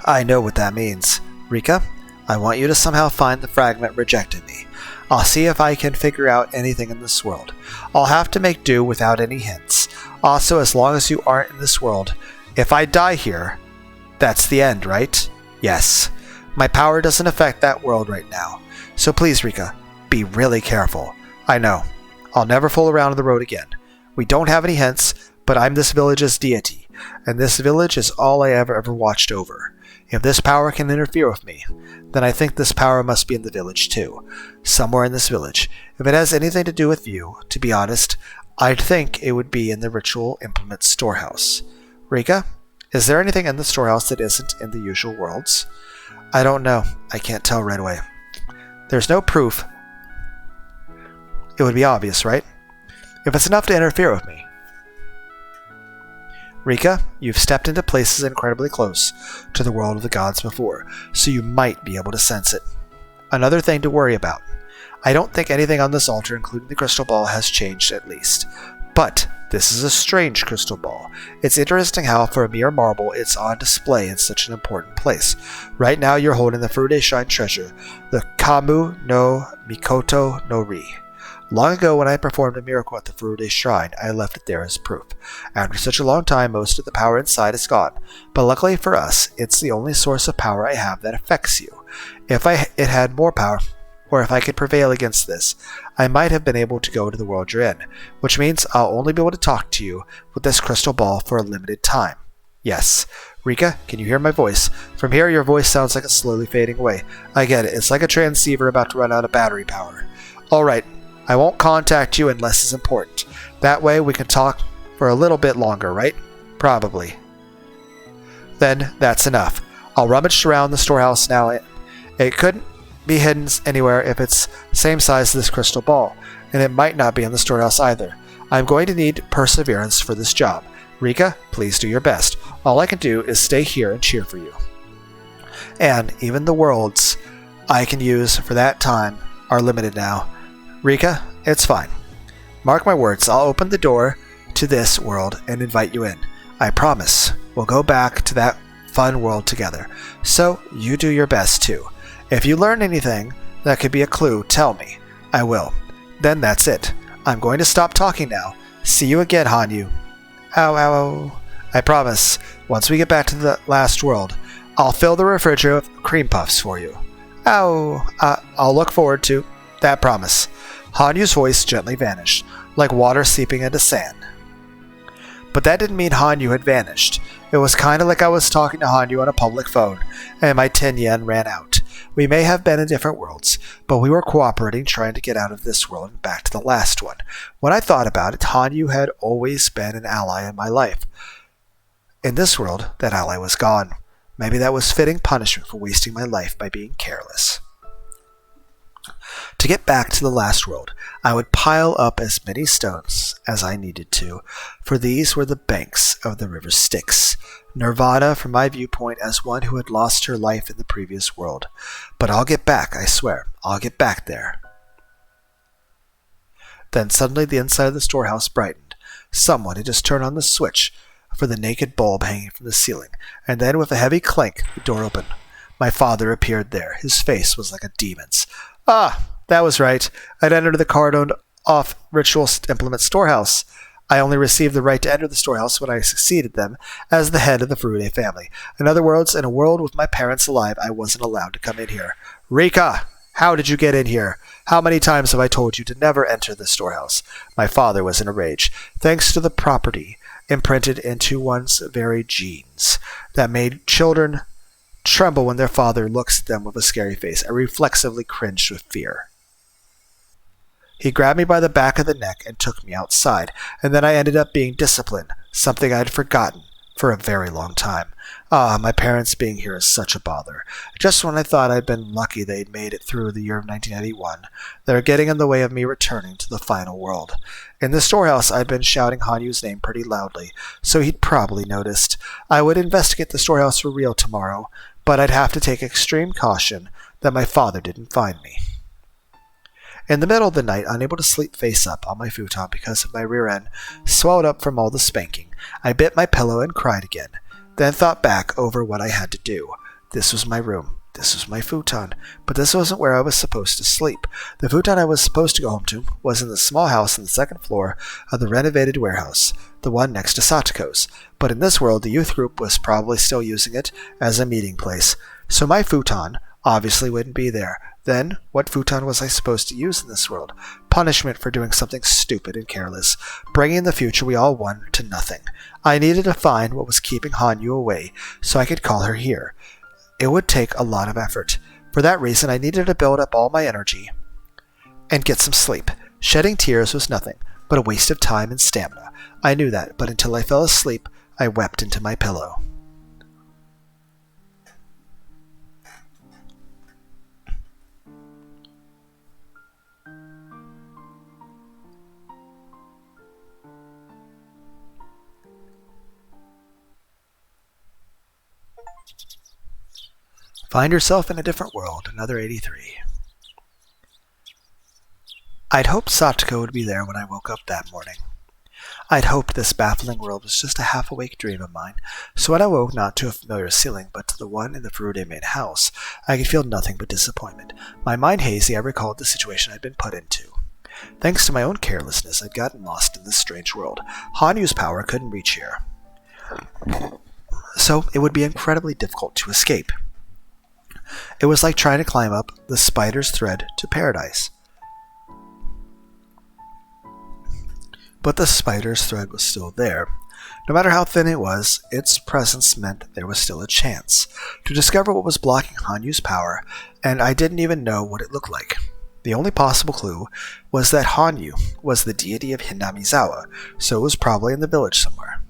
I know what that means. Rika, I want you to somehow find the fragment rejected me. I'll see if I can figure out anything in this world. I'll have to make do without any hints. Also, as long as you aren't in this world, if I die here, that's the end, right? Yes. My power doesn't affect that world right now. So please, Rika, be really careful. I know. I'll never fool around on the road again. We don't have any hints, but I'm this village's deity, and this village is all I ever watched over. If this power can interfere with me, then I think this power must be in the village too. Somewhere in this village. If it has anything to do with you, to be honest, I'd think it would be in the ritual implement storehouse. Rika, is there anything in the storehouse that isn't in the usual worlds? I don't know. I can't tell right away. There's no proof. It would be obvious, right? If it's enough to interfere with me. Rika, you've stepped into places incredibly close to the world of the gods before, so you might be able to sense it. Another thing to worry about. I don't think anything on this altar, including the crystal ball, has changed at least. But this is a strange crystal ball. It's interesting how, for a mere marble, it's on display in such an important place. Right now you're holding the Furude Shrine treasure, the Kamu no Mikoto no Ri. Long ago, when I performed a miracle at the Furude Shrine, I left it there as proof. After such a long time, most of the power inside is gone. But luckily for us, it's the only source of power I have that affects you. If it had more power, or if I could prevail against this, I might have been able to go to the world you're in, which means I'll only be able to talk to you with this crystal ball for a limited time. Yes. Rika, can you hear my voice? From here, your voice sounds like it's slowly fading away. I get it. It's like a transceiver about to run out of battery power. Alright, I won't contact you unless it's important. That way we can talk for a little bit longer, right? Probably. Then that's enough. I'll rummage around the storehouse now. It couldn't be hidden anywhere if it's the same size as this crystal ball, and it might not be in the storehouse either. I'm going to need perseverance for this job. Rika, please do your best. All I can do is stay here and cheer for you. And even the worlds I can use for that time are limited now. Rika, it's fine. Mark my words, I'll open the door to this world and invite you in. I promise. We'll go back to that fun world together. So, you do your best too. If you learn anything that could be a clue, tell me. I will. Then that's it. I'm going to stop talking now. See you again, Hanyu. Ow, ow, ow. I promise, once we get back to the last world, I'll fill the refrigerator with cream puffs for you. Ow. I'll look forward to that promise. Hanyu's voice gently vanished, like water seeping into sand. But that didn't mean Hanyu had vanished. It was kind of like I was talking to Hanyu on a public phone, and my 10 yen ran out. We may have been in different worlds, but we were cooperating, trying to get out of this world and back to the last one. When I thought about it, Hanyu had always been an ally in my life. In this world, that ally was gone. Maybe that was fitting punishment for wasting my life by being careless. To get back to the last world, I would pile up as many stones as I needed to, for these were the banks of the river Styx. Nirvana from my viewpoint as one who had lost her life in the previous world. But I'll get back, I swear. I'll get back there. Then suddenly the inside of the storehouse brightened. Someone had just turned on the switch for the naked bulb hanging from the ceiling, and then with a heavy clank, the door opened. My father appeared there. His face was like a demon's. Ah, that was right. I'd entered the cordoned-off ritual implement storehouse. I only received the right to enter the storehouse when I succeeded them as the head of the Furude family. In other words, in a world with my parents alive, I wasn't allowed to come in here. Rika, how did you get in here? How many times have I told you to never enter the storehouse? My father was in a rage, thanks to the property imprinted into one's very genes that made children tremble when their father looks at them with a scary face. I reflexively cringed with fear. He grabbed me by the back of the neck and took me outside, and then I ended up being disciplined, something I had forgotten for a very long time. My parents being here is such a bother. Just when I thought I'd been lucky they'd made it through the year of 1991, they're getting in the way of me returning to the final world. In the storehouse, I'd been shouting Hanyu's name pretty loudly, so he'd probably noticed. I would investigate the storehouse for real tomorrow, but I'd have to take extreme caution that my father didn't find me. In the middle of the night, unable to sleep face up on my futon because of my rear end swelled up from all the spanking, I bit my pillow and cried again, then thought back over what I had to do. This was my room. This was my futon. But this wasn't where I was supposed to sleep. The futon I was supposed to go home to was in the small house on the second floor of the renovated warehouse, the one next to Satoko's. But in this world, the youth group was probably still using it as a meeting place. So my futon obviously wouldn't be there. Then, what futon was I supposed to use in this world? Punishment for doing something stupid and careless, bringing the future we all won to nothing. I needed to find what was keeping Hanyu away, so I could call her here. It would take a lot of effort. For that reason, I needed to build up all my energy and get some sleep. Shedding tears was nothing but a waste of time and stamina. I knew that, but until I fell asleep, I wept into my pillow. Find yourself in a different world, another 83. I'd hoped Satoko would be there when I woke up that morning. I'd hoped this baffling world was just a half-awake dream of mine, so when I woke not to a familiar ceiling but to the one in the Furude main house, I could feel nothing but disappointment. My mind hazy, I recalled the situation I'd been put into. Thanks to my own carelessness, I'd gotten lost in this strange world. Hanyu's power couldn't reach here, so it would be incredibly difficult to escape. It was like trying to climb up the spider's thread to paradise. But the spider's thread was still there. No matter how thin it was, its presence meant there was still a chance to discover what was blocking Hanyu's power, and I didn't even know what it looked like. The only possible clue was that Hanyu was the deity of Hinamizawa, so it was probably in the village somewhere.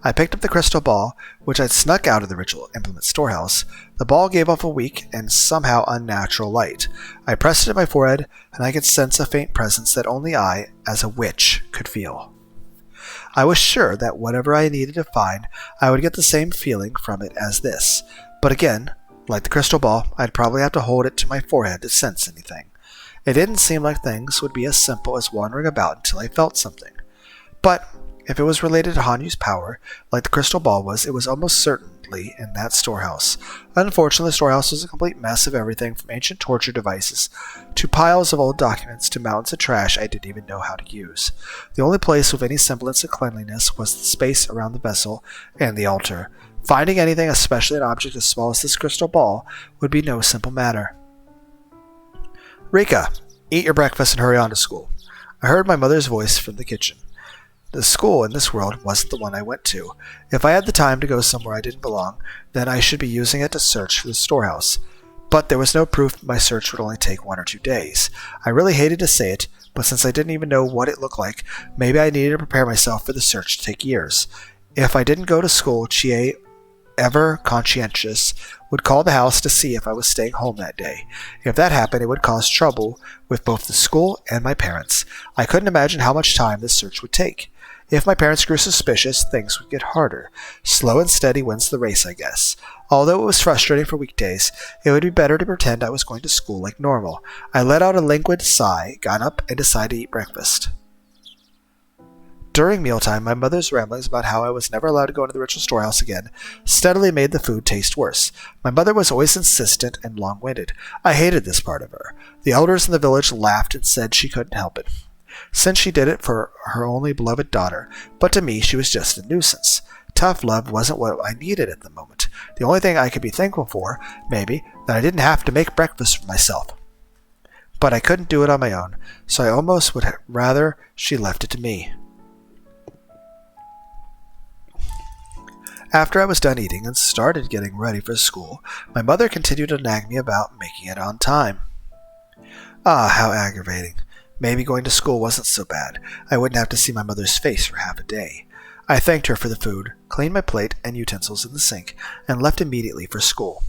I picked up the crystal ball, which I'd snuck out of the ritual implement storehouse. The ball gave off a weak and somehow unnatural light. I pressed it at my forehead, and I could sense a faint presence that only I, as a witch, could feel. I was sure that whatever I needed to find, I would get the same feeling from it as this. But again, like the crystal ball, I'd probably have to hold it to my forehead to sense anything. It didn't seem like things would be as simple as wandering about until I felt something. But if it was related to Hanyu's power, like the crystal ball was, it was almost certainly in that storehouse. Unfortunately, the storehouse was a complete mess of everything from ancient torture devices to piles of old documents to mountains of trash I didn't even know how to use. The only place with any semblance of cleanliness was the space around the vessel and the altar. Finding anything, especially an object as small as this crystal ball, would be no simple matter. "Rika, eat your breakfast and hurry on to school." I heard my mother's voice from the kitchen. The school in this world wasn't the one I went to. If I had the time to go somewhere I didn't belong, then I should be using it to search for the storehouse. But there was no proof my search would only take 1 or 2 days. I really hated to say it, but since I didn't even know what it looked like, maybe I needed to prepare myself for the search to take years. If I didn't go to school, Chie, ever conscientious, would call the house to see if I was staying home that day. If that happened, it would cause trouble with both the school and my parents. I couldn't imagine how much time this search would take. If my parents grew suspicious, things would get harder. Slow and steady wins the race, I guess. Although it was frustrating for weekdays, it would be better to pretend I was going to school like normal. I let out a languid sigh, got up, and decided to eat breakfast. During mealtime, my mother's ramblings about how I was never allowed to go into the ritual storehouse again steadily made the food taste worse. My mother was always insistent and long-winded. I hated this part of her. The elders in the village laughed and said she couldn't help it, since she did it for her only beloved daughter, but to me she was just a nuisance. Tough love wasn't what I needed at the moment. The only thing I could be thankful for, maybe, that I didn't have to make breakfast for myself. But I couldn't do it on my own, so I almost would rather she left it to me. After I was done eating and started getting ready for school, my mother continued to nag me about making it on time. Ah, how aggravating. Maybe going to school wasn't so bad. I wouldn't have to see my mother's face for half a day. I thanked her for the food, cleaned my plate and utensils in the sink, and left immediately for school.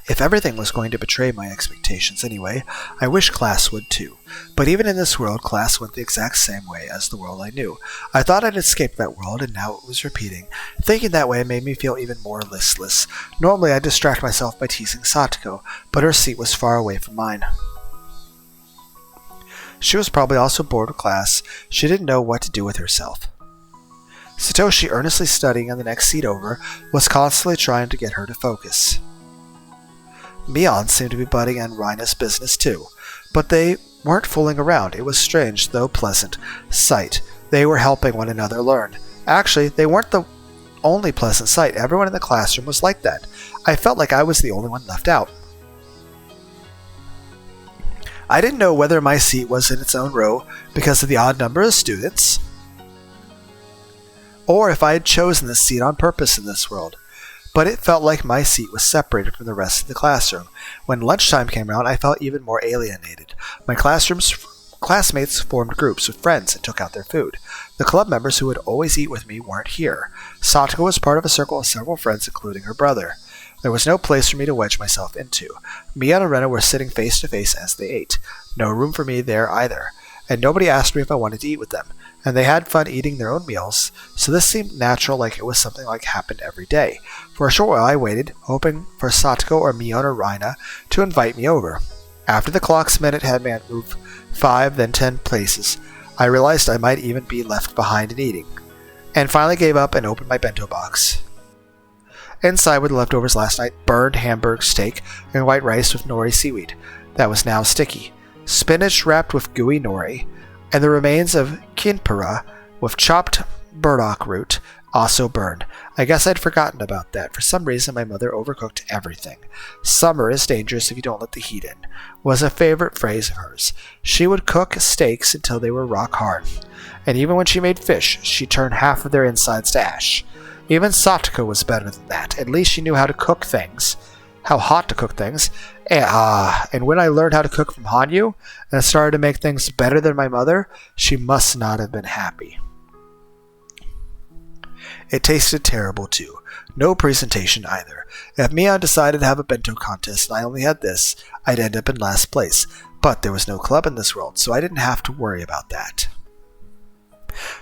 If everything was going to betray my expectations anyway, I wish class would too. But even in this world, class went the exact same way as the world I knew. I thought I'd escaped that world, and now it was repeating. Thinking that way made me feel even more listless. Normally I'd distract myself by teasing Satoko, but her seat was far away from mine. She was probably also bored with class. She didn't know what to do with herself. Satoshi, earnestly studying on the next seat over, was constantly trying to get her to focus. Mion seemed to be butting in Rhina's business too, but they weren't fooling around. It was strange, though pleasant, sight. They were helping one another learn. Actually, they weren't the only pleasant sight. Everyone in the classroom was like that. I felt like I was the only one left out. I didn't know whether my seat was in its own row because of the odd number of students, or if I had chosen this seat on purpose in this world. But it felt like my seat was separated from the rest of the classroom. When lunchtime came around, I felt even more alienated. My classmates formed groups with friends and took out their food. The club members who would always eat with me weren't here. Satoko was part of a circle of several friends, including her brother. There was no place for me to wedge myself into. Mia and Rena were sitting face to face as they ate. No room for me there either. And nobody asked me if I wanted to eat with them. And they had fun eating their own meals, so this seemed natural, like it was something like happened every day. For a short while I waited, hoping for Satoko or Mion or Rina to invite me over. After the clock's minute hand moved 5, then 10 places, I realized I might even be left behind in eating, and finally gave up and opened my bento box. Inside were the leftovers last night: burned hamburg steak and white rice with nori seaweed that was now sticky, spinach wrapped with gooey nori, and the remains of kinpura with chopped burdock root, also burned. I guess I'd forgotten about that. For some reason, my mother overcooked everything. "Summer is dangerous if you don't let the heat in," was a favorite phrase of hers. She would cook steaks until they were rock hard, and even when she made fish, she turned half of their insides to ash. Even Satoko was better than that. At least she knew how to cook things. How hot to cook things. And when I learned how to cook from Hanyu, and started to make things better than my mother, she must not have been happy. It tasted terrible, too. No presentation either. If Mion decided to have a bento contest and I only had this, I'd end up in last place. But there was no club in this world, so I didn't have to worry about that.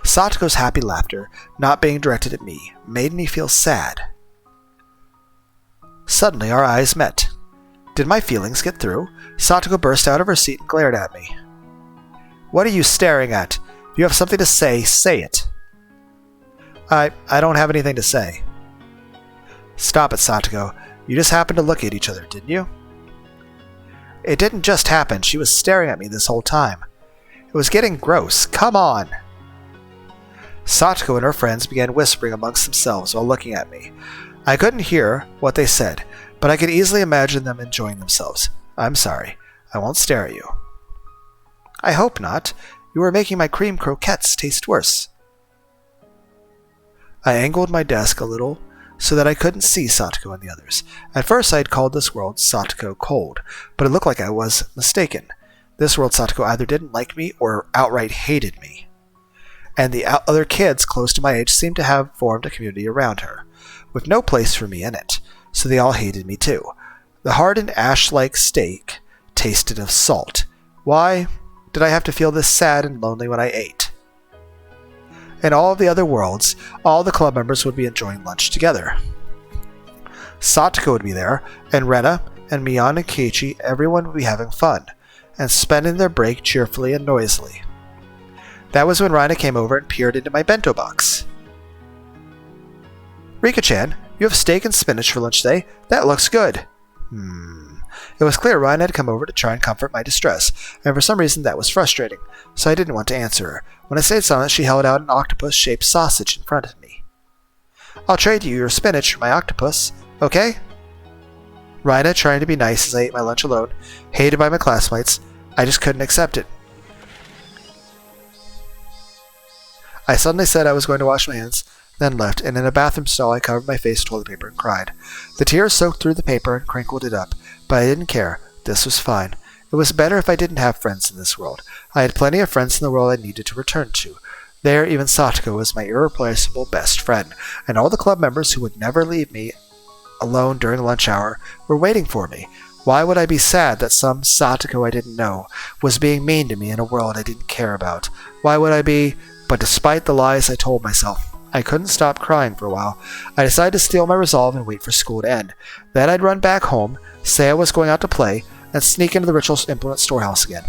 Satoko's happy laughter, not being directed at me, made me feel sad. Suddenly our eyes met. Did my feelings get through? Satoko burst out of her seat and glared at me. "What are you staring at? If you have something to say, say it." I don't have anything to say." "Stop it, Satoko. You just happened to look at each other, didn't you?" "It didn't just happen. She was staring at me this whole time. It was getting gross. Come on." Satoko and her friends began whispering amongst themselves while looking at me. I couldn't hear what they said, but I could easily imagine them enjoying themselves. "I'm sorry. I won't stare at you." "I hope not. You are making my cream croquettes taste worse." I angled my desk a little so that I couldn't see Satoko and the others. At first I had called this world Satoko cold, but it looked like I was mistaken. This world Satoko either didn't like me or outright hated me. And the other kids close to my age seemed to have formed a community around her, with no place for me in it, so they all hated me too. The hardened ash-like steak tasted of salt. Why did I have to feel this sad and lonely when I ate? In all of the other worlds, all the club members would be enjoying lunch together. Satoko would be there, and Rena, and Mion and Keiichi. Everyone would be having fun, and spending their break cheerfully and noisily. That was when Rina came over and peered into my bento box. "Rika-chan, you have steak and spinach for lunch today. That looks good." It was clear Rina had come over to try and comfort my distress, and for some reason that was frustrating, so I didn't want to answer her. When I stayed silent, she held out an octopus-shaped sausage in front of me. "I'll trade you your spinach for my octopus, okay?" Rina, trying to be nice as I ate my lunch alone, hated by my classmates, I just couldn't accept it. I suddenly said I was going to wash my hands, then left, and in a bathroom stall I covered my face with toilet paper and cried. The tears soaked through the paper and crinkled it up, but I didn't care. This was fine. It was better if I didn't have friends in this world. I had plenty of friends in the world I needed to return to. There, even Satoko was my irreplaceable best friend, and all the club members who would never leave me alone during lunch hour were waiting for me. Why would I be sad that some Satoko I didn't know was being mean to me in a world I didn't care about? Why would I be? But despite the lies I told myself, I couldn't stop crying for a while. I decided to steel my resolve and wait for school to end. Then I'd run back home, say I was going out to play, and sneak into the ritual implement storehouse again.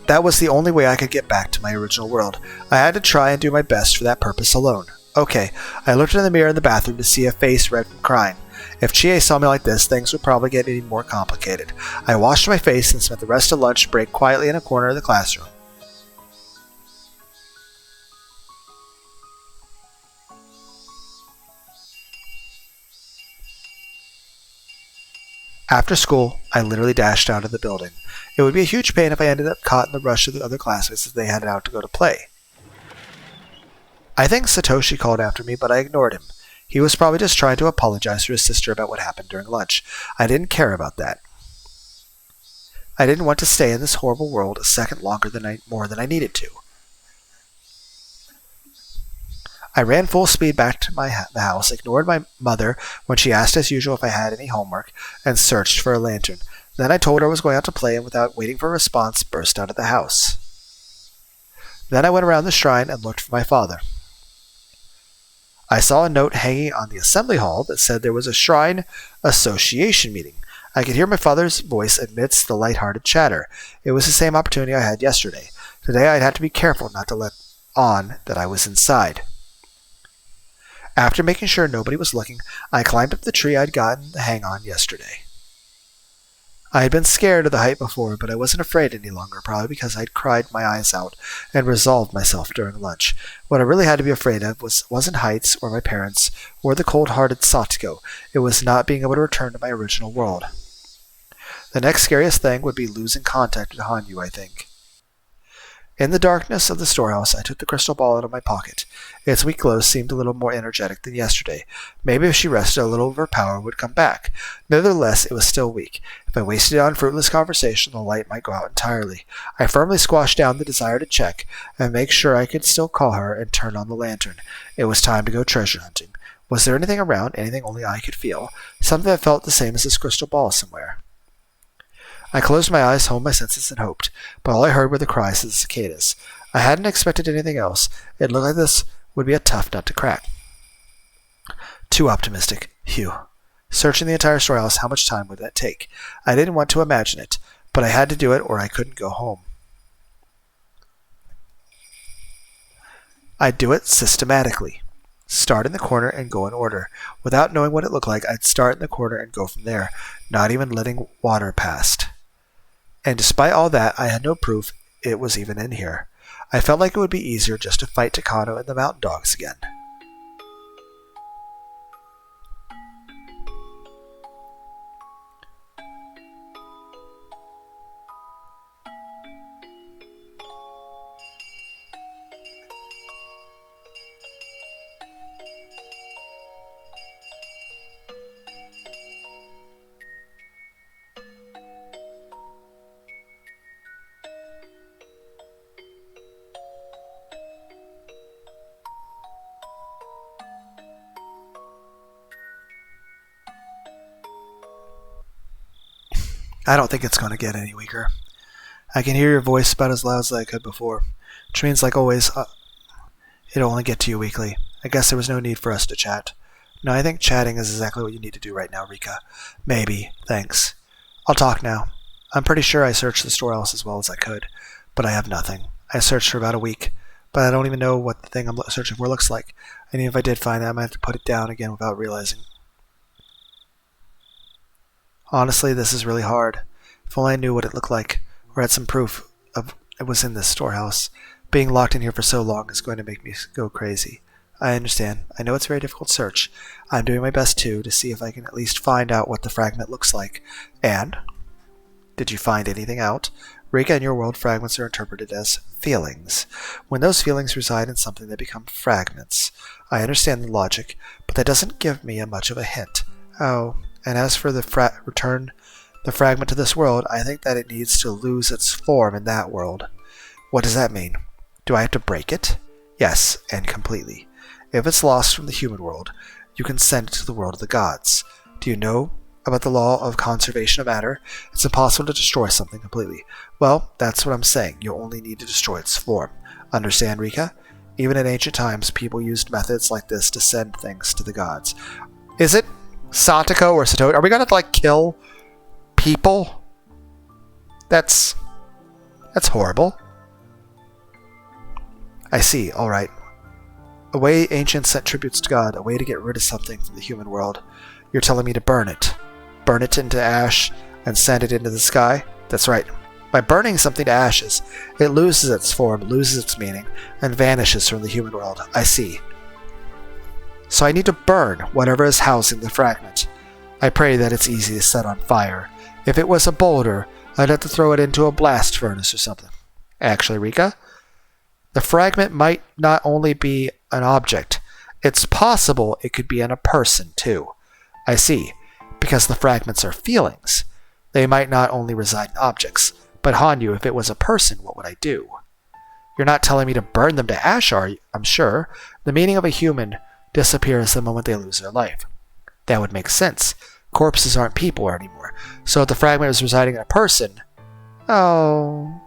That was the only way I could get back to my original world. I had to try and do my best for that purpose alone. Okay, I looked in the mirror in the bathroom to see a face red from crying. If Chie saw me like this, things would probably get even more complicated. I washed my face and spent the rest of lunch break quietly in a corner of the classroom. After school, I literally dashed out of the building. It would be a huge pain if I ended up caught in the rush of the other classmates as they headed out to go to play. I think Satoshi called after me, but I ignored him. He was probably just trying to apologize to his sister about what happened during lunch. I didn't care about that. I didn't want to stay in this horrible world a second longer more than I needed to. I ran full speed back to the house, ignored my mother when she asked as usual if I had any homework, and searched for a lantern. Then I told her I was going out to play, and without waiting for a response, burst out of the house. Then I went around the shrine and looked for my father. I saw a note hanging on the assembly hall that said there was a shrine association meeting. I could hear my father's voice amidst the light-hearted chatter. It was the same opportunity I had yesterday. Today I'd have to be careful not to let on that I was inside. After making sure nobody was looking, I climbed up the tree I'd gotten the hang on yesterday. I had been scared of the height before, but I wasn't afraid any longer, probably because I'd cried my eyes out and resolved myself during lunch. What I really had to be afraid of wasn't heights or my parents or the cold-hearted Satoko. It was not being able to return to my original world. The next scariest thing would be losing contact with Hanyu, I think. In the darkness of the storehouse, I took the crystal ball out of my pocket. Its weak glow seemed a little more energetic than yesterday. Maybe if she rested, a little of her power would come back. Nevertheless, it was still weak. If I wasted it on fruitless conversation, the light might go out entirely. I firmly squashed down the desire to check and make sure I could still call her and turn on the lantern. It was time to go treasure hunting. Was there anything around, anything only I could feel? Something that felt the same as this crystal ball somewhere. I closed my eyes, honed my senses, and hoped, but all I heard were the cries of the cicadas. I hadn't expected anything else. It looked like this would be a tough nut to crack. Too optimistic. Phew. Searching the entire storehouse, how much time would that take? I didn't want to imagine it, but I had to do it or I couldn't go home. I'd do it systematically. Start in the corner and go in order. Without knowing what it looked like, I'd start in the corner and go from there, not even letting water past. And despite all that, I had no proof it was even in here. I felt like it would be easier just to fight Takano and the mountain dogs again. I don't think it's going to get any weaker. I can hear your voice about as loud as I could before, which means, like always, it'll only get to you weakly. I guess there was no need for us to chat. No, I think chatting is exactly what you need to do right now, Rika. Maybe. Thanks. I'll talk now. I'm pretty sure I searched the storehouse as well as I could, but I have nothing. I searched for about a week, but I don't even know what the thing I'm searching for looks like. And even if I did find it, I might have to put it down again without realizing. Honestly, this is really hard. If only I knew what it looked like, or had some proof of it was in this storehouse. Being locked in here for so long is going to make me go crazy. I understand. I know it's a very difficult search. I'm doing my best, too, to see if I can at least find out what the fragment looks like. And? Did you find anything out? Rika, in your world, fragments are interpreted as feelings. When those feelings reside in something, they become fragments. I understand the logic, but that doesn't give me much of a hint. Oh, and as for the return the fragment to this world, I think that it needs to lose its form in that world. What does that mean? Do I have to break it? Yes, and completely. If it's lost from the human world, you can send it to the world of the gods. Do you know about the law of conservation of matter? It's impossible to destroy something completely. Well, that's what I'm saying. You only need to destroy its form. Understand, Rika? Even in ancient times, people used methods like this to send things to the gods. Is it Satoko or Satoshi? Are we gonna kill people? That's horrible. I see. All right. A way ancients sent tributes to God, a way to get rid of something from the human world. You're telling me to burn it. Burn it into ash and send it into the sky? That's right. By burning something to ashes, it loses its form, loses its meaning, and vanishes from the human world. I see. So I need to burn whatever is housing the fragment. I pray that it's easy to set on fire. If it was a boulder, I'd have to throw it into a blast furnace or something. Actually, Rika, the fragment might not only be an object. It's possible it could be in a person, too. I see. Because the fragments are feelings. They might not only reside in objects. But Hanyu, if it was a person, what would I do? You're not telling me to burn them to ash, are you? I'm sure. The meaning of a human disappears the moment they lose their life. That would make sense. Corpses aren't people anymore. So if the fragment was residing in a person... Oh...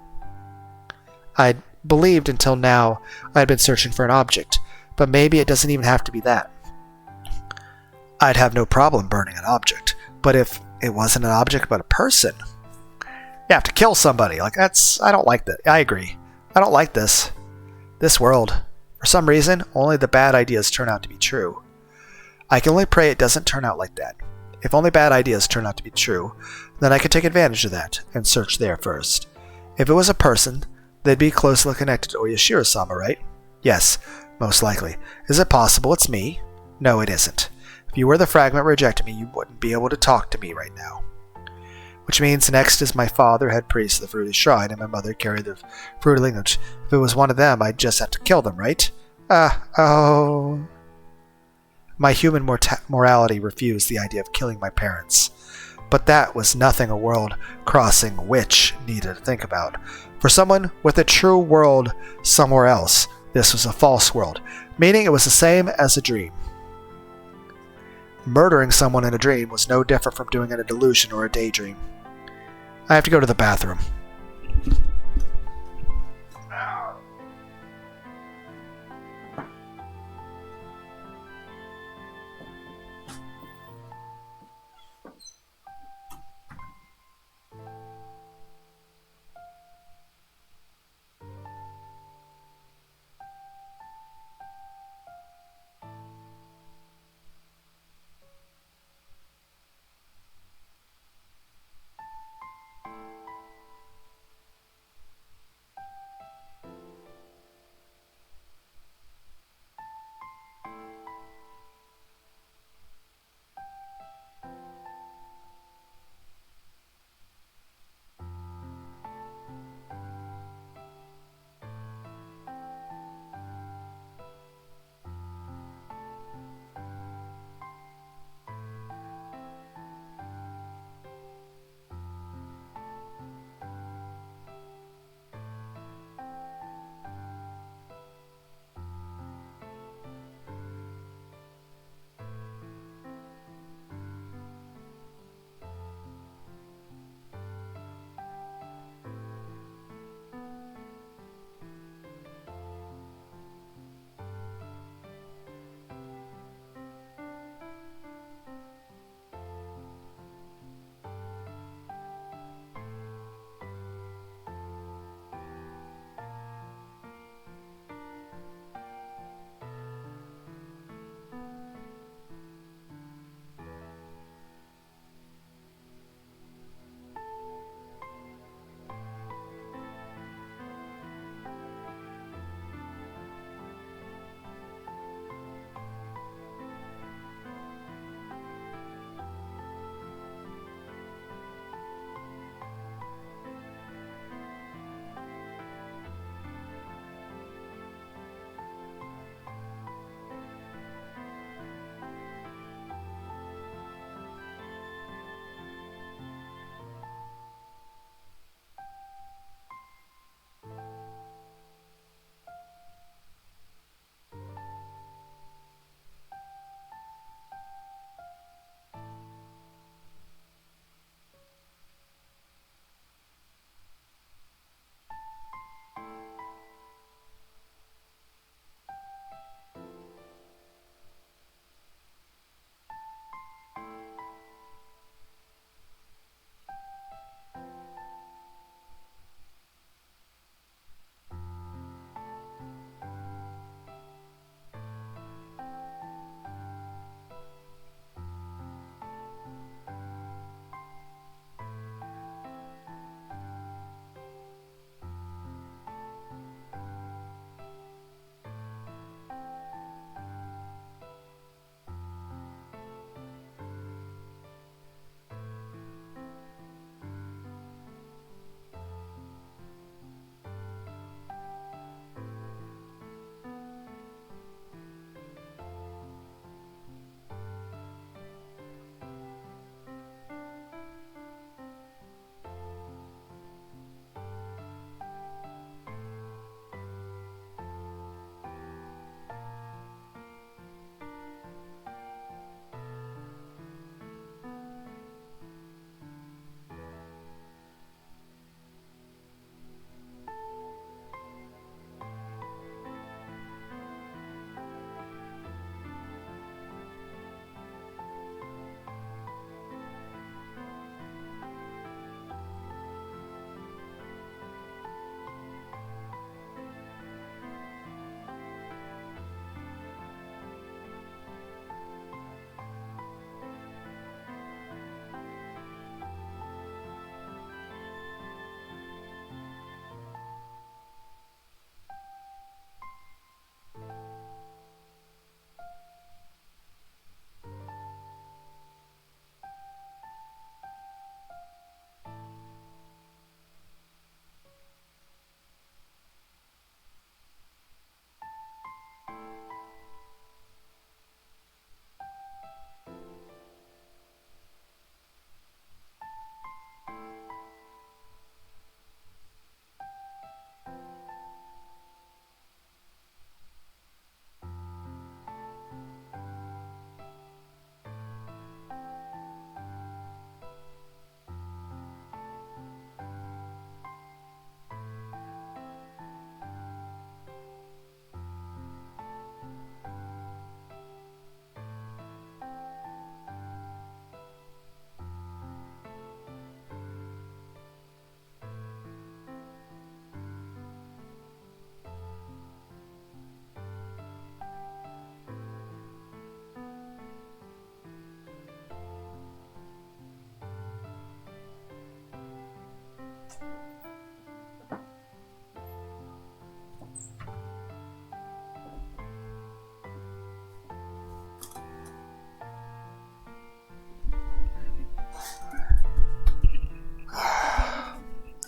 I'd believed until now I'd been searching for an object, but maybe it doesn't even have to be that. I'd have no problem burning an object, but if it wasn't an object but a person, you have to kill somebody. I don't like that. I agree. I don't like this. This world. For some reason, only the bad ideas turn out to be true. I can only pray it doesn't turn out like that. If only bad ideas turn out to be true, then I could take advantage of that and search there first. If it was a person, they'd be closely connected to Oyashiro-sama, right? Yes, most likely. Is it possible it's me? No, it isn't. If you were the fragment rejecting me, you wouldn't be able to talk to me right now. Which means next is my father, head priest of the Fruited Shrine, and my mother carried the Fruited Lineage. If it was one of them, I'd just have to kill them, right? Oh... My human morality refused the idea of killing my parents. But that was nothing a world-crossing witch needed to think about. For someone with a true world somewhere else, this was a false world, meaning it was the same as a dream. Murdering someone in a dream was no different from doing it in a delusion or a daydream. I have to go to the bathroom.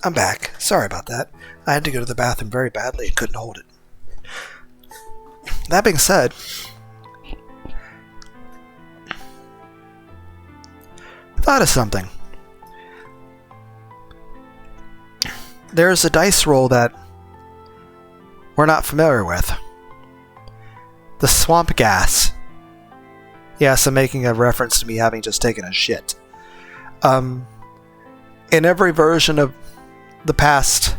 I'm back. Sorry about that. I had to go to the bathroom very badly and couldn't hold it. That being said, I thought of something. There's a dice roll that we're not familiar with. The swamp gas. Yes, I'm making a reference to me having just taken a shit. In every version of the past,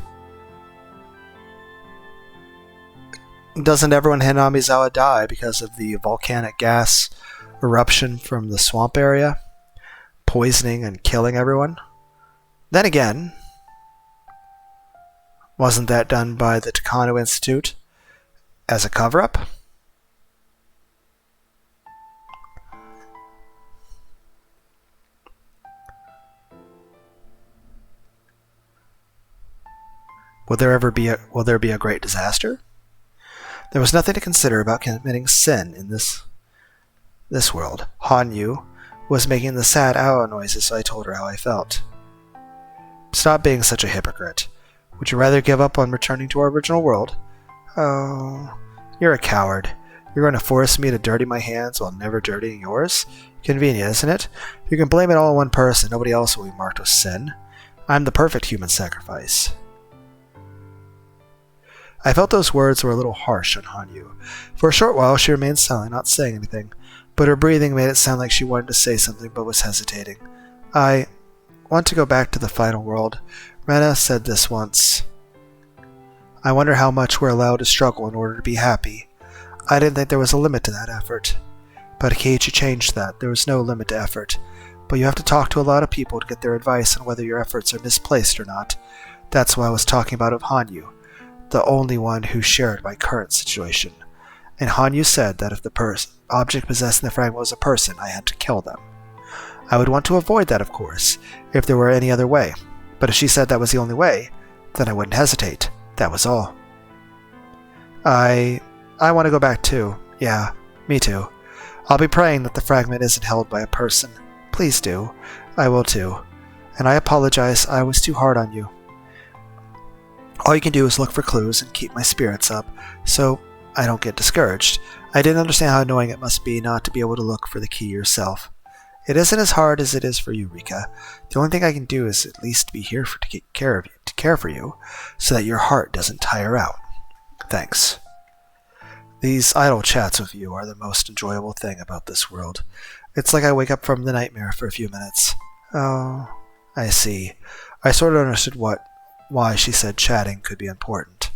doesn't everyone in Hinamizawa die because of the volcanic gas eruption from the swamp area, poisoning and killing everyone? Then again, wasn't that done by the Takano Institute as a cover-up? Will there be a great disaster? There was nothing to consider about committing sin in this world. Hanyu was making the sad ow noises, so I told her how I felt. Stop being such a hypocrite. Would you rather give up on returning to our original world? Oh, you're a coward. You're going to force me to dirty my hands while never dirtying yours? Convenient, isn't it? You can blame it all on one person. Nobody else will be marked with sin. I'm the perfect human sacrifice. I felt those words were a little harsh on Hanyu. For a short while she remained silent, not saying anything, but her breathing made it sound like she wanted to say something but was hesitating. I want to go back to the final world. Rena said this once. I wonder how much we're allowed to struggle in order to be happy. I didn't think there was a limit to that effort. But Keiichi changed that. There was no limit to effort. But you have to talk to a lot of people to get their advice on whether your efforts are misplaced or not. That's why I was talking about of Hanyu, the only one who shared my current situation. And Hanyu said that if the object possessing the fragment was a person, I had to kill them. I would want to avoid that, of course, if there were any other way. But if she said that was the only way, then I wouldn't hesitate. That was all. I want to go back too. Yeah, me too. I'll be praying that the fragment isn't held by a person. Please do. I will too. And I apologize, I was too hard on you. All you can do is look for clues and keep my spirits up, so I don't get discouraged. I didn't understand how annoying it must be not to be able to look for the key yourself. It isn't as hard as it is for you, Rika. The only thing I can do is at least be here to take care of you, to care for you, so that your heart doesn't tire out. Thanks. These idle chats with you are the most enjoyable thing about this world. It's like I wake up from the nightmare for a few minutes. Oh, I see. I sort of understood why she said chatting could be important.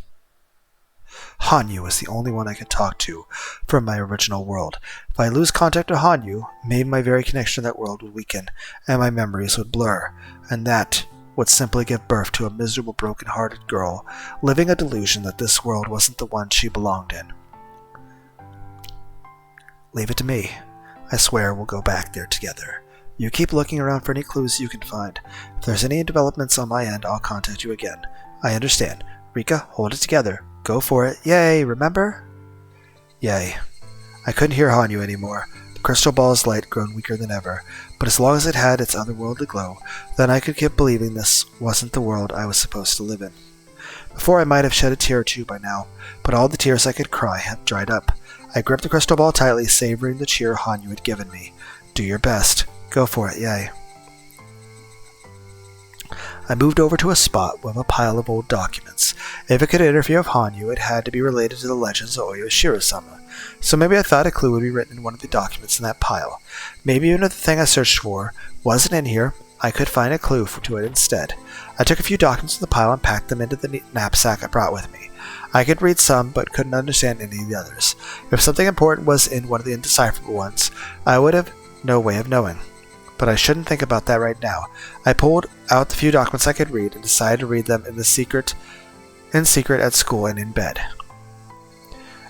Hanyu was the only one I could talk to from my original world. If I lose contact with Hanyu, maybe my very connection to that world would weaken, and my memories would blur, and that would simply give birth to a miserable, broken-hearted girl, living a delusion that this world wasn't the one she belonged in. Leave it to me. I swear we'll go back there together. You keep looking around for any clues you can find. If there's any developments on my end, I'll contact you again. I understand. Rika, hold it together. Go for it. Yay, remember? Yay. I couldn't hear Hanyu anymore. The crystal ball's light grown weaker than ever, but as long as it had its otherworldly glow, then I could keep believing this wasn't the world I was supposed to live in. Before I might have shed a tear or two by now, but all the tears I could cry had dried up. I gripped the crystal ball tightly, savoring the cheer Hanyu had given me. Do your best. Go for it, yay. I moved over to a spot with a pile of old documents. If it could interfere with Hanyu, it had to be related to the legends of Oyo Shiro-sama. So maybe I thought a clue would be written in one of the documents in that pile. Maybe even if the thing I searched for wasn't in here, I could find a clue to it instead. I took a few documents from the pile and packed them into the knapsack I brought with me. I could read some, but couldn't understand any of the others. If something important was in one of the indecipherable ones, I would have no way of knowing. But I shouldn't think about that right now. I pulled out the few documents I could read and decided to read them in secret at school and in bed.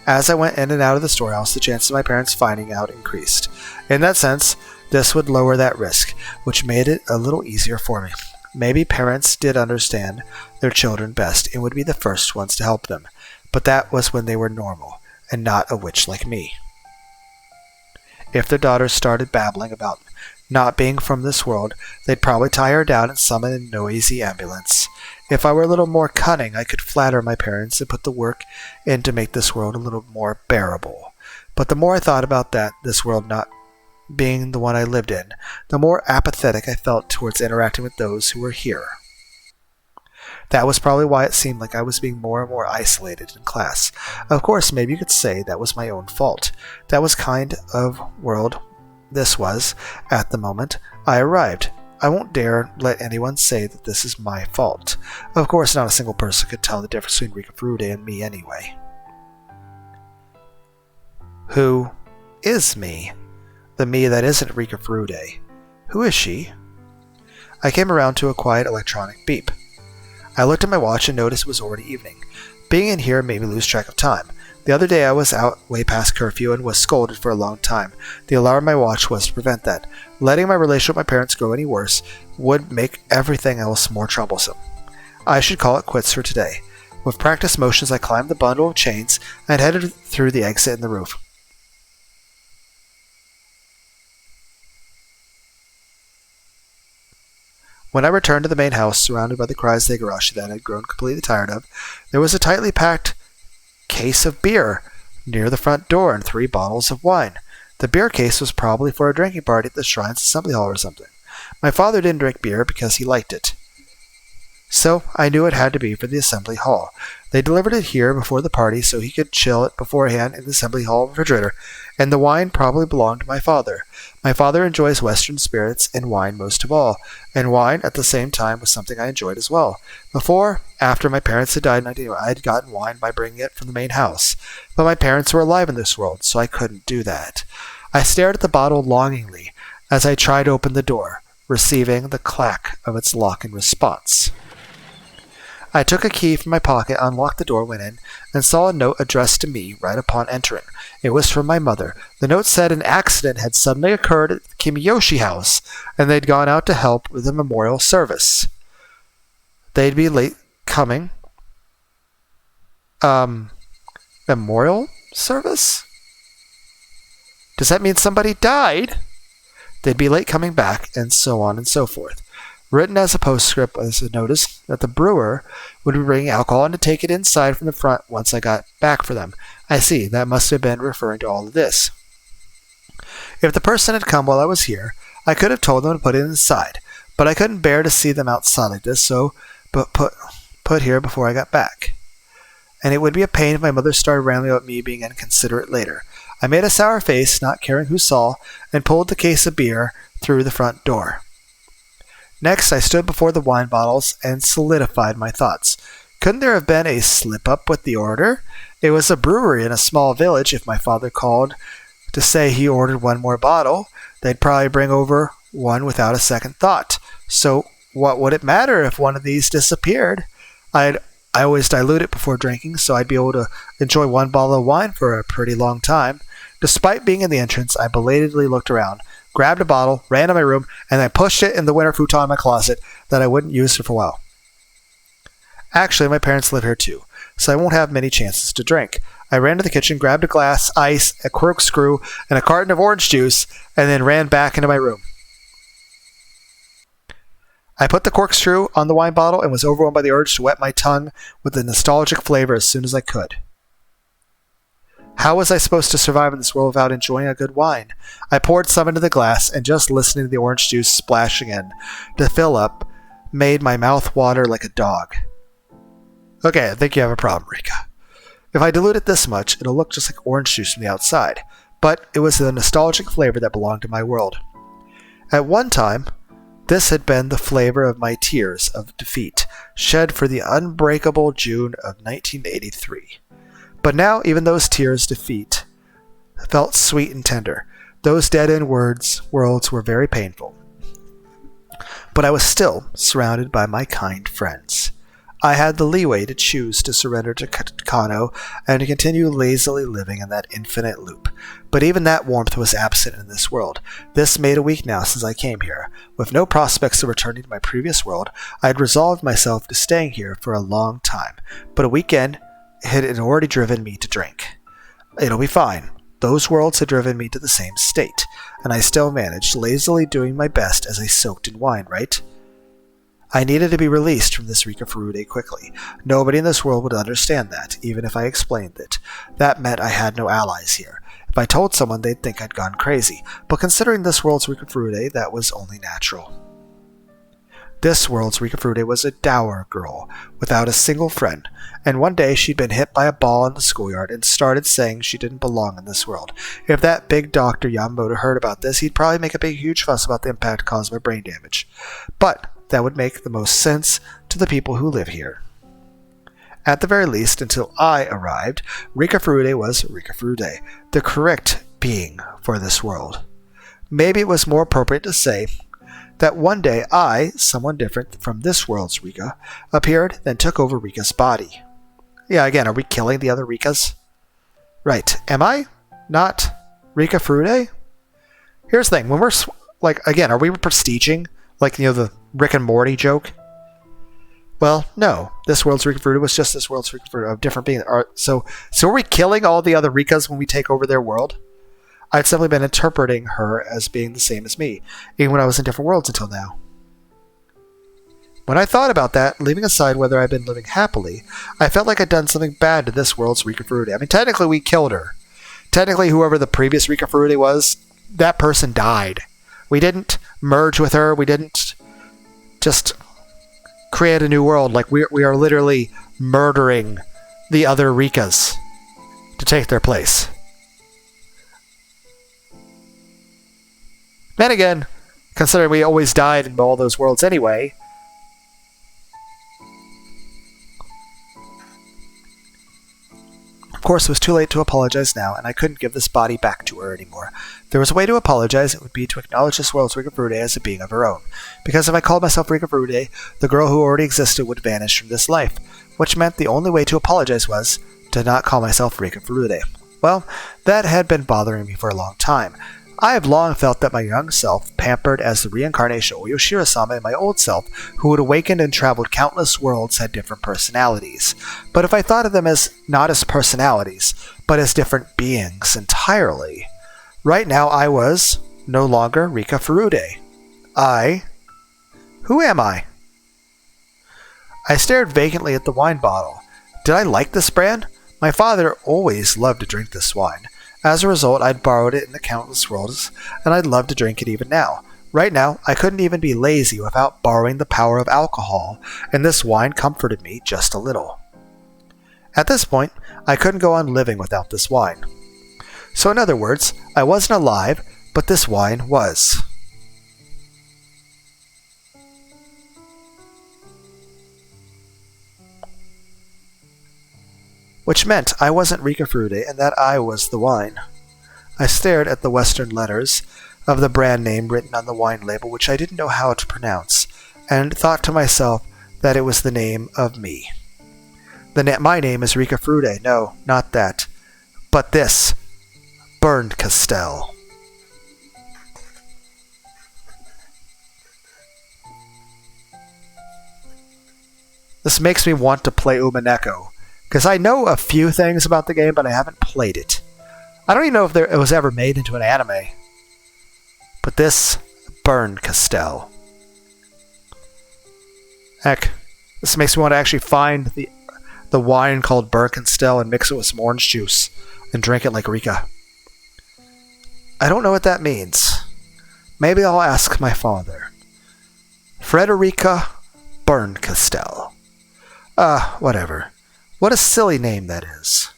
As I went in and out of the storehouse, the chances of my parents finding out increased. In that sense, this would lower that risk, which made it a little easier for me. Maybe parents did understand their children best and would be the first ones to help them, but that was when they were normal, and not a witch like me. If their daughters started babbling about not being from this world, they'd probably tie her down and summon a noisy ambulance. If I were a little more cunning, I could flatter my parents and put the work in to make this world a little more bearable. But the more I thought about this world not being the one I lived in, the more apathetic I felt towards interacting with those who were here. That was probably why it seemed like I was being more and more isolated in class. Of course, maybe you could say that was my own fault. That was kind of world this was, at the moment I arrived. I won't dare let anyone say that this is my fault. Of course, not a single person could tell the difference between Rika Furude and me anyway. Who is me? The me that isn't Rika Furude. Who is she? I came around to a quiet electronic beep. I looked at my watch and noticed it was already evening. Being in here made me lose track of time. The other day I was out way past curfew and was scolded for a long time. The alarm on my watch was to prevent that. Letting my relationship with my parents grow any worse would make everything else more troublesome. I should call it quits for today. With practiced motions I climbed the bundle of chains and headed through the exit in the roof. When I returned to the main house, surrounded by the cries of higurashi that I had grown completely tired of, there was a tightly packed case of beer near the front door and 3 bottles of wine. The beer case was probably for a drinking party at the Shrine's Assembly Hall or something. My father didn't drink beer because he liked it. So I knew it had to be for the Assembly Hall. They delivered it here before the party so he could chill it beforehand in the Assembly Hall refrigerator, and the wine probably belonged to my father. My father enjoys Western spirits and wine most of all, and wine at the same time was something I enjoyed as well. After my parents had died in 1981, I had gotten wine by bringing it from the main house, but my parents were alive in this world, so I couldn't do that. I stared at the bottle longingly as I tried to open the door, receiving the clack of its lock in response. I took a key from my pocket, unlocked the door, went in, and saw a note addressed to me right upon entering. It was from my mother. The note said an accident had suddenly occurred at the Kimiyoshi house, and they'd gone out to help with a memorial service. They'd be late coming. Memorial service? Does that mean somebody died? They'd be late coming back, and so on and so forth. Written as a postscript was a notice that the brewer would be bringing alcohol and to take it inside from the front once I got back for them. I see, that must have been referring to all of this. If the person had come while I was here, I could have told them to put it inside, but I couldn't bear to see them outside like this, so put here before I got back. And it would be a pain if my mother started rambling about me being inconsiderate later. I made a sour face, not caring who saw, and pulled the case of beer through the front door. Next, I stood before the wine bottles and solidified my thoughts. Couldn't there have been a slip-up with the order? It was a brewery in a small village. If my father called to say he ordered one more bottle, they'd probably bring over one without a second thought. So what would it matter if one of these disappeared? I always dilute it before drinking, so I'd be able to enjoy one bottle of wine for a pretty long time. Despite being in the entrance, I belatedly looked around, grabbed a bottle, ran to my room, and I pushed it in the winter futon in my closet that I wouldn't use for a while. Actually, my parents live here too, so I won't have many chances to drink. I ran to the kitchen, grabbed a glass, ice, a corkscrew, and a carton of orange juice, and then ran back into my room. I put the corkscrew on the wine bottle and was overwhelmed by the urge to wet my tongue with the nostalgic flavor as soon as I could. How was I supposed to survive in this world without enjoying a good wine? I poured some into the glass, and just listening to the orange juice splashing in to fill up made my mouth water like a dog. Okay, I think you have a problem, Rika. If I dilute it this much, it'll look just like orange juice from the outside, but it was the nostalgic flavor that belonged to my world. At one time, this had been the flavor of my tears of defeat, shed for the unbreakable June of 1983. But now even those tears of defeat felt sweet and tender. Those dead-end worlds were very painful. But I was still surrounded by my kind friends. I had the leeway to choose to surrender to Kano and to continue lazily living in that infinite loop. But even that warmth was absent in this world. This made a week now since I came here. With no prospects of returning to my previous world, I had resolved myself to staying here for a long time. But a weekend had already driven me to drink. It'll be fine. Those worlds had driven me to the same state, and I still managed, lazily doing my best as I soaked in wine, right? I needed to be released from this Rika Furude quickly. Nobody in this world would understand that, even if I explained it. That meant I had no allies here. If I told someone, they'd think I'd gone crazy, but considering this world's Rika Furude, that was only natural. This world's Rika Furude was a dour girl, without a single friend, and one day she'd been hit by a ball in the schoolyard and started saying she didn't belong in this world. If that big Dr. Yamamoto heard about this, he'd probably make a big huge fuss about the impact caused by brain damage. But that would make the most sense to the people who live here. At the very least, until I arrived, Rika Furude was Rika Furude, the correct being for this world. Maybe it was more appropriate to say that one day I, someone different from this world's Rika, appeared and took over Rika's body. Yeah, again, are we killing the other Rikas? Right, am I not Rika Furude? Here's the thing, when we're, again, are we prestiging? The Rick and Morty joke? Well, no. This world's Rika Furude was just this world's Rika Furude of different beings. So are we killing all the other Rikas when we take over their world? I'd simply been interpreting her as being the same as me, even when I was in different worlds until now. When I thought about that, leaving aside whether I'd been living happily, I felt like I'd done something bad to this world's Rika Furude. I mean, technically we killed her. Technically, whoever the previous Rika Furude was, that person died. We didn't merge with her. We didn't just create a new world. We are literally murdering the other Rikas to take their place. Then again, considering we always died in all those worlds anyway, of course, it was too late to apologize now, and I couldn't give this body back to her anymore. If there was a way to apologize, it would be to acknowledge this world's Rika Furude as a being of her own. Because if I called myself Rika Furude, the girl who already existed would vanish from this life, which meant the only way to apologize was to not call myself Rika Furude. Well, that had been bothering me for a long time. I have long felt that my young self, pampered as the reincarnation of Yoshiro-sama, and my old self, who had awakened and traveled countless worlds, had different personalities. But if I thought of them as not as personalities, but as different beings entirely, right now I was no longer Rika Furude. Who am I? I stared vacantly at the wine bottle. Did I like this brand? My father always loved to drink this wine. As a result, I'd borrowed it in the countless worlds, and I'd love to drink it even now. Right now, I couldn't even be lazy without borrowing the power of alcohol, and this wine comforted me just a little. At this point, I couldn't go on living without this wine. So in other words, I wasn't alive, but this wine was. Which meant I wasn't Rika Furude and that I was the wine. I stared at the Western letters of the brand name written on the wine label, which I didn't know how to pronounce, and thought to myself that it was the name of me. My name is Rika Furude. No, not that. But this. Bernkastel. This makes me want to play Umaneko, because I know a few things about the game, but I haven't played it. I don't even know if it was ever made into an anime. But this Bernkastel. Heck, this makes me want to actually find the wine called Bernkastel and mix it with some orange juice and drink it like Rika. I don't know what that means. Maybe I'll ask my father. Frederica Bernkastel. Whatever. What a silly name that is.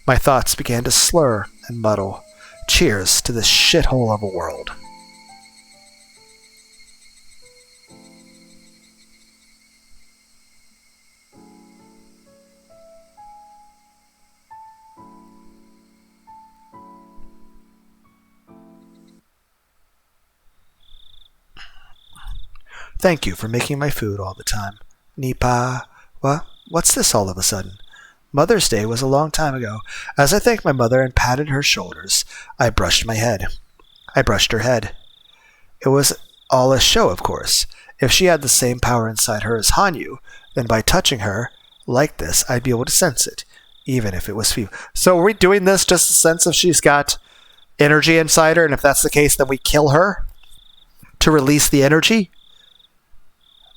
My thoughts began to slur and muddle. Cheers to this shithole of a world. Thank you for making my food all the time. Nipa. What's this all of a sudden? Mother's Day was a long time ago. As I thanked my mother and patted her shoulders, I brushed her head. It was all a show, of course. If she had the same power inside her as Hanyu, then by touching her like this, I'd be able to sense it, even if it was few. So are we doing this just to sense if she's got energy inside her, and if that's the case, then we kill her? to release the energy?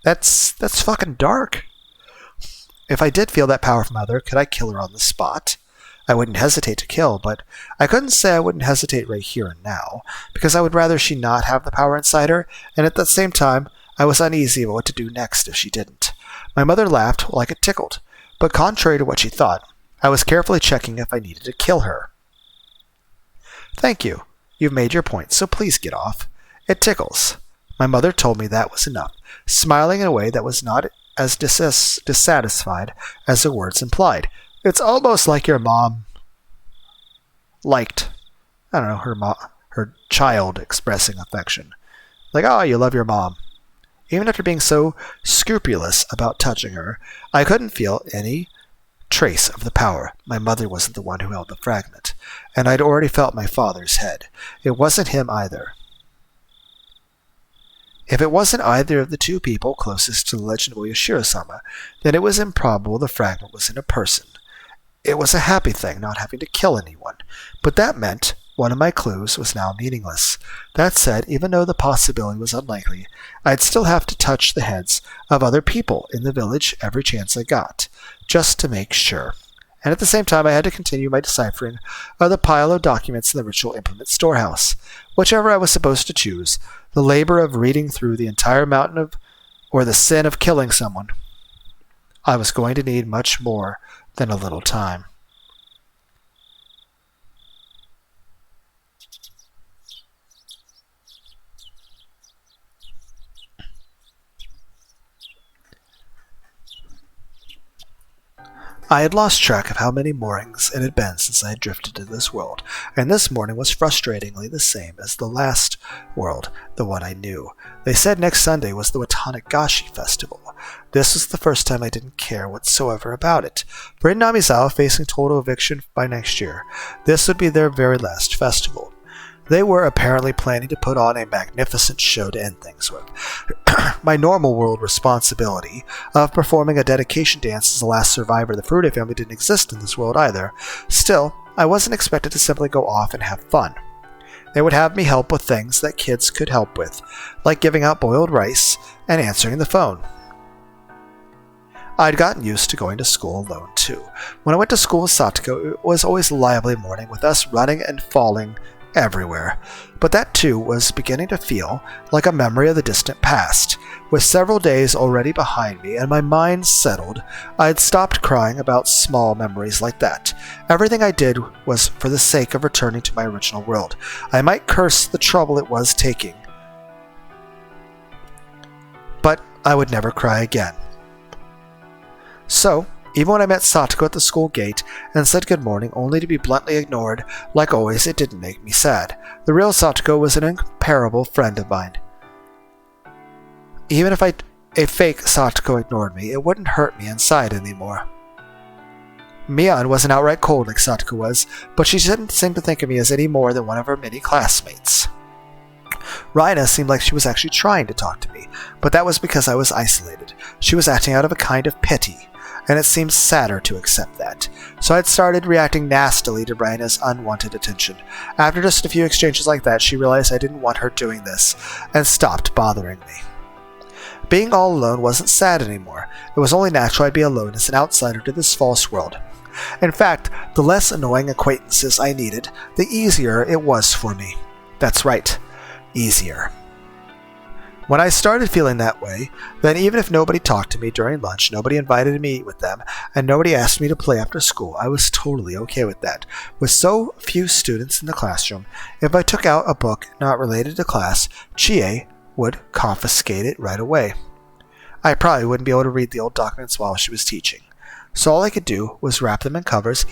That's fucking dark. If I did feel that power from Mother, could I kill her on the spot? I wouldn't hesitate to kill, but I couldn't say I wouldn't hesitate right here and now, because I would rather she not have the power inside her, and at the same time, I was uneasy about what to do next if she didn't. My mother laughed while I got tickled, but contrary to what she thought, I was carefully checking if I needed to kill her. Thank you. You've made your point, so please get off. It tickles. My mother told me that was enough, smiling in a way that was not as dissatisfied as the words implied. It's almost like your mom liked, her child expressing affection. Like, oh, you love your mom. Even after being so scrupulous about touching her, I couldn't feel any trace of the power. My mother wasn't the one who held the fragment, and I'd already felt my father's head. It wasn't him either. If it wasn't either of the two people closest to the legendary Yoshiro-sama, then it was improbable the fragment was in a person. It was a happy thing not having to kill anyone, but that meant one of my clues was now meaningless. That said, even though the possibility was unlikely, I'd still have to touch the heads of other people in the village every chance I got, just to make sure. And at the same time, I had to continue my deciphering of the pile of documents in the ritual implement storehouse. Whichever I was supposed to choose, the labor of reading through the entire mountain or the sin of killing someone, I was going to need much more than a little time. I had lost track of how many mornings it had been since I had drifted to this world, and this morning was frustratingly the same as the last world, the one I knew. They said next Sunday was the Watanagashi festival. This was the first time I didn't care whatsoever about it. For in Namizawa, facing total eviction by next year, this would be their very last festival. They were apparently planning to put on a magnificent show to end things with. My normal world responsibility of performing a dedication dance as the last survivor of the Furude family didn't exist in this world either. Still, I wasn't expected to simply go off and have fun. They would have me help with things that kids could help with, like giving out boiled rice and answering the phone. I'd gotten used to going to school alone, too. When I went to school with Satoko, it was always a lively morning with us running and falling everywhere. But that, too, was beginning to feel like a memory of the distant past. With several days already behind me and my mind settled, I had stopped crying about small memories like that. Everything I did was for the sake of returning to my original world. I might curse the trouble it was taking, but I would never cry again. So, even when I met Satoko at the school gate and said good morning only to be bluntly ignored, like always, it didn't make me sad. The real Satoko was an incomparable friend of mine. Even if a fake Satoko ignored me, it wouldn't hurt me inside anymore. Mian wasn't outright cold like Satoko was, but she didn't seem to think of me as any more than one of her many classmates. Raina seemed like she was actually trying to talk to me, but that was because I was isolated. She was acting out of a kind of pity, and it seemed sadder to accept that. So I'd started reacting nastily to Raina's unwanted attention. After just a few exchanges like that, she realized I didn't want her doing this, and stopped bothering me. Being all alone wasn't sad anymore. It was only natural I'd be alone as an outsider to this false world. In fact, the less annoying acquaintances I needed, the easier it was for me. That's right, easier. When I started feeling that way, then even if nobody talked to me during lunch, nobody invited me to eat with them, and nobody asked me to play after school, I was totally okay with that. With so few students in the classroom, if I took out a book not related to class, Chie would confiscate it right away. I probably wouldn't be able to read the old documents while she was teaching. So all I could do was wrap them in covers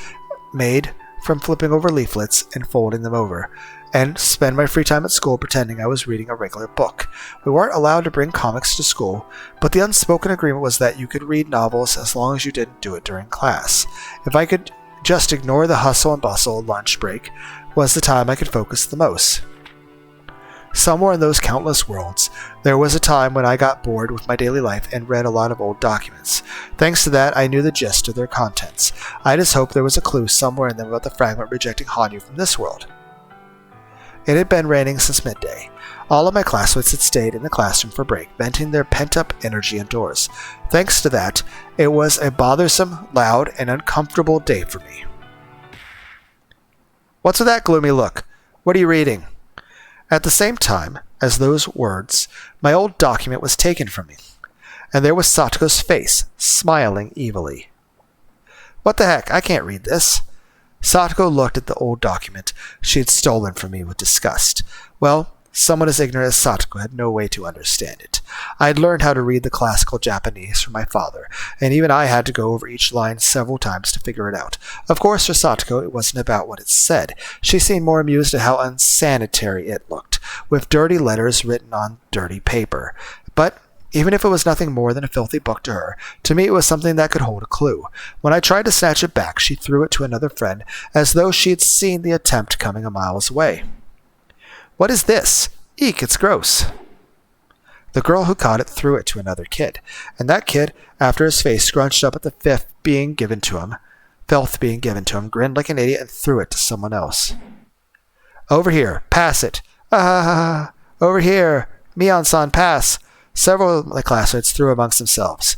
made from flipping over leaflets and folding them over, and spend my free time at school pretending I was reading a regular book. We weren't allowed to bring comics to school, but the unspoken agreement was that you could read novels as long as you didn't do it during class. If I could just ignore the hustle and bustle, lunch break was the time I could focus the most. Somewhere in those countless worlds, there was a time when I got bored with my daily life and read a lot of old documents. Thanks to that, I knew the gist of their contents. I just hoped there was a clue somewhere in them about the fragment rejecting Hanyu from this world. It had been raining since midday. All of my classmates had stayed in the classroom for break, venting their pent-up energy indoors. Thanks to that, it was a bothersome, loud, and uncomfortable day for me. "What's with that gloomy look? What are you reading?" At the same time as those words, my old document was taken from me, and there was Satoko's face, smiling evilly. "What the heck? I can't read this." Satoko looked at the old document she had stolen from me with disgust. Well, someone as ignorant as Satoko had no way to understand it. I had learned how to read the classical Japanese from my father, and even I had to go over each line several times to figure it out. Of course, for Satoko, it wasn't about what it said. She seemed more amused at how unsanitary it looked, with dirty letters written on dirty paper. But even if it was nothing more than a filthy book to her, to me it was something that could hold a clue. When I tried to snatch it back, she threw it to another friend, as though she had seen the attempt coming a miles away. "What is this? Eek, it's gross." The girl who caught it threw it to another kid, and that kid, after his face scrunched up at the filth being given to him, grinned like an idiot and threw it to someone else. "Over here, pass it. Ah, over here, Mion-san, pass." Several of my classmates threw amongst themselves,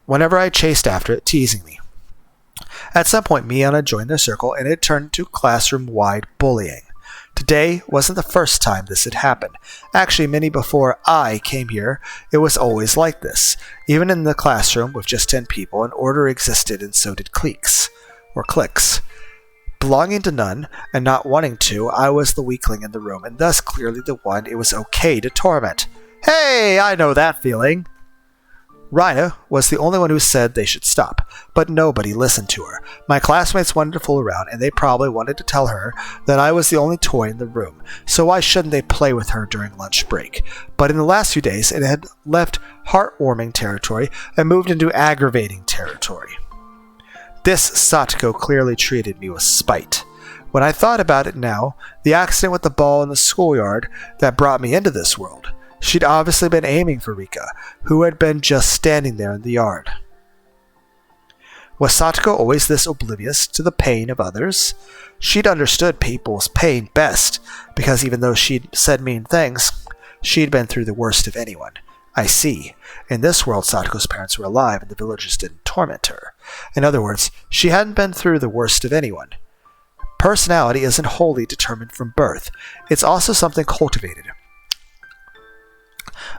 whenever I chased after it, teasing me. At some point, Mion had joined their circle, and it turned into classroom-wide bullying. Today wasn't the first time this had happened. Actually, many before I came here, it was always like this. Even in the classroom with just 10 people, an order existed, and so did cliques. Belonging to none, and not wanting to, I was the weakling in the room, and thus clearly the one it was okay to torment. "Hey, I know that feeling." Rhina was the only one who said they should stop, but nobody listened to her. My classmates wanted to fool around, and they probably wanted to tell her that I was the only toy in the room, so why shouldn't they play with her during lunch break? But in the last few days, it had left heartwarming territory and moved into aggravating territory. This Satoko clearly treated me with spite. When I thought about it now, the accident with the ball in the schoolyard that brought me into this world, she'd obviously been aiming for Rika, who had been just standing there in the yard. Was Satoko always this oblivious to the pain of others? She'd understood people's pain best, because even though she'd said mean things, she'd been through the worst of anyone. I see. In this world, Satoko's parents were alive, and the villagers didn't torment her. In other words, she hadn't been through the worst of anyone. Personality isn't wholly determined from birth. It's also something cultivated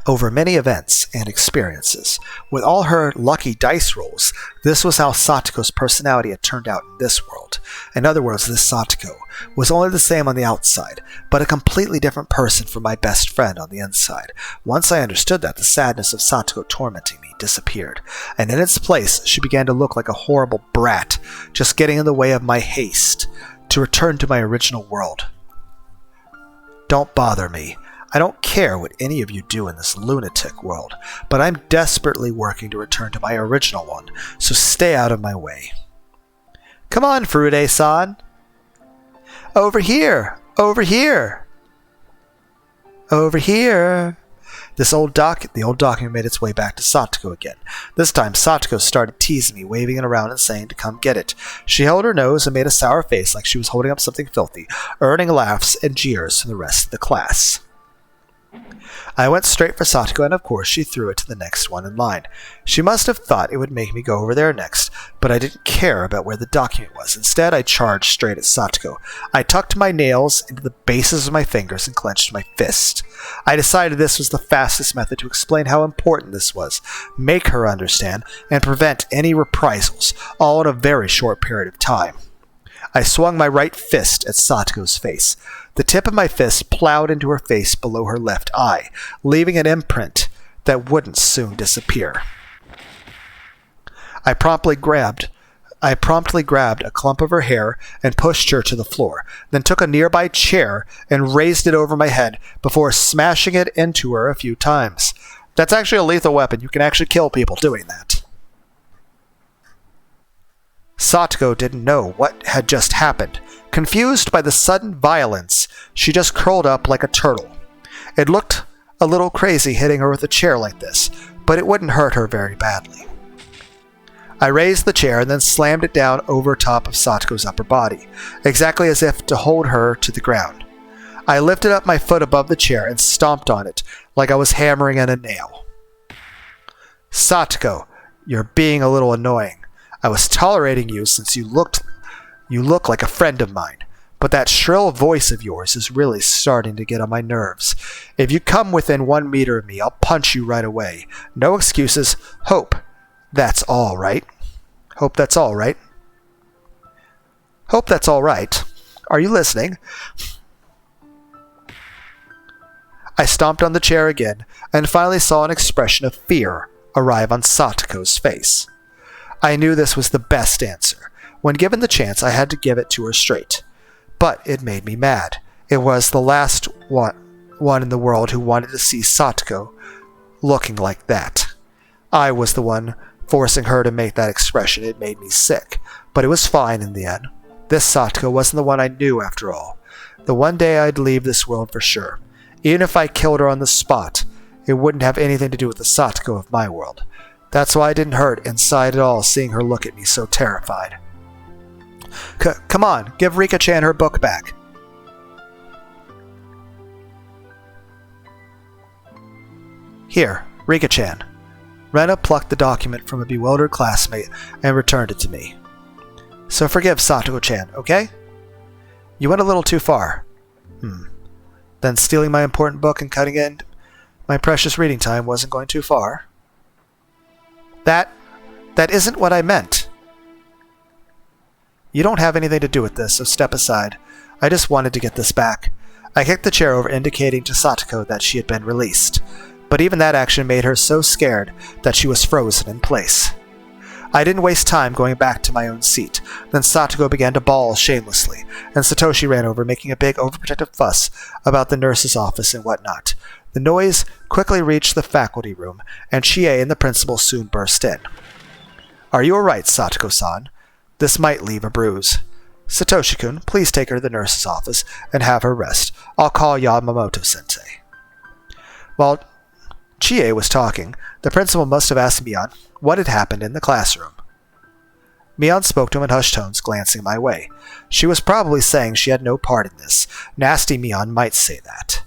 over many events and experiences. With all her lucky dice rolls, this was how Satoko's personality had turned out in this world. In other words, this Satoko was only the same on the outside, but a completely different person from my best friend on the inside. Once I understood that, the sadness of Satoko tormenting me disappeared, and in its place she began to look like a horrible brat, just getting in the way of my haste to return to my original world. Don't bother me. I don't care what any of you do in this lunatic world, but I'm desperately working to return to my original one, so stay out of my way. Come on, Furude-san. Over here! Over here! Over here! The old document made its way back to Satoko again. This time, Satoko started teasing me, waving it around and saying to come get it. She held her nose and made a sour face like she was holding up something filthy, earning laughs and jeers from the rest of the class. I went straight for Satoko, and of course she threw it to the next one in line. She must have thought it would make me go over there next, but I didn't care about where the document was. Instead, I charged straight at Satoko. I tucked my nails into the bases of my fingers and clenched my fist. I decided this was the fastest method to explain how important this was, make her understand, and prevent any reprisals, all in a very short period of time. I swung my right fist at Satoko's face. The tip of my fist plowed into her face below her left eye, leaving an imprint that wouldn't soon disappear. I promptly grabbed a clump of her hair and pushed her to the floor, then took a nearby chair and raised it over my head before smashing it into her a few times. That's actually a lethal weapon. You can actually kill people doing that. Satoko didn't know what had just happened. Confused by the sudden violence, she just curled up like a turtle. It looked a little crazy hitting her with a chair like this, but it wouldn't hurt her very badly. I raised the chair and then slammed it down over top of Satoko's upper body, exactly as if to hold her to the ground. I lifted up my foot above the chair and stomped on it like I was hammering at a nail. Satoko, you're being a little annoying. I was tolerating you since you look like a friend of mine. But that shrill voice of yours is really starting to get on my nerves. If you come within 1 meter of me, I'll punch you right away. No excuses. Hope that's all right. Hope that's all right. Hope that's all right. Are you listening? I stomped on the chair again and finally saw an expression of fear arrive on Satoko's face. I knew this was the best answer. When given the chance, I had to give it to her straight. But it made me mad. It was the last one in the world who wanted to see Satoko looking like that. I was the one forcing her to make that expression. It made me sick, but it was fine in the end. This Satoko wasn't the one I knew after all. The one day I'd leave this world for sure. Even if I killed her on the spot, it wouldn't have anything to do with the Satoko of my world. That's why I didn't hurt inside at all seeing her look at me so terrified. Come on, give Rika-chan her book back. Here, Rika-chan. Rena plucked the document from a bewildered classmate and returned it to me. So forgive Satoko-chan, okay? You went a little too far. Then stealing my important book and cutting in my precious reading time wasn't going too far. That isn't what I meant. You don't have anything to do with this, so step aside. I just wanted to get this back. I kicked the chair over, indicating to Satoko that she had been released. But even that action made her so scared that she was frozen in place. I didn't waste time going back to my own seat. Then Satoko began to bawl shamelessly, and Satoshi ran over, making a big, overprotective fuss about the nurse's office and whatnot. The noise quickly reached the faculty room, and Chie and the principal soon burst in. Are you alright, Satoko-san? This might leave a bruise. Satoshi-kun, please take her to the nurse's office and have her rest. I'll call Yamamoto-sensei. While Chie was talking, the principal must have asked Mion what had happened in the classroom. Mion spoke to him in hushed tones, glancing my way. She was probably saying she had no part in this. Nasty Mion might say that.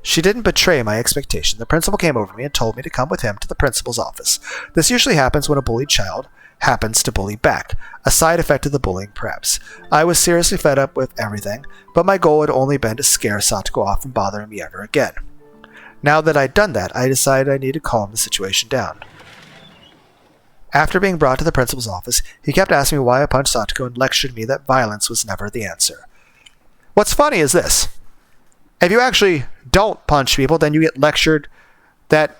She didn't betray my expectation. The principal came over to me and told me to come with him to the principal's office. This usually happens when a bullied child happens to bully back, a side effect of the bullying perhaps. I was seriously fed up with everything, but my goal had only been to scare Satoko off from bothering me ever again. Now that I'd done that, I decided I needed to calm the situation down. After being brought to the principal's office, he kept asking me why I punched Satoko and lectured me that violence was never the answer. What's funny is this. If you actually don't punch people, then you get lectured that,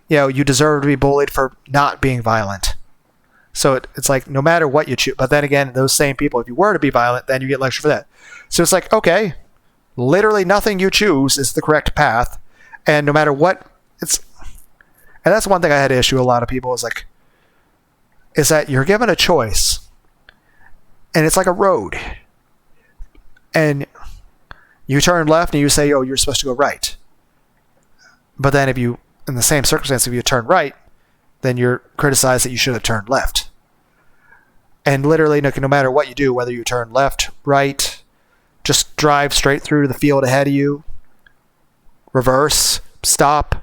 you deserve to be bullied for not being violent. So it's like, no matter what you choose. But then again, those same people, if you were to be violent, then you get lectured for that. So it's like, okay, literally nothing you choose is the correct path. And no matter what, and that's one thing I had to issue with a lot of people is that you're given a choice. And it's like a road. And you turn left and you say, oh, you're supposed to go right. But then in the same circumstance, if you turn right, then you're criticized that you should have turned left. And literally, no matter what you do, whether you turn left, right, just drive straight through to the field ahead of you, reverse, stop,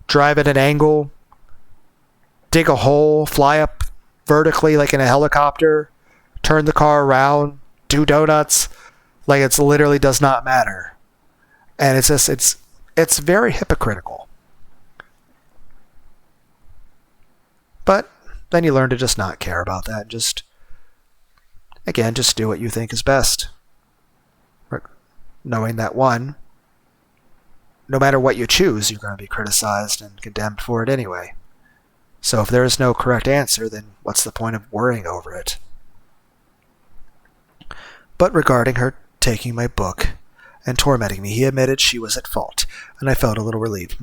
drive at an angle, dig a hole, fly up vertically like in a helicopter, turn the car around, do donuts, it literally does not matter. And it's very hypocritical. But then you learn to just not care about that. Just do what you think is best. Knowing that one, no matter what you choose, you're going to be criticized and condemned for it anyway. So if there is no correct answer, then what's the point of worrying over it? But regarding her taking my book and tormenting me, he admitted she was at fault, and I felt a little relieved.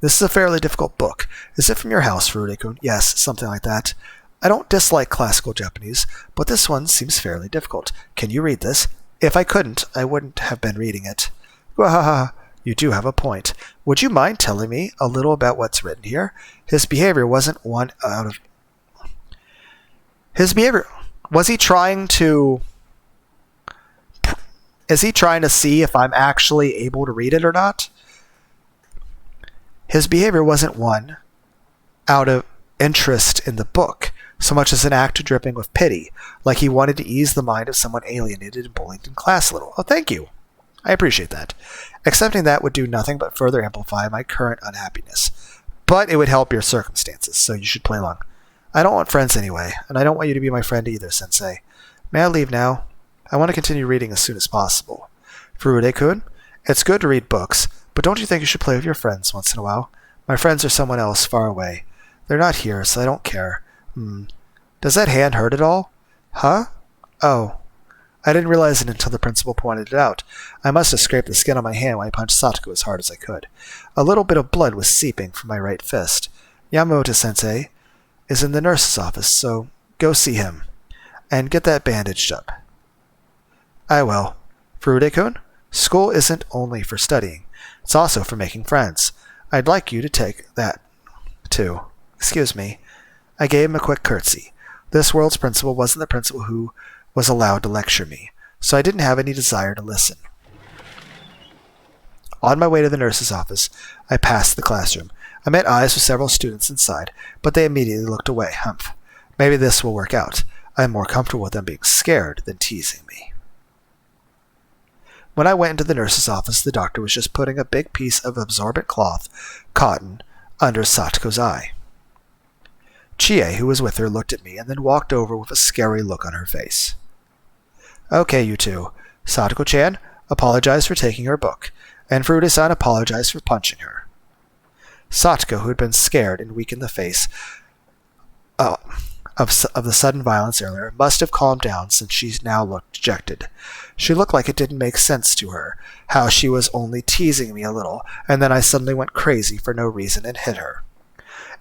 This is a fairly difficult book. Is it from your house, Frederica? Yes, something like that. I don't dislike classical Japanese, but this one seems fairly difficult. Can you read this? If I couldn't, I wouldn't have been reading it. Wahaha, you do have a point. Would you mind telling me a little about what's written here? His behavior wasn't one out of... His behavior... Was he trying to... Is he trying to see if I'm actually able to read it or not? His behavior wasn't one out of interest in the book, so much as an act dripping with pity, like he wanted to ease the mind of someone alienated and bullied in class a little. Oh, thank you. I appreciate that. Accepting that would do nothing but further amplify my current unhappiness. But it would help your circumstances, so you should play along. I don't want friends anyway, and I don't want you to be my friend either, Sensei. May I leave now? I want to continue reading as soon as possible. Furude-kun, it's good to read books, but don't you think you should play with your friends once in a while? My friends are someone else far away. They're not here, so I don't care. Does that hand hurt at all? Huh? Oh. I didn't realize it until the principal pointed it out. I must have scraped the skin on my hand when I punched Satoko as hard as I could. A little bit of blood was seeping from my right fist. Yamamoto-sensei is in the nurse's office, so go see him. And get that bandaged up. I will. Furude-kun, school isn't only for studying. It's also for making friends. I'd like you to take that, too. Excuse me. I gave him a quick curtsy. This world's principal wasn't the principal who was allowed to lecture me, so I didn't have any desire to listen. On my way to the nurse's office, I passed the classroom. I met eyes with several students inside, but they immediately looked away. Humph. Maybe this will work out. I'm more comfortable with them being scared than teasing me. When I went into the nurse's office, the doctor was just putting a big piece of absorbent cotton, under Satoko's eye. Chie, who was with her, looked at me and then walked over with a scary look on her face. Okay, you two. Satoko-chan apologized for taking her book, and Furude-san apologized for punching her. Satoko, who had been scared and weak in the face of the sudden violence earlier, must have calmed down since she now looked dejected. She looked like it didn't make sense to her, how she was only teasing me a little, and then I suddenly went crazy for no reason and hit her.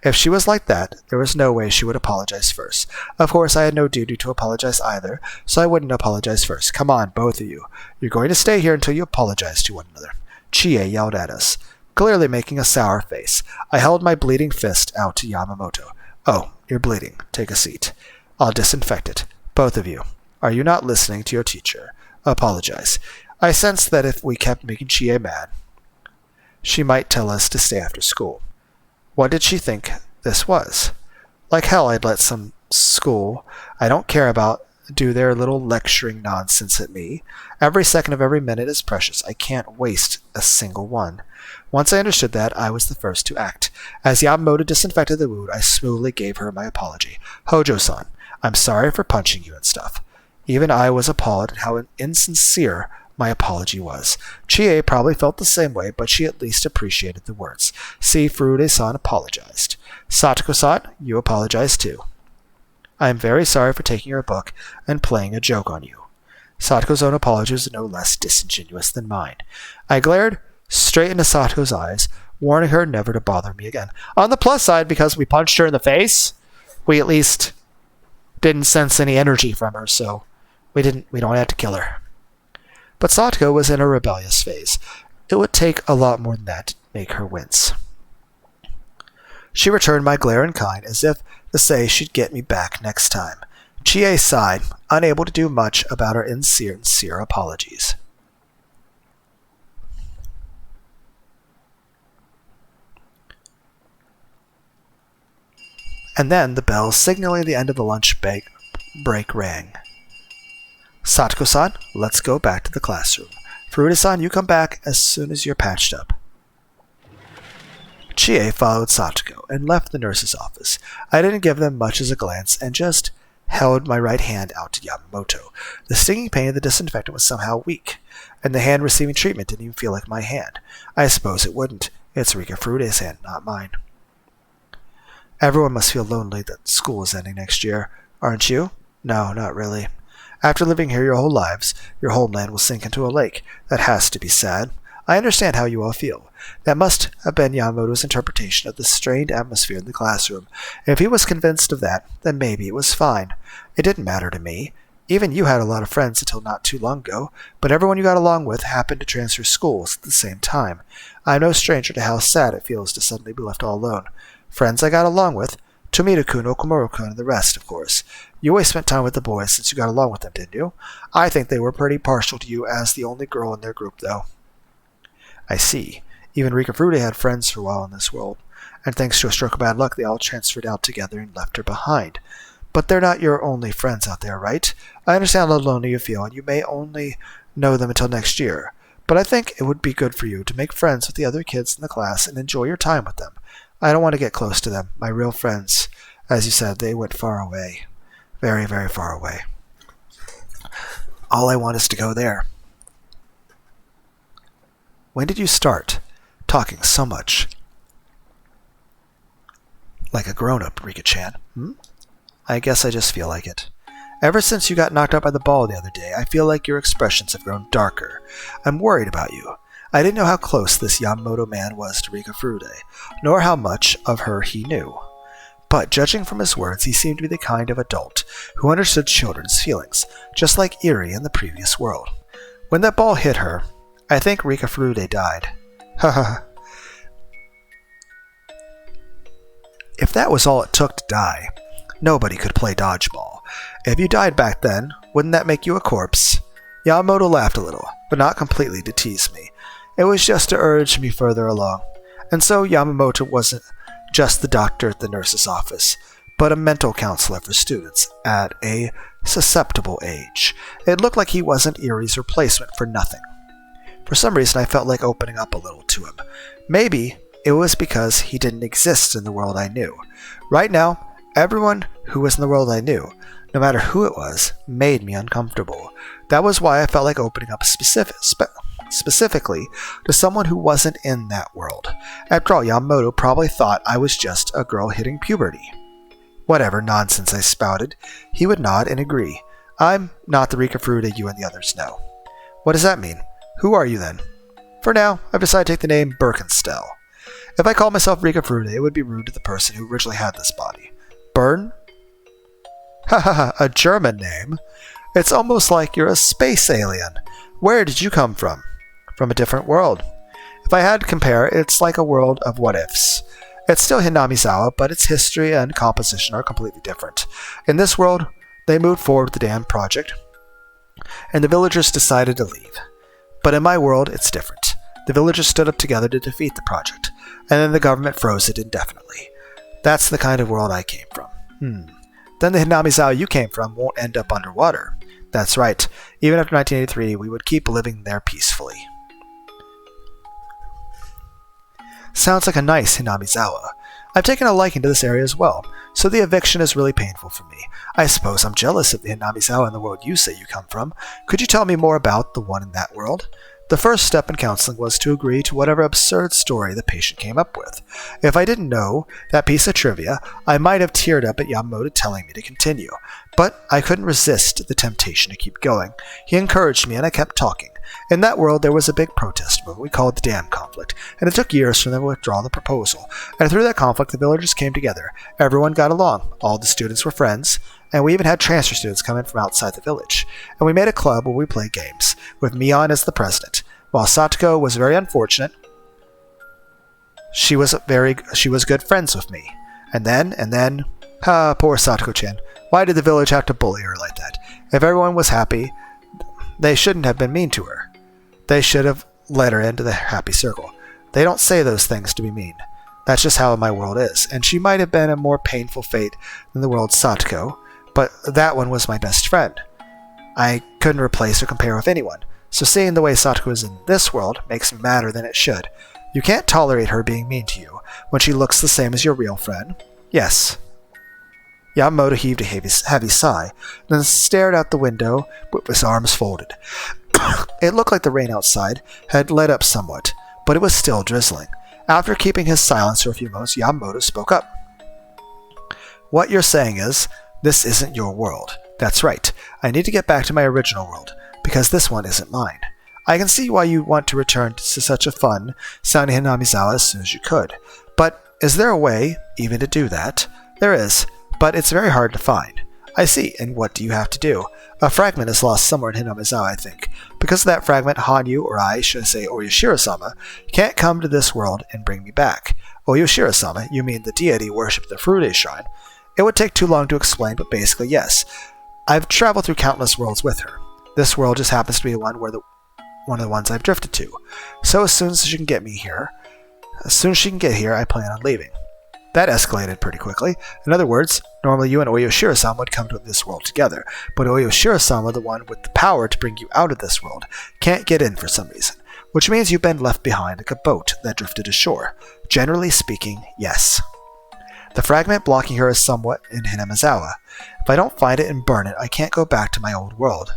If she was like that, there was no way she would apologize first. Of course, I had no duty to apologize either, so I wouldn't apologize first. Come on, both of you. You're going to stay here until you apologize to one another. Chie yelled at us, clearly making a sour face. I held my bleeding fist out to Yamamoto. Oh, you're bleeding. Take a seat. I'll disinfect it. Both of you. Are you not listening to your teacher? Apologize. I sensed that if we kept making Chie mad, she might tell us to stay after school. What did she think this was? Like hell I'd let some school I don't care about do their little lecturing nonsense at me. Every second of every minute is precious. I can't waste a single one. Once I understood that, I was the first to act. As Yamamoto disinfected the wound, I smoothly gave her my apology. Hojo-san, I'm sorry for punching you and stuff. Even I was appalled at how insincere my apology was. Chie probably felt the same way, but she at least appreciated the words. See, Furude-san apologized. Satoko-san, you apologized too. I am very sorry for taking your book and playing a joke on you. Satoko's own apology was no less disingenuous than mine. I glared straight into Satoko's eyes, warning her never to bother me again. On the plus side, because we punched her in the face, we at least didn't sense any energy from her, so we don't have to kill her. But Satoko was in a rebellious phase. It would take a lot more than that to make her wince. She returned my glare in kind, as if to say she'd get me back next time. Chie sighed, unable to do much about her insincere apologies. And then the bell signaling the end of the lunch break rang. Satoko-san, let's go back to the classroom. Furude-san, you come back as soon as you're patched up. Chie followed Satoko and left the nurse's office. I didn't give them much as a glance and just held my right hand out to Yamamoto. The stinging pain of the disinfectant was somehow weak, and the hand receiving treatment didn't even feel like my hand. I suppose it wouldn't. It's Rika Furude's hand, not mine. Everyone must feel lonely that school is ending next year. Aren't you? No, not really. After living here your whole lives, your homeland will sink into a lake. That has to be sad. I understand how you all feel. That must have been Yamamoto's interpretation of the strained atmosphere in the classroom. If he was convinced of that, then maybe it was fine. It didn't matter to me. Even you had a lot of friends until not too long ago, but everyone you got along with happened to transfer schools at the same time. I'm no stranger to how sad it feels to suddenly be left all alone. Friends I got along with Tomita-kun, Okumura-kun, and the rest, of course. You always spent time with the boys since you got along with them, didn't you? I think they were pretty partial to you as the only girl in their group, though. I see. Even Rikafurude had friends for a while in this world, and thanks to a stroke of bad luck, they all transferred out together and left her behind. But they're not your only friends out there, right? I understand how lonely you feel, and you may only know them until next year. But I think it would be good for you to make friends with the other kids in the class and enjoy your time with them. I don't want to get close to them. My real friends, as you said, they went far away. Very, very far away. All I want is to go there. When did you start talking so much like a grown-up, Rika-chan? I guess I just feel like it. Ever since you got knocked out by the ball the other day, I feel like your expressions have grown darker. I'm worried about you. I didn't know how close this Yamamoto man was to Rikafurude, nor how much of her he knew. But judging from his words, he seemed to be the kind of adult who understood children's feelings, just like Eri in the previous world. When that ball hit her, I think Rikafurude died. Haha. If that was all it took to die, nobody could play dodgeball. If you died back then, wouldn't that make you a corpse? Yamamoto laughed a little, but not completely to tease me. It was just to urge me further along. And so Yamamoto wasn't just the doctor at the nurse's office, but a mental counselor for students at a susceptible age. It looked like he wasn't Eri's replacement for nothing. For some reason, I felt like opening up a little to him. Maybe it was because he didn't exist in the world I knew. Right now, everyone who was in the world I knew, no matter who it was, made me uncomfortable. That was why I felt like opening up specifically to someone who wasn't in that world. After all, Yamamoto probably thought I was just a girl hitting puberty. Whatever nonsense I spouted, he would nod and agree. I'm not the Rikafurude you and the others know. What does that mean? Who are you then? For now, I've decided to take the name Bernkastel. If I called myself Rikafurude, it would be rude to the person who originally had this body. Bern? Ha ha ha, a German name? It's almost like you're a space alien. Where did you come from? From a different world. If I had to compare, it's like a world of what-ifs. It's still Hinamizawa, but its history and composition are completely different. In this world, they moved forward with the dam project, and the villagers decided to leave. But in my world, it's different. The villagers stood up together to defeat the project, and then the government froze it indefinitely. That's the kind of world I came from. Then the Hinamizawa you came from won't end up underwater. That's right. Even after 1983, we would keep living there peacefully. Sounds like a nice Hinamizawa. I've taken a liking to this area as well, so the eviction is really painful for me. I suppose I'm jealous of the Hinamizawa in the world you say you come from. Could you tell me more about the one in that world? The first step in counseling was to agree to whatever absurd story the patient came up with. If I didn't know that piece of trivia, I might have teared up at Yamamoto telling me to continue. But I couldn't resist the temptation to keep going. He encouraged me and I kept talking. In that world, there was a big protest movement we called the Dam Conflict, and it took years for them to withdraw the proposal. And through that conflict, the villagers came together. Everyone got along. All the students were friends, and we even had transfer students come in from outside the village. And we made a club where we played games, with Mion as the president. While Satoko was very unfortunate, she was good friends with me. And then, poor Satoko-chan. Why did the village have to bully her like that? If everyone was happy, they shouldn't have been mean to her. They should have let her into the happy circle. They don't say those things to be mean. That's just how my world is. And she might have been a more painful fate than the world's Satoko, but that one was my best friend. I couldn't replace or compare with anyone. So seeing the way Satoko is in this world makes me madder than it should. You can't tolerate her being mean to you when she looks the same as your real friend. Yes. Yamamoto heaved a heavy sigh, then stared out the window with his arms folded. It looked like the rain outside had let up somewhat, but it was still drizzling. After keeping his silence for a few moments, Yamamoto spoke up. What you're saying is, this isn't your world. That's right. I need to get back to my original world, because this one isn't mine. I can see why you want to return to such a fun, sounding Hinamizawa as soon as you could. But is there a way even to do that? There is, but it's very hard to find. I see, and what do you have to do? A fragment is lost somewhere in Hinamizawa, I think. Because of that fragment, Hanyu, or I should say, or Yashiro-sama, can't come to this world and bring me back. Yoshiro-sama, you mean the deity worshipped at the Furude Shrine? It would take too long to explain, but basically yes. I've traveled through countless worlds with her. This world just happens to be one of the ones I've drifted to. So as soon as she can get here, I plan on leaving. That escalated pretty quickly. In other words, normally you and Oyoshiro-sama would come to this world together, but Oyoshiro-sama, the one with the power to bring you out of this world, can't get in for some reason, which means you've been left behind like a boat that drifted ashore. Generally speaking, yes. The fragment blocking her is somewhat in Hinamizawa. If I don't find it and burn it, I can't go back to my old world.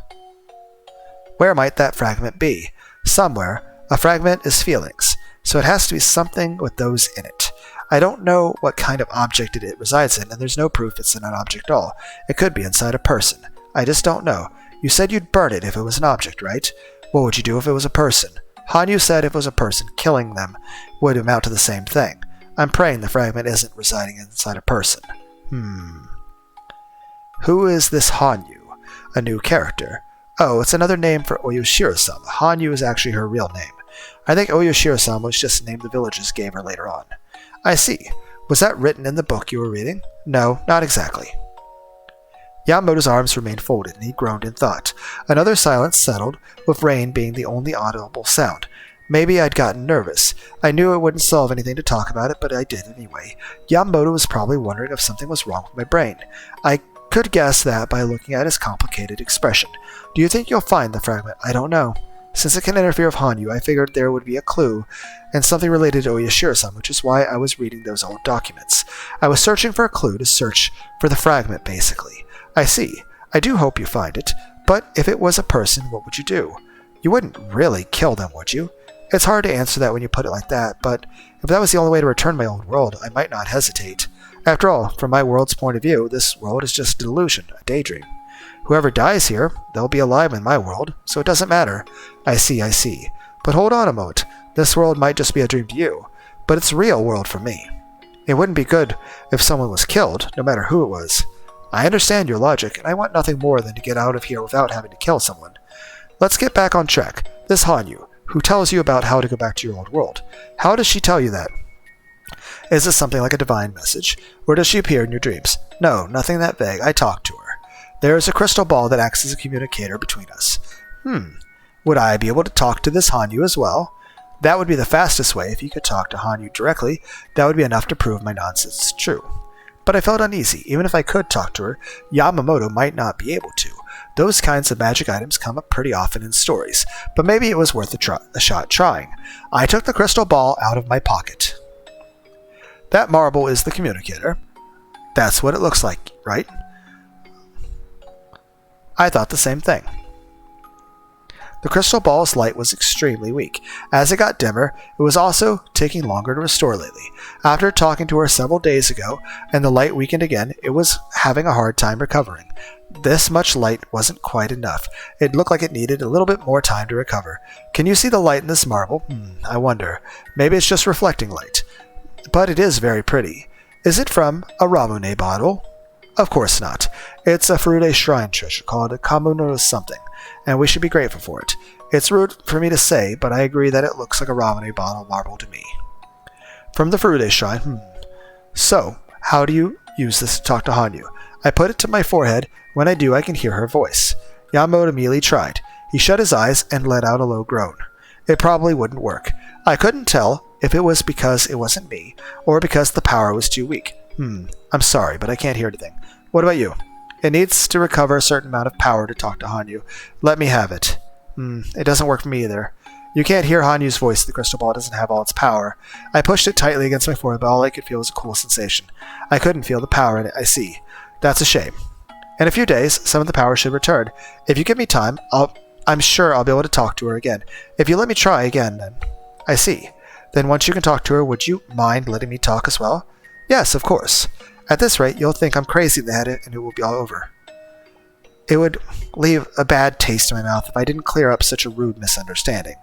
Where might that fragment be? Somewhere. A fragment is feelings, so it has to be something with those in it. I don't know what kind of object it resides in, and there's no proof it's in an object at all. It could be inside a person. I just don't know. You said you'd burn it if it was an object, right? What would you do if it was a person? Hanyu said if it was a person, killing them would amount to the same thing. I'm praying the fragment isn't residing inside a person. Who is this Hanyu? A new character. Oh, it's another name for Oyoshiro-sama. Hanyu is actually her real name. I think Oyoshiro-sama was just the name the villagers gave her later on. I see. Was that written in the book you were reading? No, not exactly. Yamamoto's arms remained folded, and he groaned in thought. Another silence settled, with rain being the only audible sound. Maybe I'd gotten nervous. I knew it wouldn't solve anything to talk about it, but I did anyway. Yamamoto was probably wondering if something was wrong with my brain. I could guess that by looking at his complicated expression. Do you think you'll find the fragment? I don't know. Since it can interfere with Hanyu, I figured there would be a clue and something related to Oyoshiro-sama, which is why I was reading those old documents. I was searching for a clue to search for the fragment, basically. I see. I do hope you find it. But if it was a person, what would you do? You wouldn't really kill them, would you? It's hard to answer that when you put it like that, but if that was the only way to return my old world, I might not hesitate. After all, from my world's point of view, this world is just a delusion, a daydream. Whoever dies here, they'll be alive in my world, so it doesn't matter. I see. But hold on a moment. This world might just be a dream to you, but it's a real world for me. It wouldn't be good if someone was killed, no matter who it was. I understand your logic, and I want nothing more than to get out of here without having to kill someone. Let's get back on track. This Hanyu, who tells you about how to go back to your old world. How does she tell you that? Is this something like a divine message, or does she appear in your dreams? No, nothing that vague. I talk to her. There is a crystal ball that acts as a communicator between us. Would I be able to talk to this Hanyu as well? That would be the fastest way. If you could talk to Hanyu directly, that would be enough to prove my nonsense is true. But I felt uneasy. Even if I could talk to her, Yamamoto might not be able to. Those kinds of magic items come up pretty often in stories, but maybe it was worth a shot trying. I took the crystal ball out of my pocket. That marble is the communicator. That's what it looks like, right? I thought the same thing. The crystal ball's light was extremely weak. As it got dimmer, it was also taking longer to restore lately. After talking to her several days ago, and the light weakened again, it was having a hard time recovering. This much light wasn't quite enough. It looked like it needed a little bit more time to recover. Can you see the light in this marble? I wonder. Maybe it's just reflecting light. But it is very pretty. Is it from a Ramune bottle? Of course not. It's a Furude Shrine treasure called a Kamuno something, and we should be grateful for it. It's rude for me to say, but I agree that it looks like a Ramune bottle marble to me. From the Furude Shrine, So, how do you use this to talk to Hanyu? I put it to my forehead. When I do, I can hear her voice. Yamamoto immediately tried. He shut his eyes and let out a low groan. It probably wouldn't work. I couldn't tell if it was because it wasn't me, or because the power was too weak. I'm sorry, but I can't hear anything. What about you? It needs to recover a certain amount of power to talk to Hanyu. Let me have it. It doesn't work for me either. You can't hear Hanyu's voice. The crystal ball doesn't have all its power. I pushed it tightly against my forehead, but all I could feel was a cool sensation. I couldn't feel the power in it. I see. That's a shame. In a few days, some of the power should return. If you give me time, I'm sure I'll be able to talk to her again. If you let me try again, then... I see. Then once you can talk to her, would you mind letting me talk as well? Yes, of course. At this rate, you'll think I'm crazy in the head, and it will be all over. It would leave a bad taste in my mouth if I didn't clear up such a rude misunderstanding.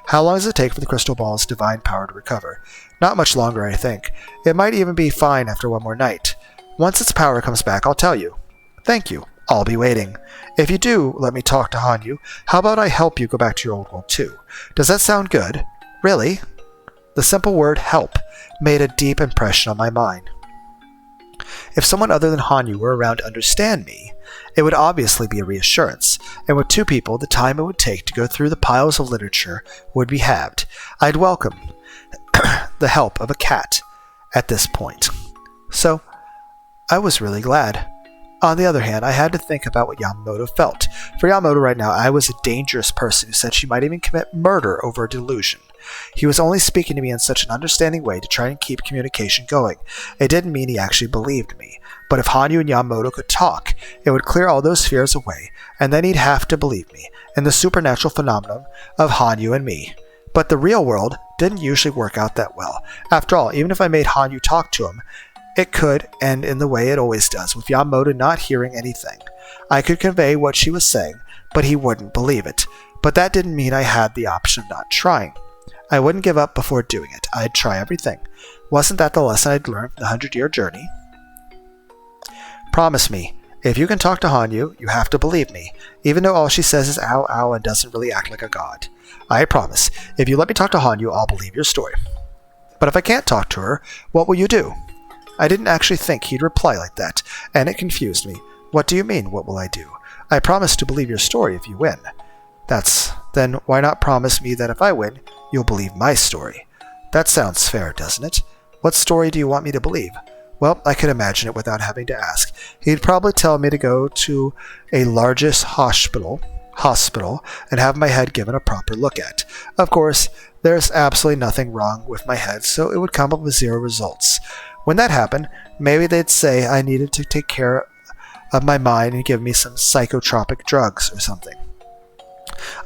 How long does it take for the crystal ball's divine power to recover? Not much longer, I think. It might even be fine after one more night. Once its power comes back, I'll tell you. Thank you. I'll be waiting. If you do let me talk to Hanyu, how about I help you go back to your old world too? Does that sound good? Really? The simple word help made a deep impression on my mind. If someone other than Hanyu were around to understand me, it would obviously be a reassurance, and with two people, the time it would take to go through the piles of literature would be halved. I'd welcome the help of a cat at this point. So, I was really glad. On the other hand, I had to think about what Yamamoto felt. For Yamamoto right now, I was a dangerous person who said she might even commit murder over a delusion. He was only speaking to me in such an understanding way to try and keep communication going. It didn't mean he actually believed me. But if Hanyu and Yamamoto could talk, it would clear all those fears away, and then he'd have to believe me in the supernatural phenomenon of Hanyu and me. But the real world didn't usually work out that well. After all, even if I made Hanyu talk to him, it could end in the way it always does, with Yamamoto not hearing anything. I could convey what she was saying, but he wouldn't believe it. But that didn't mean I had the option of not trying. I wouldn't give up before doing it. I'd try everything. Wasn't that the lesson I'd learned from the 100-year journey? Promise me, if you can talk to Hanyu, you have to believe me, even though all she says is ow ow and doesn't really act like a god. I promise, if you let me talk to Hanyu, I'll believe your story. But if I can't talk to her, what will you do? I didn't actually think he'd reply like that, and it confused me. What do you mean, what will I do? I promise to believe your story if you win. Then why not promise me that if I win, you'll believe my story? That sounds fair, doesn't it? What story do you want me to believe? Well, I could imagine it without having to ask. He'd probably tell me to go to a largest hospital and have my head given a proper look at. Of course, there's absolutely nothing wrong with my head, so it would come up with 0 results. When that happened, maybe they'd say I needed to take care of my mind and give me some psychotropic drugs or something.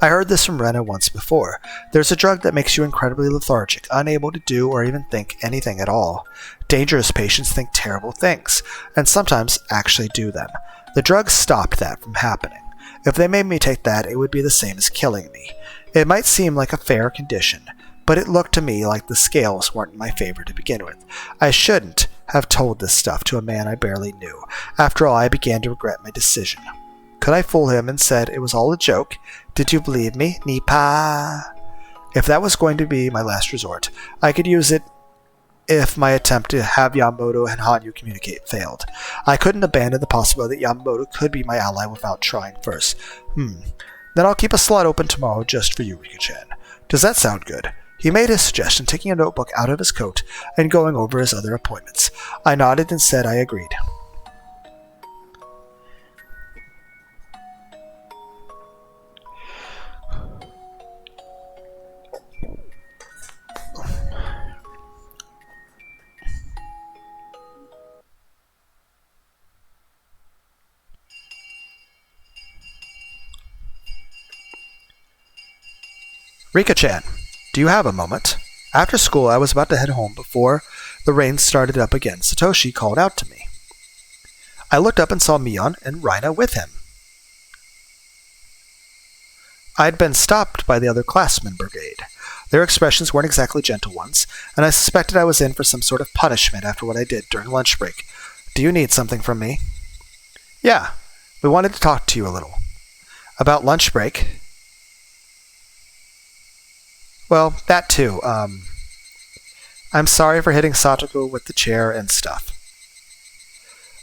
I heard this from Rena once before. There's a drug that makes you incredibly lethargic, unable to do or even think anything at all. Dangerous patients think terrible things, and sometimes actually do them. The drug stopped that from happening. If they made me take that, it would be the same as killing me. It might seem like a fair condition, but it looked to me like the scales weren't in my favor to begin with. I shouldn't have told this stuff to a man I barely knew. After all, I began to regret my decision. Could I fool him and said it was all a joke? Did you believe me? Nipa? If that was going to be my last resort, I could use it if my attempt to have Yamamoto and Hanyu communicate failed. I couldn't abandon the possibility that Yamamoto could be my ally without trying first. Then I'll keep a slot open tomorrow just for you, Rika-chan. Does that sound good? He made his suggestion, taking a notebook out of his coat and going over his other appointments. I nodded and said I agreed. Rika-chan, do you have a moment? After school, I was about to head home before the rain started up again. Satoshi called out to me. I looked up and saw Mion and Rina with him. I'd been stopped by the other classmen brigade. Their expressions weren't exactly gentle ones, and I suspected I was in for some sort of punishment after what I did during lunch break. Do you need something from me? Yeah, we wanted to talk to you a little. About lunch break? Well, that too. I'm sorry for hitting Satoko with the chair and stuff.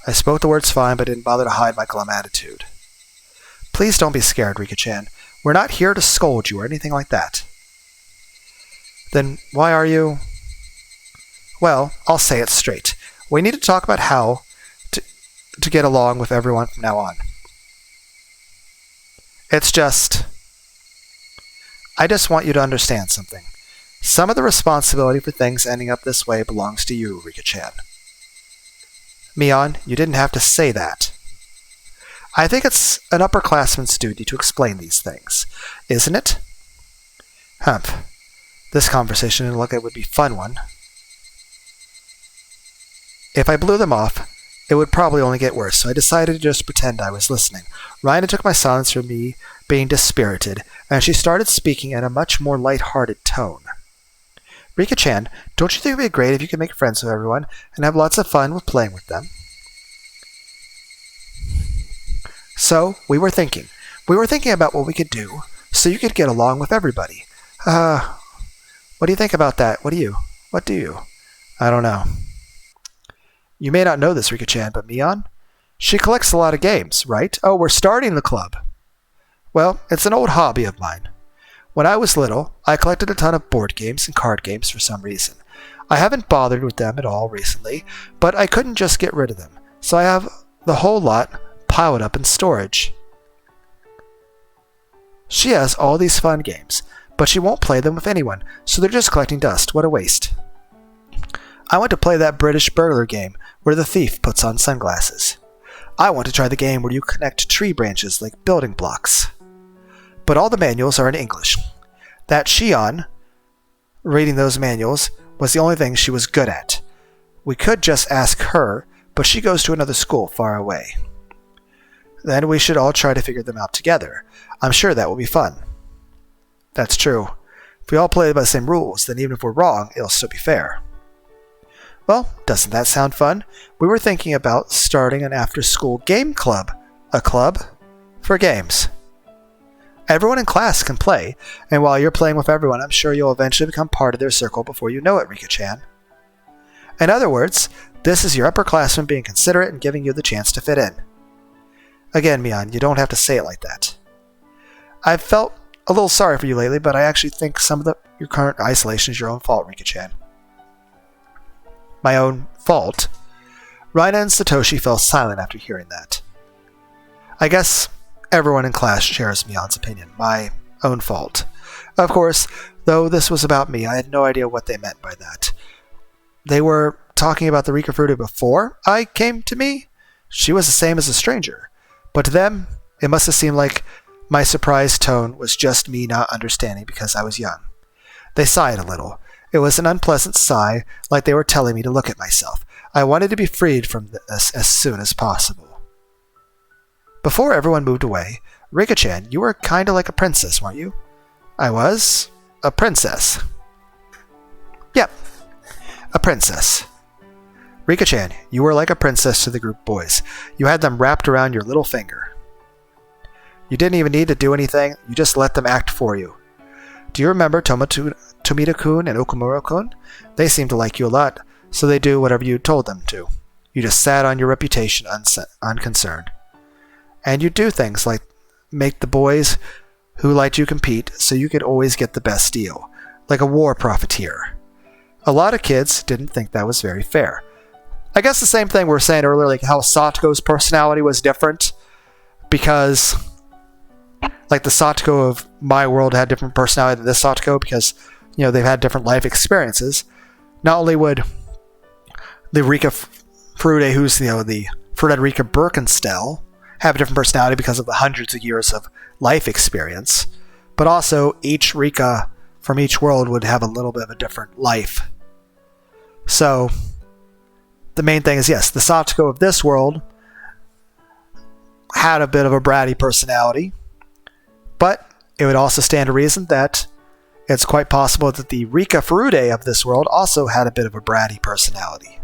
I spoke the words fine, but didn't bother to hide my glum attitude. Please don't be scared, Rika-chan. We're not here to scold you or anything like that. Then why are you... Well, I'll say it straight. We need to talk about how to get along with everyone from now on. It's just... I just want you to understand something. Some of the responsibility for things ending up this way belongs to you, Rika-chan. Mion, you didn't have to say that. I think it's an upperclassman's duty to explain these things, isn't it? Humph. This conversation didn't look like it would be a fun one. If I blew them off, it would probably only get worse, so I decided to just pretend I was listening. Rina took my silence for me being dispirited, and she started speaking in a much more light-hearted tone. Rika-chan, don't you think it would be great if you could make friends with everyone and have lots of fun with playing with them? So, we were thinking about what we could do so you could get along with everybody. What do you think about that? What do you? I don't know. You may not know this, Rika-chan, but Mion? She collects a lot of games, right? Oh, we're starting the club. Well, it's an old hobby of mine. When I was little, I collected a ton of board games and card games for some reason. I haven't bothered with them at all recently, but I couldn't just get rid of them, so I have the whole lot piled up in storage. She has all these fun games, but she won't play them with anyone, so they're just collecting dust. What a waste. I want to play that British burglar game where the thief puts on sunglasses. I want to try the game where you connect tree branches like building blocks. But all the manuals are in English. That Shion, reading those manuals, was the only thing she was good at. We could just ask her, but she goes to another school far away. Then we should all try to figure them out together. I'm sure that will be fun. That's true. If we all play by the same rules, then even if we're wrong, it'll still be fair. Well, doesn't that sound fun? We were thinking about starting an after-school game club. A club for games. Everyone in class can play, and while you're playing with everyone, I'm sure you'll eventually become part of their circle before you know it, Rika-chan. In other words, this is your upperclassmen being considerate and giving you the chance to fit in. Again, Mion, you don't have to say it like that. I've felt a little sorry for you lately, but I actually think some of your current isolation is your own fault, Rika-chan. My own fault? Raina and Satoshi fell silent after hearing that. I guess everyone in class shares Mion's opinion. My own fault. Of course, though this was about me, I had no idea what they meant by that. They were talking about the Rika Fruta before I came to me? She was the same as a stranger. But to them, it must have seemed like my surprised tone was just me not understanding because I was young. They sighed a little. It was an unpleasant sigh, like they were telling me to look at myself. I wanted to be freed from this as soon as possible. Before everyone moved away, Rika-chan, you were kinda like a princess, weren't you? I was? A princess. Yep. A princess. Rika-chan, you were like a princess to the group boys. You had them wrapped around your little finger. You didn't even need to do anything, you just let them act for you. Do you remember Tomita-kun and Okumura-kun? They seemed to like you a lot, so they do whatever you told them to. You just sat on your reputation unconcerned. And you do things like make the boys who liked you compete so you could always get the best deal, like a war profiteer. A lot of kids didn't think that was very fair. I guess the same thing we were saying earlier, like how Sato's personality was different, because like the Satoko of my world had different personality than this Satoko because, you know, they've had different life experiences. Not only would the Rika Frude, who's, you know, the Frederica Bernkastel, have a different personality because of the hundreds of years of life experience, but also each Rika from each world would have a little bit of a different life. So the main thing is, yes, the Satoko of this world had a bit of a bratty personality, but it would also stand to reason that it's quite possible that the Rika Furude of this world also had a bit of a bratty personality.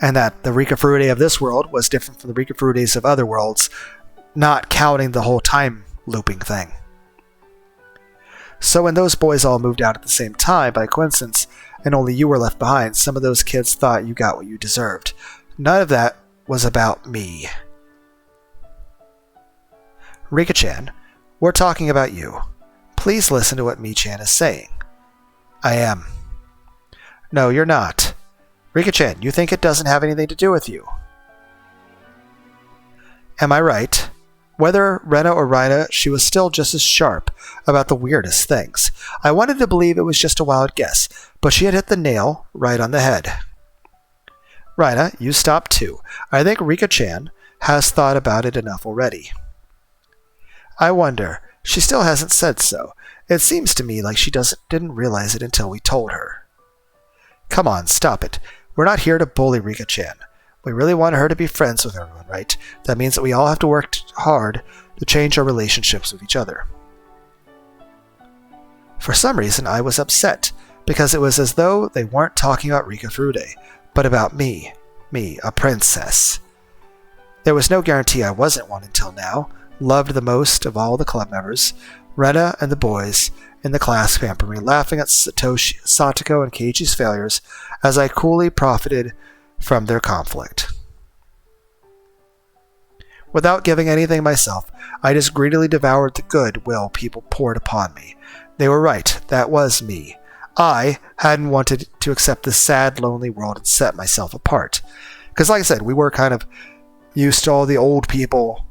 And that the Rika Furude of this world was different from the Rika Furudes of other worlds, not counting the whole time looping thing. So when those boys all moved out at the same time, by coincidence, and only you were left behind, some of those kids thought you got what you deserved. None of that was about me. Rika-chan, we're talking about you. Please listen to what Mi-chan is saying. I am. No, you're not. Rika-chan, you think it doesn't have anything to do with you. Am I right? Whether Rena or Raina, she was still just as sharp about the weirdest things. I wanted to believe it was just a wild guess, but she had hit the nail right on the head. Raina, you stop too. I think Rika-chan has thought about it enough already. I wonder. She still hasn't said so. It seems to me like she didn't realize it until we told her. Come on, stop it. We're not here to bully Rika-chan. We really want her to be friends with everyone, right? That means that we all have to work hard to change our relationships with each other. For some reason, I was upset, because it was as though they weren't talking about Rika Furude, but about me, a princess. There was no guarantee I wasn't one until now, loved the most of all the club members. Rena and the boys in the class pampered me, laughing at Satoko and Keiichi's failures as I coolly profited from their conflict. Without giving anything myself, I just greedily devoured the goodwill people poured upon me. They were right, that was me. I hadn't wanted to accept this sad, lonely world and set myself apart. Because like I said, we were kind of used to all the old people,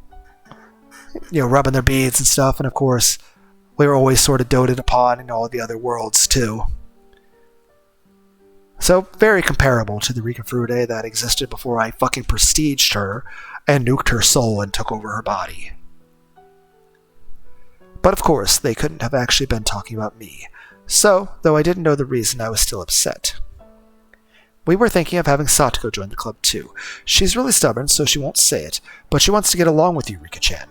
rubbing their beads and stuff, and of course, we were always sort of doted upon in all the other worlds, too. So, very comparable to the Rika Furude that existed before I fucking prestiged her and nuked her soul and took over her body. But of course, they couldn't have actually been talking about me. So, though I didn't know the reason, I was still upset. We were thinking of having Satoko join the club too. She's really stubborn, so she won't say it, but she wants to get along with you, Rika-chan.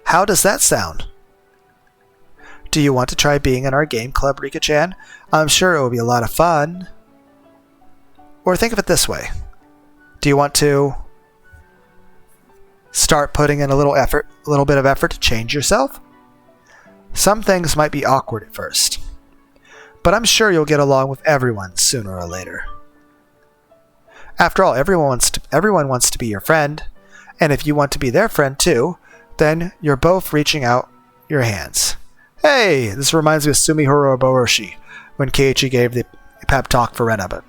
How does that sound? Do you want to try being in our game club, Rika-chan? I'm sure it will be a lot of fun. Or think of it this way. Do you want to start putting in a little bit of effort to change yourself? Some things might be awkward at first, but I'm sure you'll get along with everyone sooner or later. After all, everyone wants to be your friend, and if you want to be their friend too, then you're both reaching out your hands. Hey, this reminds me of Sumihiro Boroshi when Keiichi gave the pep talk for Rena, but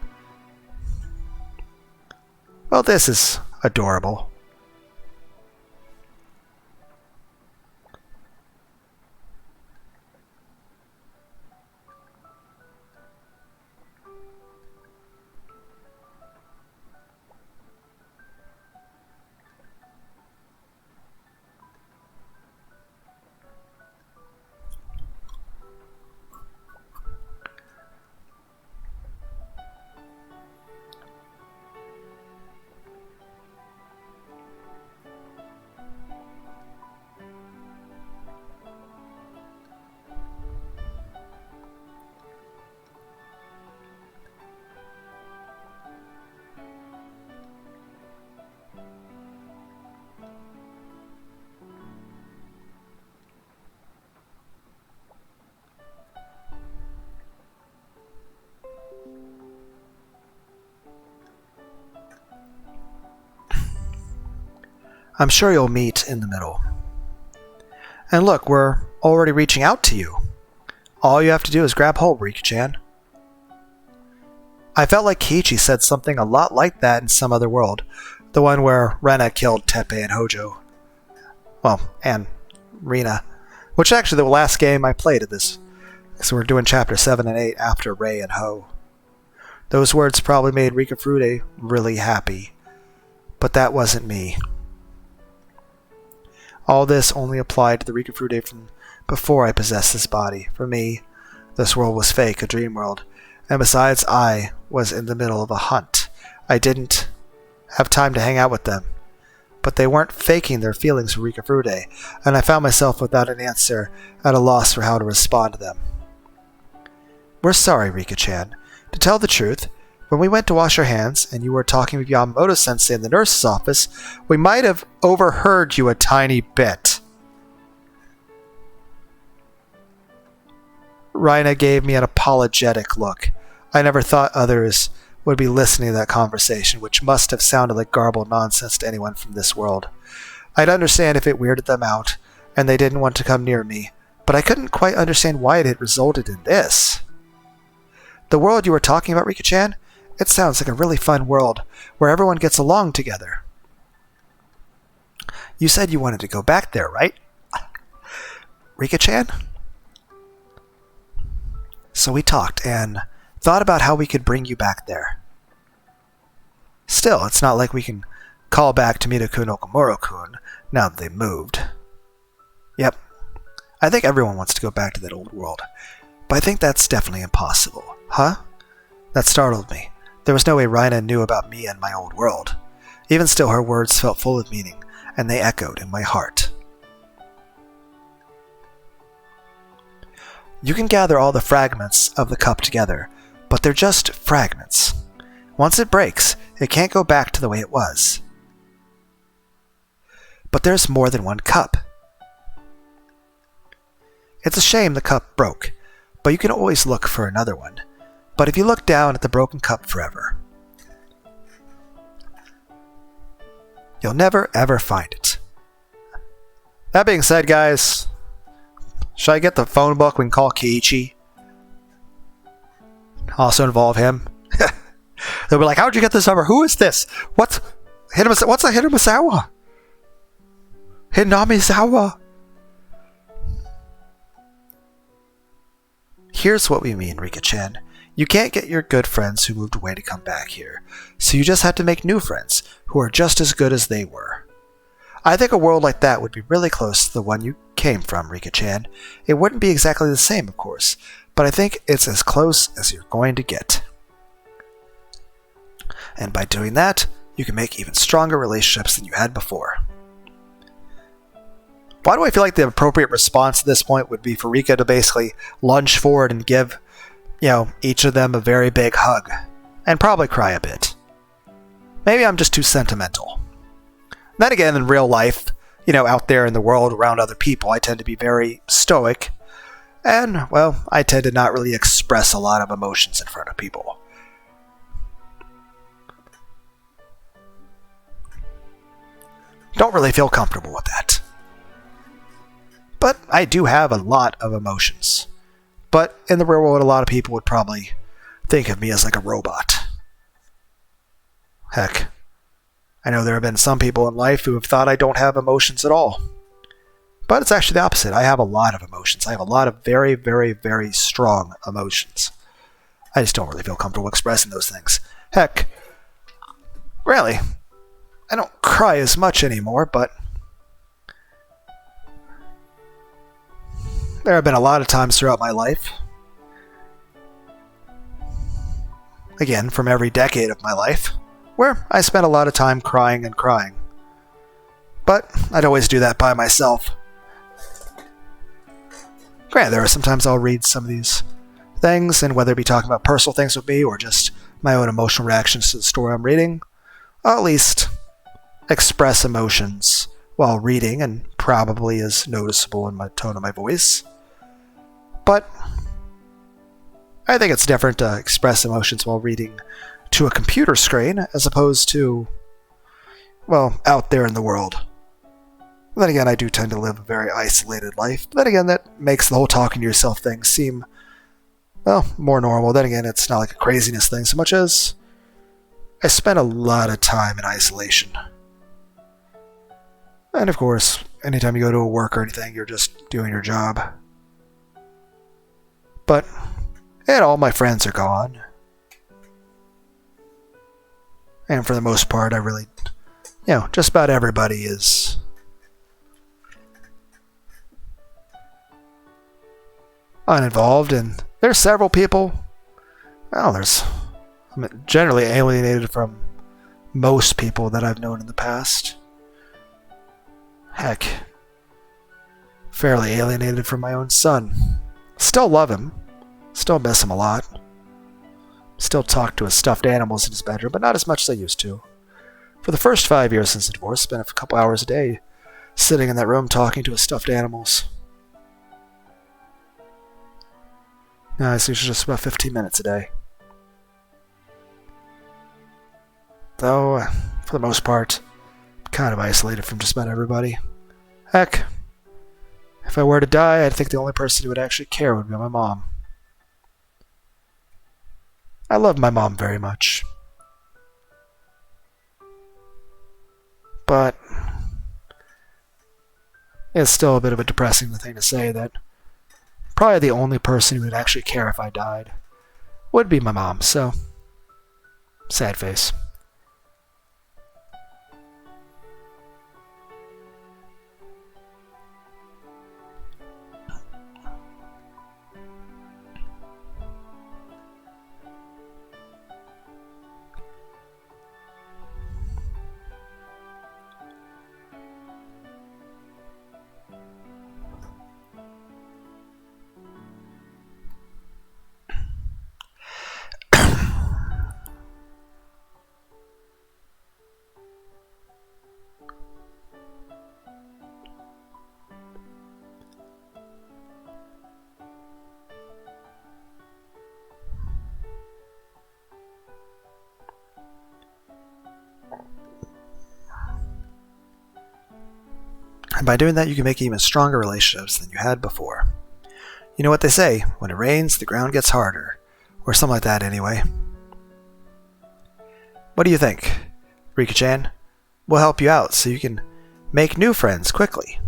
well, this is adorable. I'm sure you'll meet in the middle. And look, we're already reaching out to you. All you have to do is grab hold, Rika-chan. I felt like Keiichi said something a lot like that in some other world. The one where Rena killed Teppei and Hojo. Well, and Rina. Which is actually the last game I played at this. So we're doing chapter 7 and 8 after Rei and Ho. Those words probably made Rika Furude really happy. But that wasn't me. All this only applied to the Rika Furude from before I possessed this body. For me, this world was fake, a dream world. And besides, I was in the middle of a hunt. I didn't have time to hang out with them. But they weren't faking their feelings for Rika Furude, and I found myself without an answer, at a loss for how to respond to them. We're sorry, Rika-chan. To tell the truth, when we went to wash our hands, and you were talking with Yamamoto-sensei in the nurse's office, we might have overheard you a tiny bit. Rina gave me an apologetic look. I never thought others would be listening to that conversation, which must have sounded like garbled nonsense to anyone from this world. I'd understand if it weirded them out, and they didn't want to come near me, but I couldn't quite understand why it had resulted in this. The world you were talking about, Rika-chan? It sounds like a really fun world, where everyone gets along together. You said you wanted to go back there, right? Rika-chan? So we talked, and thought about how we could bring you back there. Still, it's not like we can call back Tomita-kun Okamura-kun now that they've moved. Yep, I think everyone wants to go back to that old world, but I think that's definitely impossible. Huh? That startled me. There was no way Rina knew about me and my old world. Even still, her words felt full of meaning, and they echoed in my heart. You can gather all the fragments of the cup together, but they're just fragments. Once it breaks, it can't go back to the way it was. But there's more than one cup. It's a shame the cup broke, but you can always look for another one. But if you look down at the broken cup forever, you'll never ever find it. That being said, guys, should I get the phone book? We can call Kiichi. Also involve him. They'll be like, how'd you get this number? Who is this? What's a Hinamizawa? Hinamizawa. Here's what we mean, Rika-chan. You can't get your good friends who moved away to come back here, so you just have to make new friends who are just as good as they were. I think a world like that would be really close to the one you came from, Rika-chan. It wouldn't be exactly the same, of course, but I think it's as close as you're going to get. And by doing that, you can make even stronger relationships than you had before. Why do I feel like the appropriate response at this point would be for Rika to basically lunge forward and give, each of them a very big hug, and probably cry a bit? Maybe I'm just too sentimental. Then again, in real life, out there in the world around other people, I tend to be very stoic, and, I tend to not really express a lot of emotions in front of people. Don't really feel comfortable with that. But I do have a lot of emotions. But in the real world, a lot of people would probably think of me as like a robot. Heck, I know there have been some people in life who have thought I don't have emotions at all. But it's actually the opposite. I have a lot of emotions. I have a lot of very, very, very strong emotions. I just don't really feel comfortable expressing those things. Heck, really, I don't cry as much anymore, but there have been a lot of times throughout my life, again, from every decade of my life, where I spent a lot of time crying and crying. But I'd always do that by myself. Granted, there are sometimes I'll read some of these things, and whether it be talking about personal things with me or just my own emotional reactions to the story I'm reading, I'll at least express emotions while reading, and probably is noticeable in my tone of my voice. But I think it's different to express emotions while reading to a computer screen as opposed to, out there in the world. Then again, I do tend to live a very isolated life. But then again, that makes the whole talking to yourself thing seem, more normal. Then again, it's not like a craziness thing so much as I spend a lot of time in isolation. And of course, anytime you go to a work or anything, you're just doing your job. But, all my friends are gone. And for the most part, I really, just about everybody is uninvolved. And there's several people, I'm generally alienated from most people that I've known in the past. Heck, fairly alienated from my own son. Still love him. Still miss him a lot. Still talk to his stuffed animals in his bedroom, but not as much as I used to. For the first 5 years since the divorce, I spent a couple hours a day sitting in that room talking to his stuffed animals. Now it's usually just about 15 minutes a day. Though, for the most part, kind of isolated from just about everybody. Heck, if I were to die, I'd think the only person who would actually care would be my mom. I love my mom very much. But it's still a bit of a depressing thing to say that probably the only person who would actually care if I died would be my mom, so sad face. And by doing that, you can make even stronger relationships than you had before. You know what they say, when it rains, the ground gets harder. Or something like that, anyway. What do you think, Rika-chan? We'll help you out so you can make new friends quickly.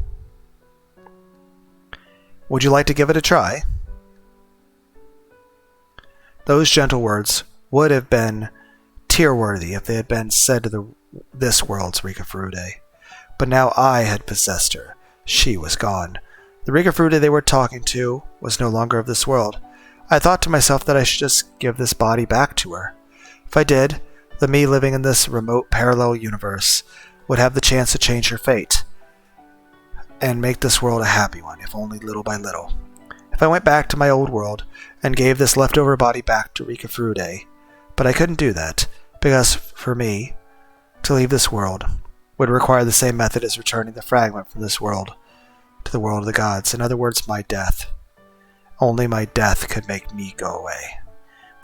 Would you like to give it a try? Those gentle words would have been tear-worthy if they had been said to this world's Rika Furude. But now I had possessed her. She was gone. The Rika Furude they were talking to was no longer of this world. I thought to myself that I should just give this body back to her. If I did, the me living in this remote parallel universe would have the chance to change her fate and make this world a happy one, if only little by little. If I went back to my old world and gave this leftover body back to Rika Furude, but I couldn't do that, because for me, to leave this world would require the same method as returning the fragment from this world to the world of the gods. In other words, my death. Only my death could make me go away.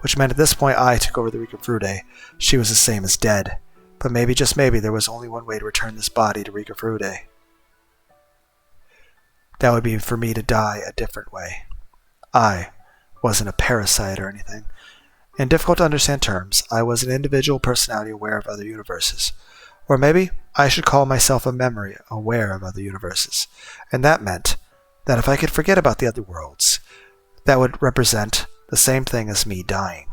Which meant at this point I took over the Rika Furude. She was the same as dead. But maybe, just maybe, there was only one way to return this body to Rika Furude. That would be for me to die a different way. I wasn't a parasite or anything. In difficult to understand terms, I was an individual personality aware of other universes. Or maybe I should call myself a memory aware of other universes. And that meant that if I could forget about the other worlds, that would represent the same thing as me dying.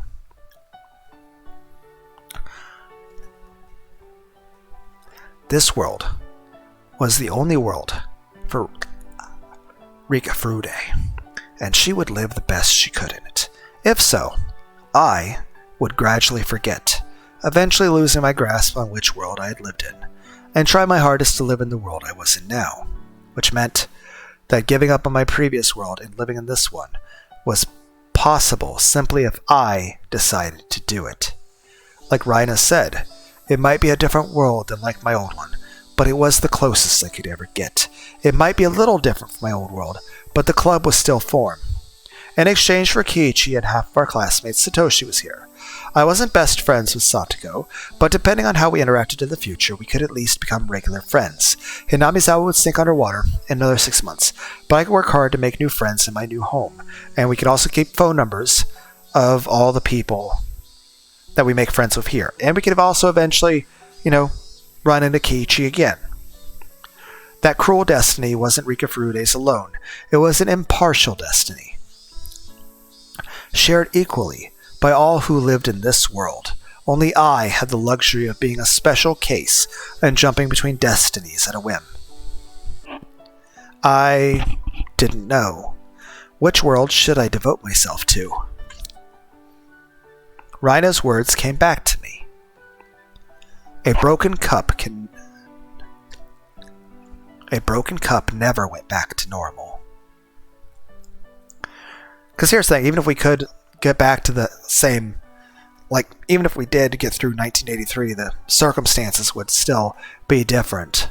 This world was the only world for Rika Furude, and she would live the best she could in it. If so, I would gradually forget, eventually losing my grasp on which world I had lived in, and try my hardest to live in the world I was in now, which meant that giving up on my previous world and living in this one was possible simply if I decided to do it. Like Rhina said, it might be a different world than like my old one, but it was the closest I could ever get. It might be a little different from my old world, but the club was still formed. In exchange for Kiichi and half of our classmates, Satoshi was here. I wasn't best friends with Satoko, but depending on how we interacted in the future, we could at least become regular friends. Hinamizawa would sink underwater in another 6 months, but I could work hard to make new friends in my new home, and we could also keep phone numbers of all the people that we make friends with here. And we could have also eventually, run into Kiichi again. That cruel destiny wasn't Rika Furude's alone. It was an impartial destiny, shared equally by all who lived in this world. Only I had the luxury of being a special case and jumping between destinies at a whim. I didn't know. Which world should I devote myself to? Rhina's words came back to me. A broken cup never went back to normal. Because here's the thing, even if we could get back to the same, even if we did get through 1983, the circumstances would still be different.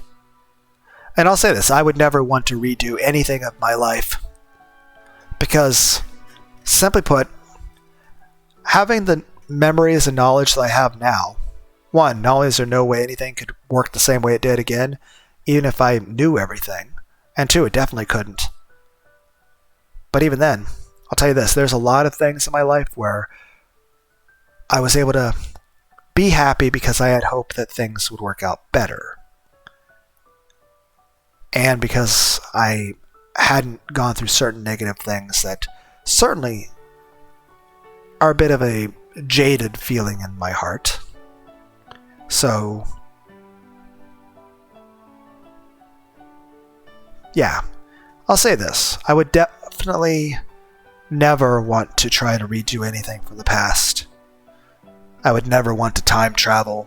And I'll say this, I would never want to redo anything of my life. Because, simply put, having the memories and knowledge that I have now, one, not only is there no way anything could work the same way it did again, even if I knew everything, and two, it definitely couldn't. But even then, I'll tell you this, there's a lot of things in my life where I was able to be happy because I had hope that things would work out better. And because I hadn't gone through certain negative things that certainly are a bit of a jaded feeling in my heart. So, yeah, I'll say this. I would definitely never want to try to redo anything from the past. I would never want to time travel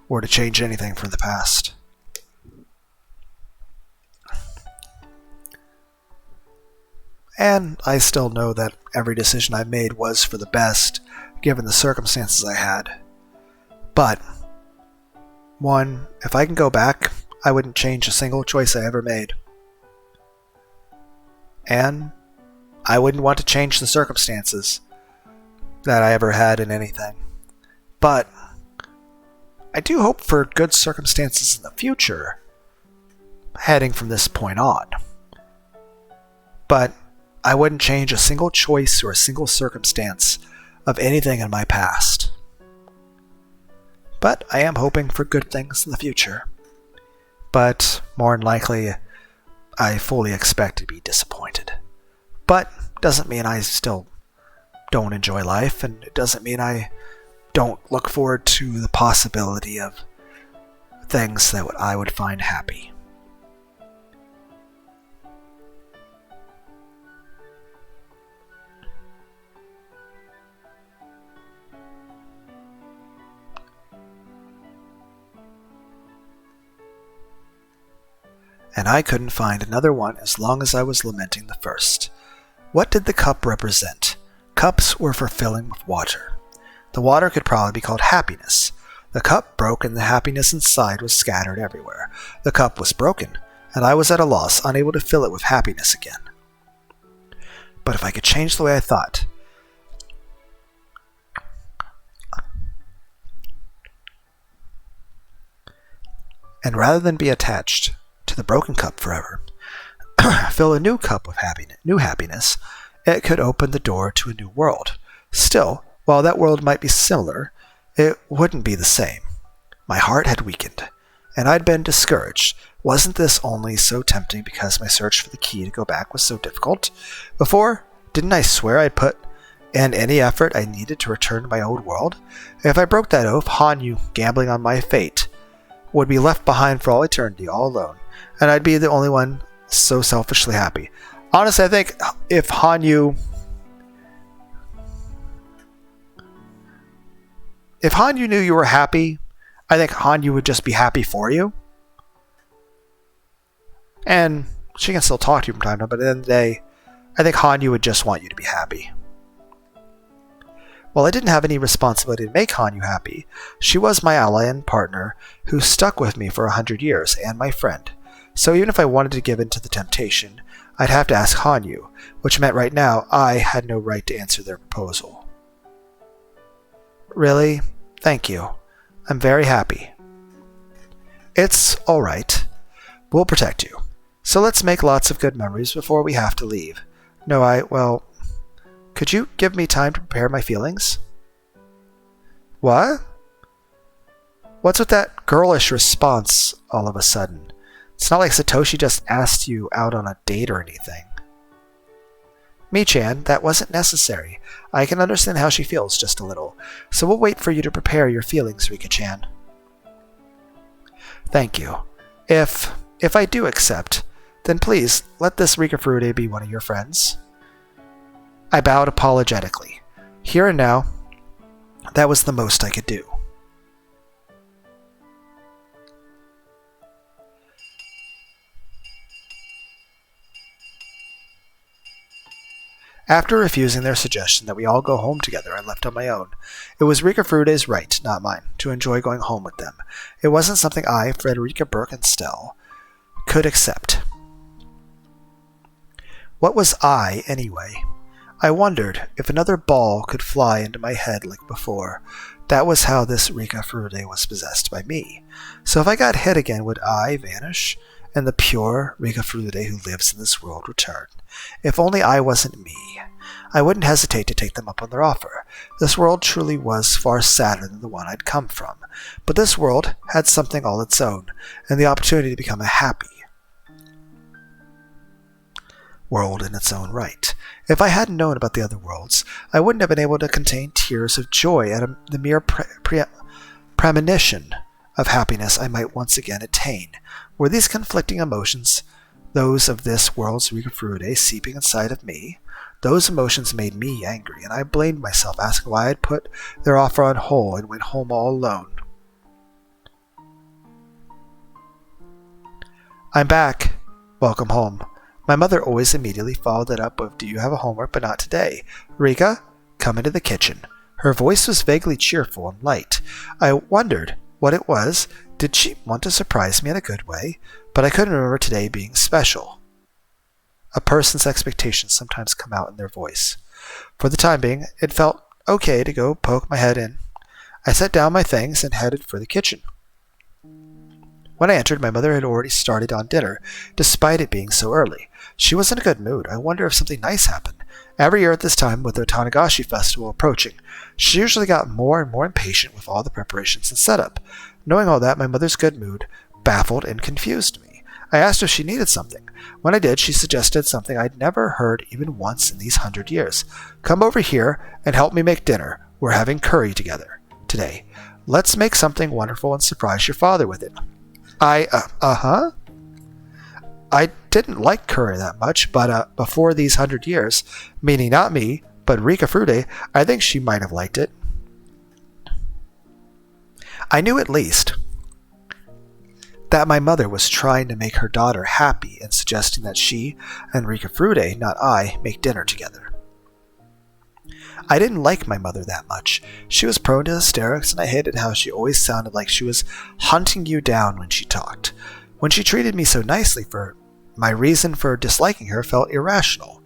or to change anything from the past. And I still know that every decision I made was for the best, given the circumstances I had. But, one, if I can go back, I wouldn't change a single choice I ever made. And I wouldn't want to change the circumstances that I ever had in anything. But I do hope for good circumstances in the future. heading from this point on. But I wouldn't change a single choice or a single circumstance of anything in my past. But I am hoping for good things in the future. But more than likely, I fully expect to be disappointed. But doesn't mean I still don't enjoy life, and it doesn't mean I don't look forward to the possibility of things that I would find happy. And I couldn't find another one as long as I was lamenting the first. What did the cup represent? Cups were for filling with water. The water could probably be called happiness. The cup broke and the happiness inside was scattered everywhere. The cup was broken, and I was at a loss, unable to fill it with happiness again. But if I could change the way I thought, and rather than be attached to the broken cup forever, fill a new cup with new happiness, it could open the door to a new world. Still, while that world might be similar, it wouldn't be the same. My heart had weakened, and I'd been discouraged. Wasn't this only so tempting because my search for the key to go back was so difficult? Before, didn't I swear I'd put in any effort I needed to return to my old world? If I broke that oath, Hanyu, gambling on my fate, would be left behind for all eternity, all alone, and I'd be the only one so selfishly happy. Honestly, I think if Hanyu knew you were happy, I think Hanyu would just be happy for you. And she can still talk to you from time to time, but at the end of the day, I think Hanyu would just want you to be happy. While I didn't have any responsibility to make Hanyu happy, she was my ally and partner who stuck with me for 100 years, and my friend. So even if I wanted to give in to the temptation, I'd have to ask Hanyu, which meant right now I had no right to answer their proposal. Really? Thank you. I'm very happy. It's alright. We'll protect you. So let's make lots of good memories before we have to leave. No, could you give me time to prepare my feelings? What? What's with that girlish response all of a sudden? It's not like Satoshi just asked you out on a date or anything. Mi-chan, that wasn't necessary. I can understand how she feels just a little, so we'll wait for you to prepare your feelings, Rika-chan. Thank you. If I do accept, then please let this Rika Furude be one of your friends. I bowed apologetically. Here and now, that was the most I could do. After refusing their suggestion that we all go home together, I left on my own. It was Rika Furude's right, not mine, to enjoy going home with them. It wasn't something I, Frederica Bernkastel, could accept. What was I, anyway? I wondered if another ball could fly into my head like before. That was how this Rika Furude was possessed by me. So if I got hit again, would I vanish, and the pure Rika Furude who lives in this world return? If only I wasn't me. I wouldn't hesitate to take them up on their offer. This world truly was far sadder than the one I'd come from. But this world had something all its own, and the opportunity to become a happy world in its own right. If I hadn't known about the other worlds, I wouldn't have been able to contain tears of joy at the mere premonition of happiness I might once again attain. Were these conflicting emotions those of this world's Rika Furude seeping inside of me? Those emotions made me angry, and I blamed myself, asking why I'd put their offer on hold and went home all alone. I'm back. Welcome home. My mother always immediately followed that up with, "Do you have a homework, but not today? Rika, come into the kitchen." Her voice was vaguely cheerful and light. I wondered what it was. Did she want to surprise me in a good way? But I couldn't remember today being special. A person's expectations sometimes come out in their voice. For the time being, it felt okay to go poke my head in. I set down my things and headed for the kitchen. When I entered, my mother had already started on dinner, despite it being so early. She was in a good mood. I wonder if something nice happened. Every year at this time, with the Tanagashi festival approaching, she usually got more and more impatient with all the preparations and setup. Knowing all that, my mother's good mood baffled and confused me. I asked if she needed something. When I did, she suggested something I'd never heard even once in these 100 years. Come over here and help me make dinner. We're having curry together today. Let's make something wonderful and surprise your father with it. I didn't like curry that much, but before these 100 years, meaning not me, but Rika Frude, I think she might have liked it. I knew at least that my mother was trying to make her daughter happy and suggesting that she and Rika Frude, not I, make dinner together. I didn't like my mother that much. She was prone to hysterics, and I hated how she always sounded like she was hunting you down when she talked. When she treated me so nicely, my reason for disliking her felt irrational.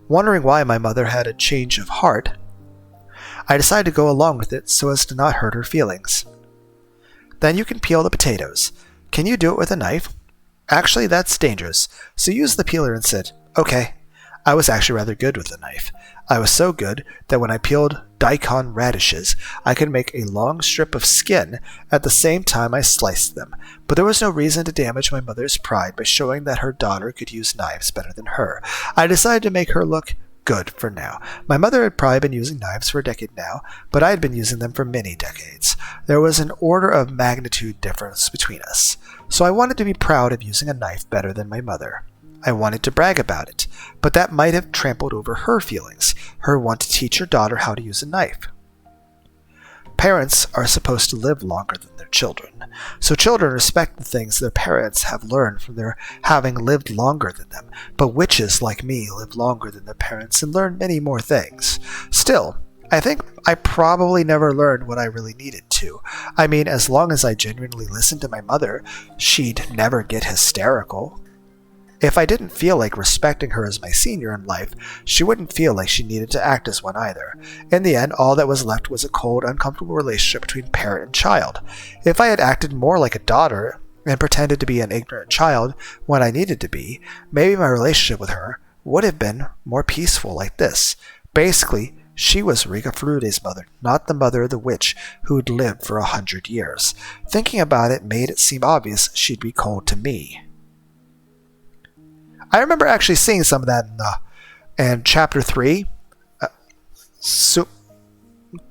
Wondering why my mother had a change of heart, I decided to go along with it so as to not hurt her feelings. Then you can peel the potatoes. Can you do it with a knife? Actually, that's dangerous, so use the peeler instead. Okay. I was actually rather good with the knife. I was so good that when I peeled daikon radishes, I could make a long strip of skin at the same time I sliced them, but there was no reason to damage my mother's pride by showing that her daughter could use knives better than her. I decided to make her look good for now. My mother had probably been using knives for a decade now, but I had been using them for many decades. There was an order of magnitude difference between us, so I wanted to be proud of using a knife better than my mother. I wanted to brag about it, but that might have trampled over her feelings, her want to teach her daughter how to use a knife. Parents are supposed to live longer than their children, so children respect the things their parents have learned from their having lived longer than them, but witches like me live longer than their parents and learn many more things. Still, I think I probably never learned what I really needed to. I mean, as long as I genuinely listened to my mother, she'd never get hysterical. If I didn't feel like respecting her as my senior in life, she wouldn't feel like she needed to act as one either. In the end, all that was left was a cold, uncomfortable relationship between parent and child. If I had acted more like a daughter and pretended to be an ignorant child when I needed to be, maybe my relationship with her would have been more peaceful like this. Basically, she was Rika Furude's mother, not the mother of the witch who'd lived for 100 years. Thinking about it made it seem obvious she'd be cold to me. I remember actually seeing some of that in Chapter 3,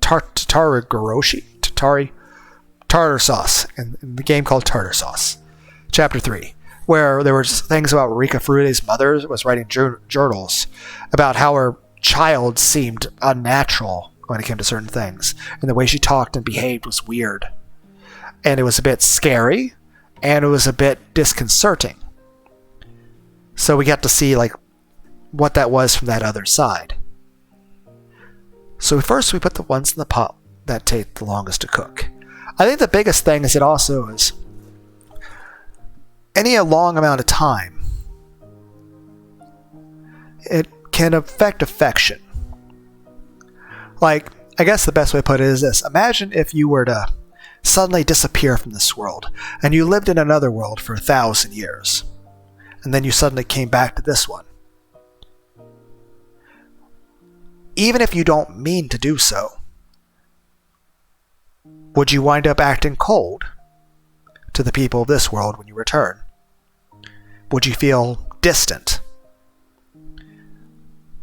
Tartar Sauce, in the game called Tartar Sauce, Chapter 3, where there were things about Rika Furude's mother was writing journals about how her child seemed unnatural when it came to certain things, and the way she talked and behaved was weird. And it was a bit scary, and it was a bit disconcerting. So we got to see what that was from that other side. So first we put the ones in the pot that take the longest to cook. I think the biggest thing is it also is any long amount of time, it can affect affection. I guess the best way to put it is this. Imagine if you were to suddenly disappear from this world and you lived in another world for 1,000 years. And then you suddenly came back to this one. Even if you don't mean to do so, would you wind up acting cold to the people of this world when you return? Would you feel distant?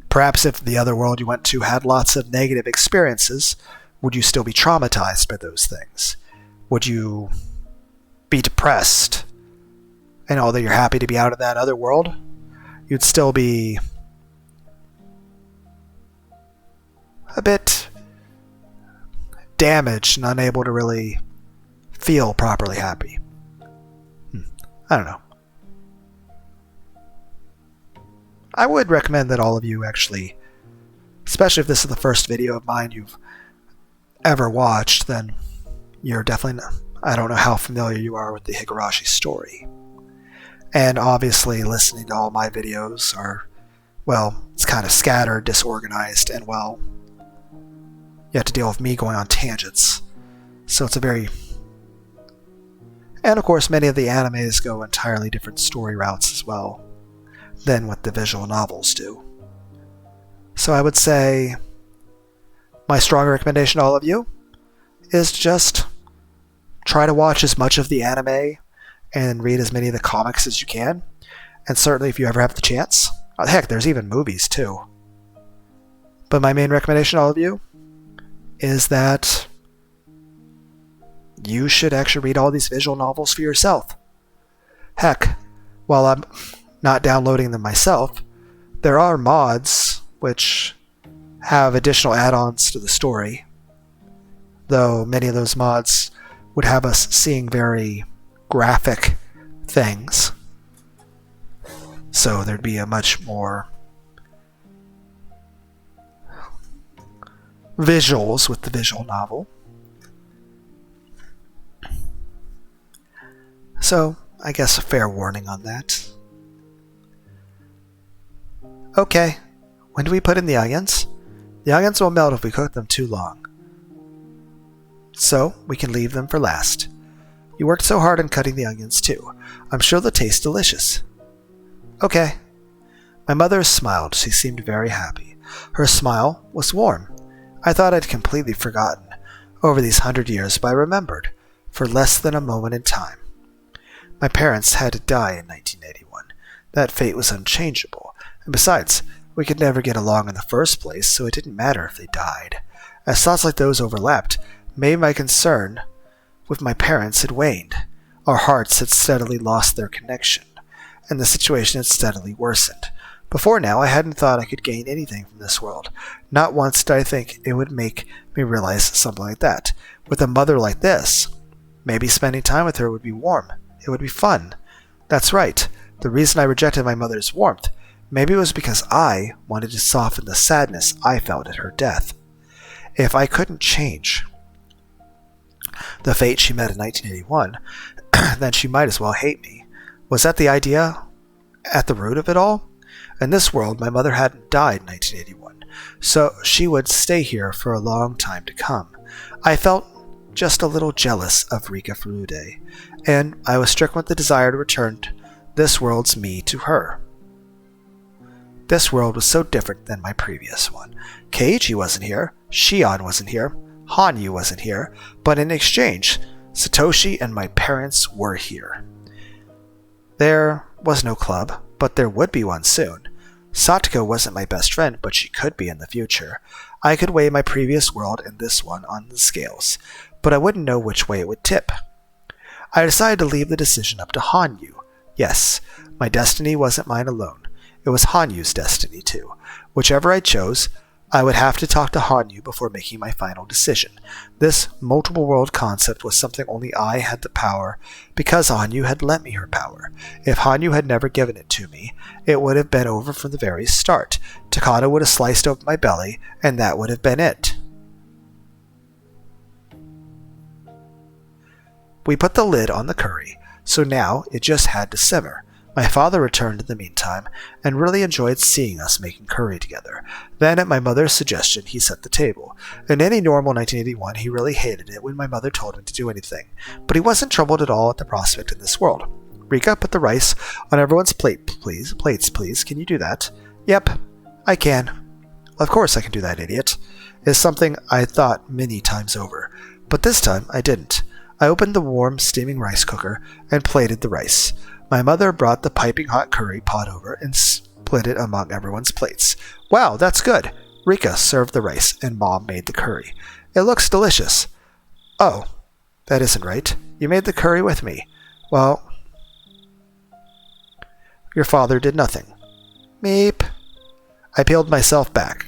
Perhaps if the other world you went to had lots of negative experiences, would you still be traumatized by those things? Would you be depressed? And although you're happy to be out of that other world, you'd still be a bit damaged and unable to really feel properly happy. I don't know. I would recommend that all of you actually, especially if this is the first video of mine you've ever watched, then you're definitely not, I don't know how familiar you are with the Higurashi story. And obviously listening to all my videos are, well, it's kind of scattered, disorganized, and well, you have to deal with me going on tangents. So it's a very And of course, many of the animes go entirely different story routes as well than what the visual novels do. So I would say my strong recommendation to all of you is just try to watch as much of the anime and read as many of the comics as you can. And certainly if you ever have the chance, heck, there's even movies too. But my main recommendation to all of you is that you should actually read all these visual novels for yourself. Heck, while I'm not downloading them myself, there are mods which have additional add-ons to the story, though many of those mods would have us seeing very graphic things. So there'd be a much more visuals with the visual novel. So, I guess a fair warning on that. Okay, when do we put in the onions? The onions will melt if we cook them too long. So, we can leave them for last. You worked so hard on cutting the onions too. I'm sure they'll taste delicious. Okay. My mother smiled. She seemed very happy. Her smile was warm. I thought I'd completely forgotten over these 100 years, but I remembered for less than a moment in time. My parents had to die in 1981. That fate was unchangeable, and besides, we could never get along in the first place, so it didn't matter if they died. As thoughts like those overlapped, maybe my concern with my parents had waned. Our hearts had steadily lost their connection, and the situation had steadily worsened. Before now, I hadn't thought I could gain anything from this world. Not once did I think it would make me realize something like that. With a mother like this, maybe spending time with her would be warm. It would be fun. That's right. The reason I rejected my mother's warmth, maybe it was because I wanted to soften the sadness I felt at her death. If I couldn't change the fate she met in 1981, then she might as well hate me. Was that the idea at the root of it all? In this world, my mother hadn't died in 1981, so she would stay here for a long time to come. I felt just a little jealous of Rika Furude, and I was stricken with the desire to return this world's me to her. This world was so different than my previous one. Keiichi wasn't here, Shion wasn't here, Hanyu wasn't here, but in exchange, Satoshi and my parents were here. There was no club, but there would be one soon. Satoko wasn't my best friend, but she could be in the future. I could weigh my previous world and this one on the scales, but I wouldn't know which way it would tip. I decided to leave the decision up to Hanyu. Yes, my destiny wasn't mine alone. It was Hanyu's destiny too. Whichever I chose, I would have to talk to Hanyu before making my final decision. This multiple world concept was something only I had the power because Hanyu had lent me her power. If Hanyu had never given it to me, it would have been over from the very start. Takano would have sliced open my belly, and that would have been it. We put the lid on the curry, so now it just had to simmer. My father returned in the meantime, and really enjoyed seeing us making curry together. Then, at my mother's suggestion, he set the table. In any normal 1981, he really hated it when my mother told him to do anything, but he wasn't troubled at all at the prospect in this world. Rika, put the rice on everyone's plates, please. Can you do that? Yep, I can. Of course I can do that, idiot. Is something I thought many times over, but this time I didn't. I opened the warm, steaming rice cooker and plated the rice. My mother brought the piping hot curry pot over and split it among everyone's plates. Wow, that's good. Rika served the rice, and Mom made the curry. It looks delicious. Oh, that isn't right. You made the curry with me. Well, your father did nothing. Meep. I peeled myself back.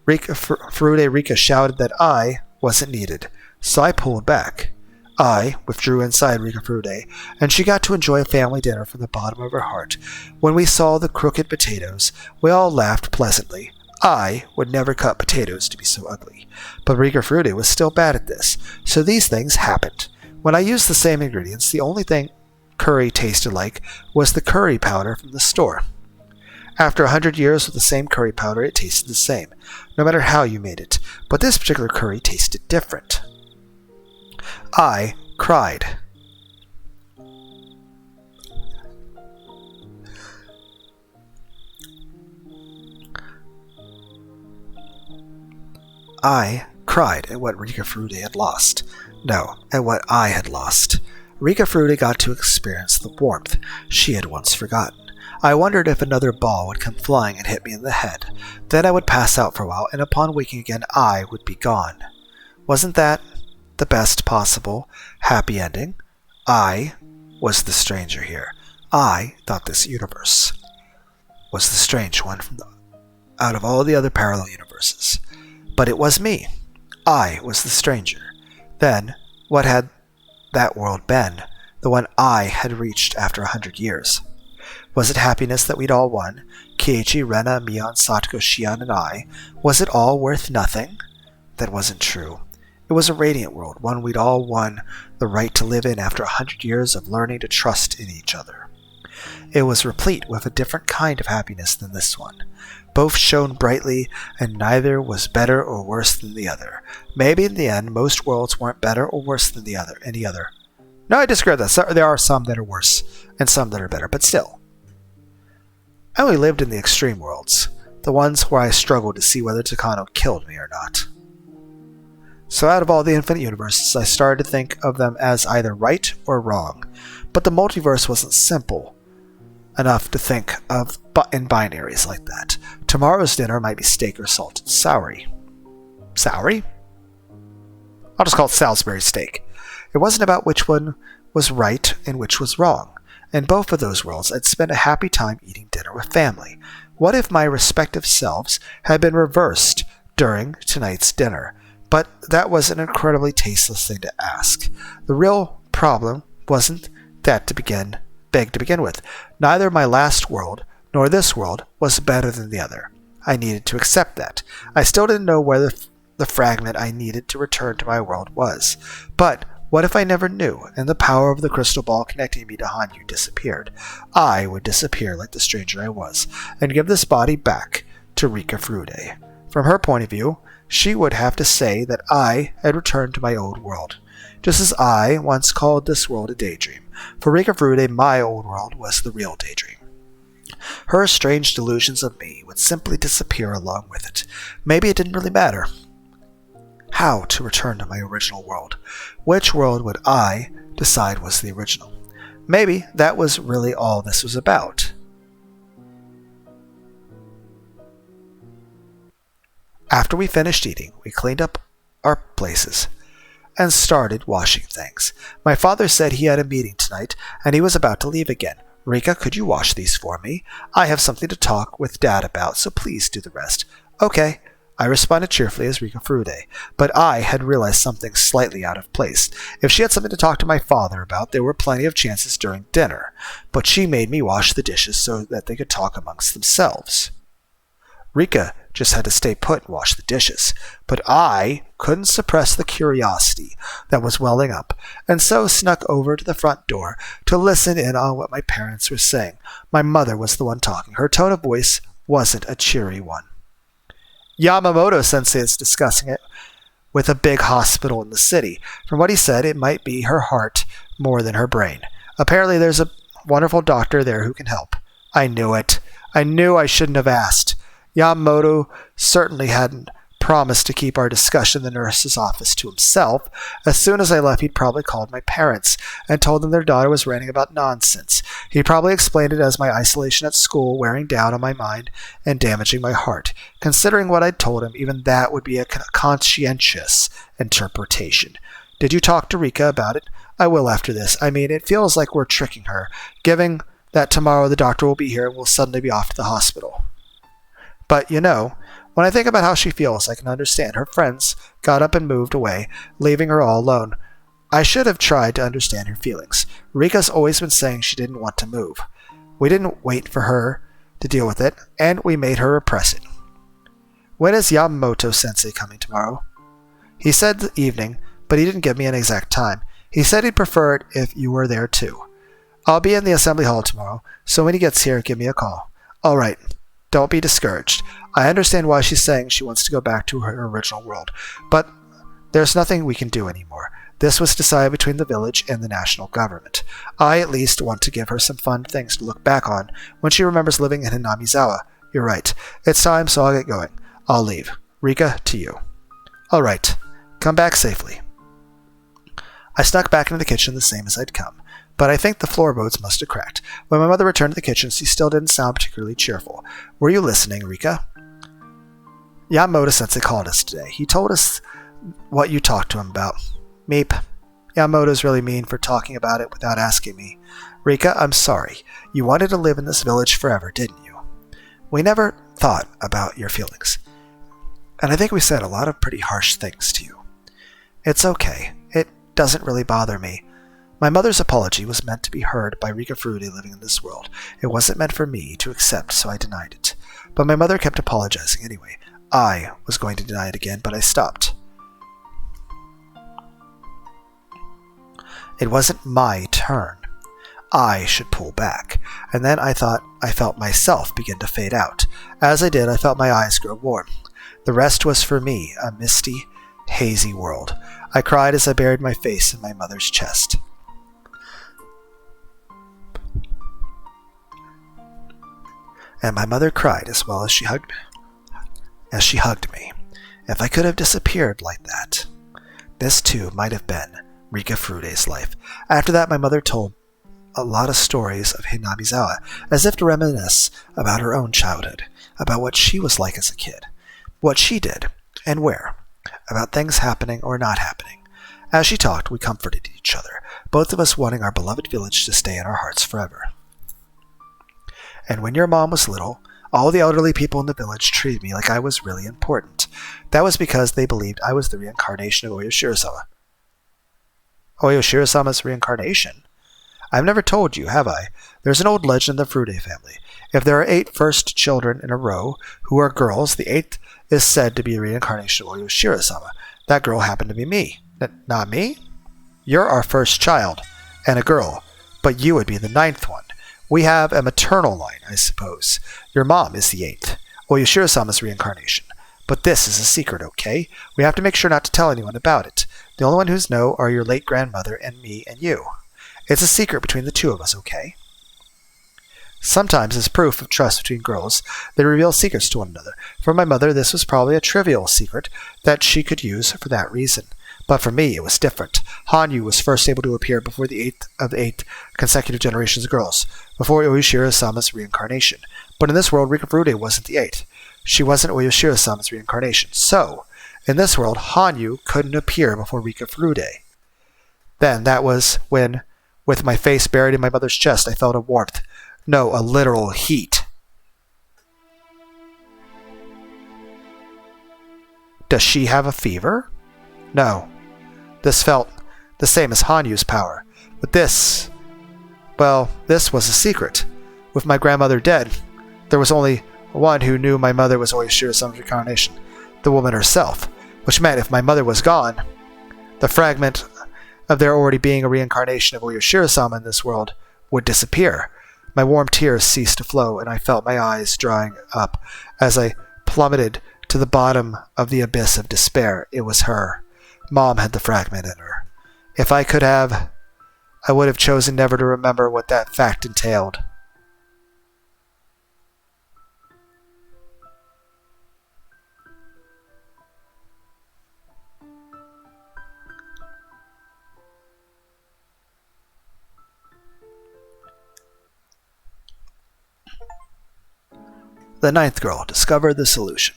Rika shouted that I wasn't needed, so I pulled back. I withdrew inside Rika Furude, and she got to enjoy a family dinner from the bottom of her heart. When we saw the crooked potatoes, we all laughed pleasantly. I would never cut potatoes to be so ugly. But Rika Furude was still bad at this, so these things happened. When I used the same ingredients, the only thing curry tasted like was the curry powder from the store. After 100 years with the same curry powder, it tasted the same, no matter how you made it. But this particular curry tasted different. I cried. I cried at what Rika Frude had lost. No, at what I had lost. Rika Frude got to experience the warmth she had once forgotten. I wondered if another ball would come flying and hit me in the head. Then I would pass out for a while, and upon waking again I would be gone. Wasn't that the best possible happy ending? I was the stranger here. I thought this universe was the strange one out of all the other parallel universes. But it was me. I was the stranger. Then, what had that world been, the one I had reached after 100 years? Was it happiness that we'd all won? Keiichi, Rena, Mion, Satoko, Shion, and I? Was it all worth nothing? That wasn't true. It was a radiant world, one we'd all won the right to live in after 100 years of learning to trust in each other. It was replete with a different kind of happiness than this one. Both shone brightly, and neither was better or worse than the other. Maybe in the end, most worlds weren't better or worse than any other. No, I disagree with that. There are some that are worse, and some that are better, but still. I only lived in the extreme worlds, the ones where I struggled to see whether Takano killed me or not. So out of all the infinite universes, I started to think of them as either right or wrong. But the multiverse wasn't simple enough to think of in binaries like that. Tomorrow's dinner might be steak or salted soury. Soury? I'll just call it Salisbury steak. It wasn't about which one was right and which was wrong. In both of those worlds, I'd spent a happy time eating dinner with family. What if my respective selves had been reversed during tonight's dinner? But that was an incredibly tasteless thing to ask. The real problem wasn't that big to begin with. Neither my last world nor this world was better than the other. I needed to accept that. I still didn't know where the fragment I needed to return to my world was. But what if I never knew, and the power of the crystal ball connecting me to Hanyu disappeared? I would disappear like the stranger I was, and give this body back to Rika Frude. From her point of view, she would have to say that I had returned to my old world, just as I once called this world a daydream. For Rika Frude, my old world was the real daydream. Her strange delusions of me would simply disappear along with it. Maybe it didn't really matter how to return to my original world. Which world would I decide was the original? Maybe that was really all this was about. After we finished eating, we cleaned up our places and started washing things. My father said he had a meeting tonight, and he was about to leave again. Rika, could you wash these for me? I have something to talk with Dad about, so please do the rest. Okay, I responded cheerfully as Rika Frude, but I had realized something slightly out of place. If she had something to talk to my father about, there were plenty of chances during dinner, but she made me wash the dishes so that they could talk amongst themselves. Rika just had to stay put and wash the dishes, but I couldn't suppress the curiosity that was welling up, and so snuck over to the front door to listen in on what my parents were saying. My mother was the one talking. Her tone of voice wasn't a cheery one. Yamamoto-sensei is discussing it with a big hospital in the city. From what he said, it might be her heart more than her brain. Apparently there's a wonderful doctor there who can help. I knew it. I knew I shouldn't have asked. Yamamoto certainly hadn't promised to keep our discussion in the nurse's office to himself. As soon as I left, he'd probably called my parents and told them their daughter was ranting about nonsense. He'd probably explained it as my isolation at school wearing down on my mind and damaging my heart. Considering what I'd told him, even that would be a conscientious interpretation. Did you talk to Rika about it? I will after this. I mean, it feels like we're tricking her, given that tomorrow the doctor will be here and we'll suddenly be off to the hospital. But, when I think about how she feels, I can understand. Her friends got up and moved away, leaving her all alone. I should have tried to understand her feelings. Rika's always been saying she didn't want to move. We didn't wait for her to deal with it, and we made her repress it. When is Yamamoto-sensei coming tomorrow? He said the evening, but he didn't give me an exact time. He said he'd prefer it if you were there too. I'll be in the assembly hall tomorrow, so when he gets here, give me a call. All right. Don't be discouraged. I understand why she's saying she wants to go back to her original world, but there's nothing we can do anymore. This was decided between the village and the national government. I at least want to give her some fun things to look back on when she remembers living in Hinamizawa. You're right. It's time, so I'll get going. I'll leave. Rika, to you. All right. Come back safely. I snuck back into the kitchen the same as I'd come, but I think the floorboards must have cracked. When my mother returned to the kitchen, she still didn't sound particularly cheerful. Were you listening, Rika? Yamamoto-sensei called us today. He told us what you talked to him about. Meep. Yamamoto's really mean for talking about it without asking me. Rika, I'm sorry. You wanted to live in this village forever, didn't you? We never thought about your feelings. And I think we said a lot of pretty harsh things to you. It's okay. It doesn't really bother me. My mother's apology was meant to be heard by Rika Furude living in this world. It wasn't meant for me to accept, so I denied it. But my mother kept apologizing anyway. I was going to deny it again, but I stopped. It wasn't my turn. I should pull back. And then I felt myself begin to fade out. As I did, I felt my eyes grow warm. The rest was for me, a misty, hazy world. I cried as I buried my face in my mother's chest. And my mother cried as well as she hugged me. If I could have disappeared like that, this too might have been Rika Furude's life. After that, my mother told a lot of stories of Hinamizawa, as if to reminisce about her own childhood, about what she was like as a kid, what she did, and where, about things happening or not happening. As she talked, we comforted each other, both of us wanting our beloved village to stay in our hearts forever. And when your mom was little, all the elderly people in the village treated me like I was really important. That was because they believed I was the reincarnation of Oyoshiro-sama. Oyoshiro-sama's reincarnation? I've never told you, have I? There's an old legend in the Furude family. If there are 8 first children in a row who are girls, the 8th is said to be a reincarnation of Oyoshiro-sama. That girl happened to be me. Not me? You're our first child, and a girl, but you would be the 9th one. We have a maternal line, I suppose. Your mom is the 8th, Oyoshiro-sama's reincarnation. But this is a secret, okay? We have to make sure not to tell anyone about it. The only one who's know are your late grandmother and me and you. It's a secret between the two of us, okay? Sometimes, as proof of trust between girls, they reveal secrets to one another. For my mother, this was probably a trivial secret that she could use for that reason. But for me, it was different. Hanyu was first able to appear before the 8th of the 8 consecutive generations of girls, before Oyoshiro-sama's reincarnation. But in this world, Rika Furude wasn't the 8th. She wasn't Oyoshiro-sama's reincarnation. So, in this world, Hanyu couldn't appear before Rika Furude. Then, that was when, with my face buried in my mother's chest, I felt a warmth. No, a literal heat. Does she have a fever? No. This felt the same as Hanyu's power. But this was a secret. With my grandmother dead, there was only one who knew my mother was Oyoshiro-sama's reincarnation, the woman herself, which meant if my mother was gone, the fragment of there already being a reincarnation of Oyoshiro-sama in this world would disappear. My warm tears ceased to flow, and I felt my eyes drying up as I plummeted to the bottom of the abyss of despair. It was her. Mom had the fragment in her. If I could have, I would have chosen never to remember what that fact entailed. The 9th girl discovered the solution.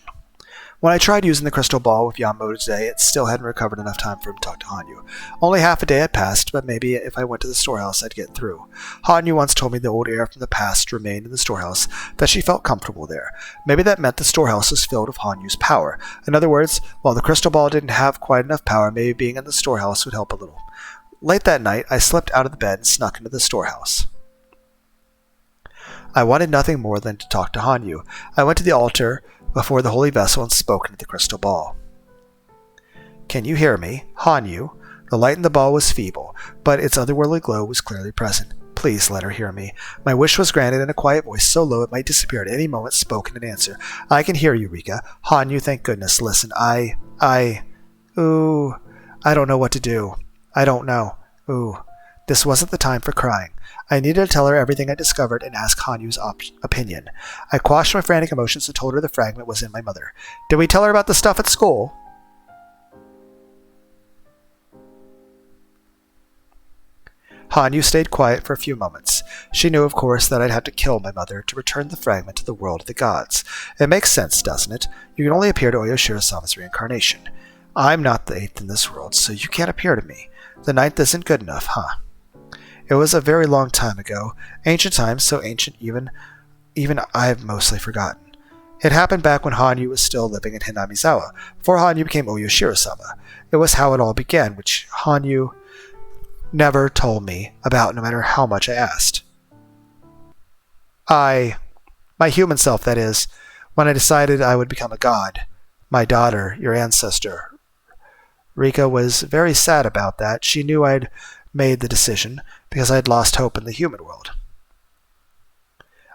When I tried using the crystal ball with Yamamoto today, it still hadn't recovered enough time for him to talk to Hanyu. Only half a day had passed, but maybe if I went to the storehouse I'd get through. Hanyu once told me the old air from the past remained in the storehouse, that she felt comfortable there. Maybe that meant the storehouse was filled with Hanyu's power. In other words, while the crystal ball didn't have quite enough power, maybe being in the storehouse would help a little. Late that night, I slipped out of the bed and snuck into the storehouse. I wanted nothing more than to talk to Hanyu. I went to the altar before the holy vessel and spoke into the crystal ball. Can you hear me? Hanyu. The light in the ball was feeble, but its otherworldly glow was clearly present. Please let her hear me. My wish was granted in a quiet voice so low it might disappear at any moment, spoken in answer. I can hear you, Rika. Hanyu, thank goodness. Listen, I don't know what to do. I don't know. Ooh, this wasn't the time for crying. I needed to tell her everything I discovered and ask Hanyu's opinion. I quashed my frantic emotions and told her the fragment was in my mother. Did we tell her about the stuff at school? Hanyu stayed quiet for a few moments. She knew, of course, that I'd have to kill my mother to return the fragment to the world of the gods. It makes sense, doesn't it? You can only appear to Oyoshiro-sama's reincarnation. I'm not the 8th in this world, so you can't appear to me. The 9th isn't good enough, huh? It was a very long time ago. Ancient times, so ancient even I've mostly forgotten. It happened back when Hanyu was still living in Hinamizawa, before Hanyu became Oyoshiro-sama. It was how it all began, which Hanyu never told me about no matter how much I asked. My human self, that is, when I decided I would become a god. My daughter, your ancestor. Rika was very sad about that. She knew I'd made the decision because I had lost hope in the human world.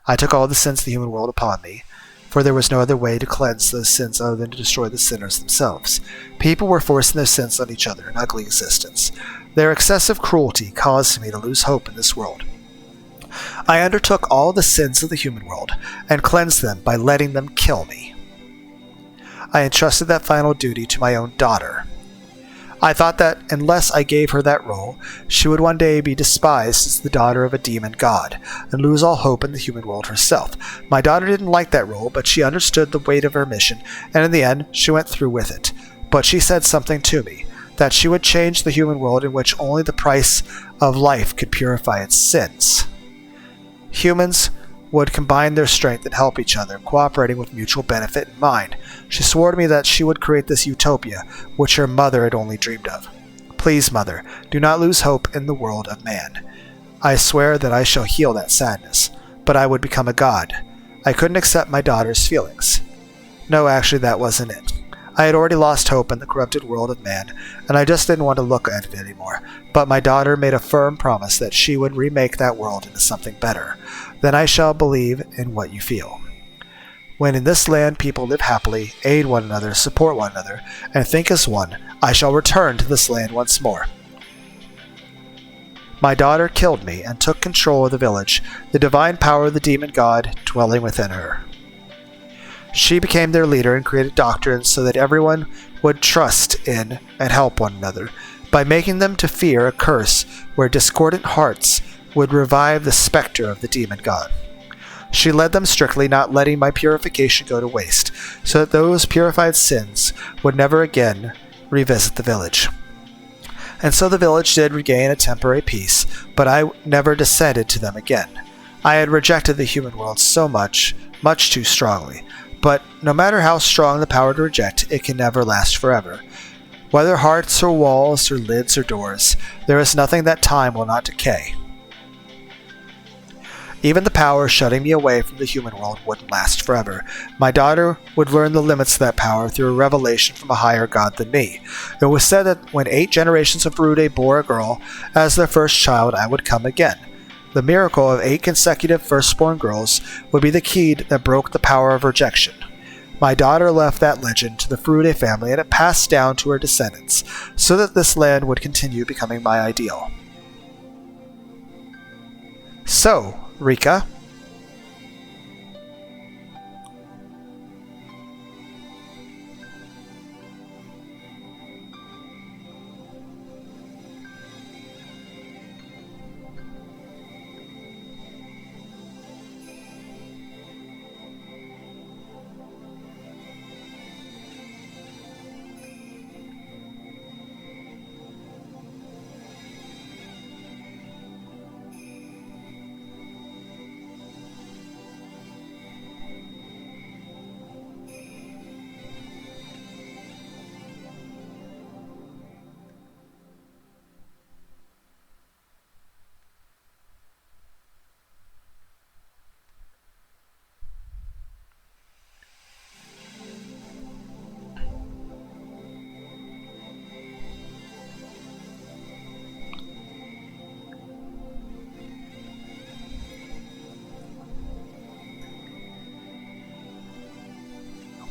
I took all the sins of the human world upon me, for there was no other way to cleanse those sins other than to destroy the sinners themselves. People were forcing their sins on each other, an ugly existence. Their excessive cruelty caused me to lose hope in this world. I undertook all the sins of the human world and cleansed them by letting them kill me. I entrusted that final duty to my own daughter. I thought that unless I gave her that role, she would one day be despised as the daughter of a demon god, and lose all hope in the human world herself. My daughter didn't like that role, but she understood the weight of her mission, and in the end, she went through with it. But she said something to me, that she would change the human world in which only the price of life could purify its sins. Humans would combine their strength and help each other, cooperating with mutual benefit in mind. She swore to me that she would create this utopia, which her mother had only dreamed of. Please, Mother, do not lose hope in the world of man. I swear that I shall heal that sadness, but I would become a god. I couldn't accept my daughter's feelings. No, actually, that wasn't it. I had already lost hope in the corrupted world of man, and I just didn't want to look at it anymore. But my daughter made a firm promise that she would remake that world into something better. Then I shall believe in what you feel. When in this land people live happily, aid one another, support one another, and think as one, I shall return to this land once more. My daughter killed me and took control of the village, the divine power of the demon god dwelling within her. She became their leader and created doctrines so that everyone would trust in and help one another, by making them to fear a curse where discordant hearts would revive the specter of the demon god. She led them strictly, not letting my purification go to waste, so that those purified sins would never again revisit the village. And so the village did regain a temporary peace, but I never descended to them again. I had rejected the human world so much too strongly. But no matter how strong the power to reject, it can never last forever. Whether hearts or walls or lids or doors, there is nothing that time will not decay. Even the power shutting me away from the human world wouldn't last forever. My daughter would learn the limits of that power through a revelation from a higher god than me. It was said that when 8 generations of Rude bore a girl as their first child, I would come again. The miracle of 8 consecutive firstborn girls would be the key that broke the power of rejection. My daughter left that legend to the Furude family, and it passed down to her descendants, so that this land would continue becoming my ideal. So, Rika,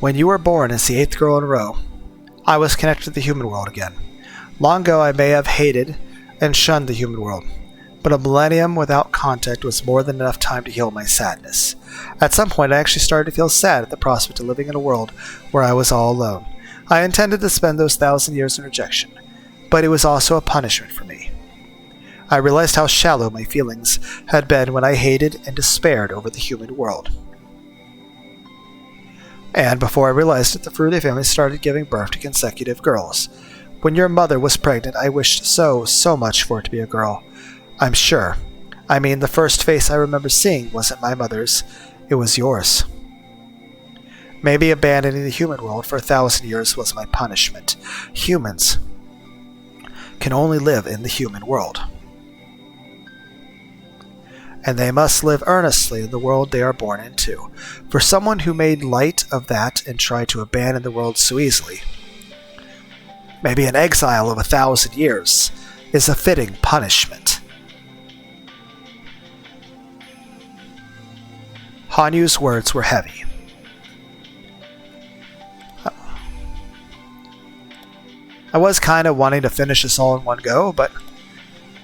when you were born as the 8th girl in a row, I was connected to the human world again. Long ago I may have hated and shunned the human world, but a millennium without contact was more than enough time to heal my sadness. At some point I actually started to feel sad at the prospect of living in a world where I was all alone. I intended to spend those 1,000 years in rejection, but it was also a punishment for me. I realized how shallow my feelings had been when I hated and despaired over the human world. And before I realized it, the Furude family started giving birth to consecutive girls. When your mother was pregnant, I wished so much for it to be a girl. I'm sure. I mean, the first face I remember seeing wasn't my mother's, it was yours. Maybe abandoning the human world for 1,000 years was my punishment. Humans can only live in the human world, and they must live earnestly in the world they are born into. For someone who made light of that and tried to abandon the world so easily, maybe an exile of 1,000 years is a fitting punishment. Hanyu's words were heavy. I was kind of wanting to finish this all in one go, but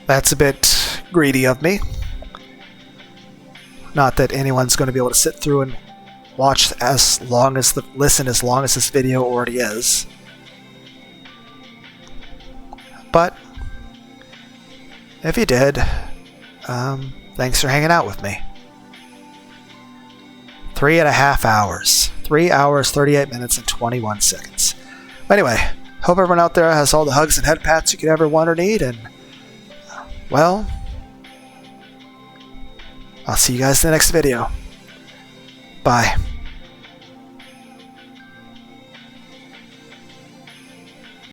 that's a bit greedy of me. Not that anyone's going to be able to sit through and watch listen as long as this video already is. But if you did, thanks for hanging out with me. 3.5 hours. 3 hours, 38 minutes, and 21 seconds. Anyway, hope everyone out there has all the hugs and head pats you could ever want or need, and, well, I'll see you guys in the next video. Bye.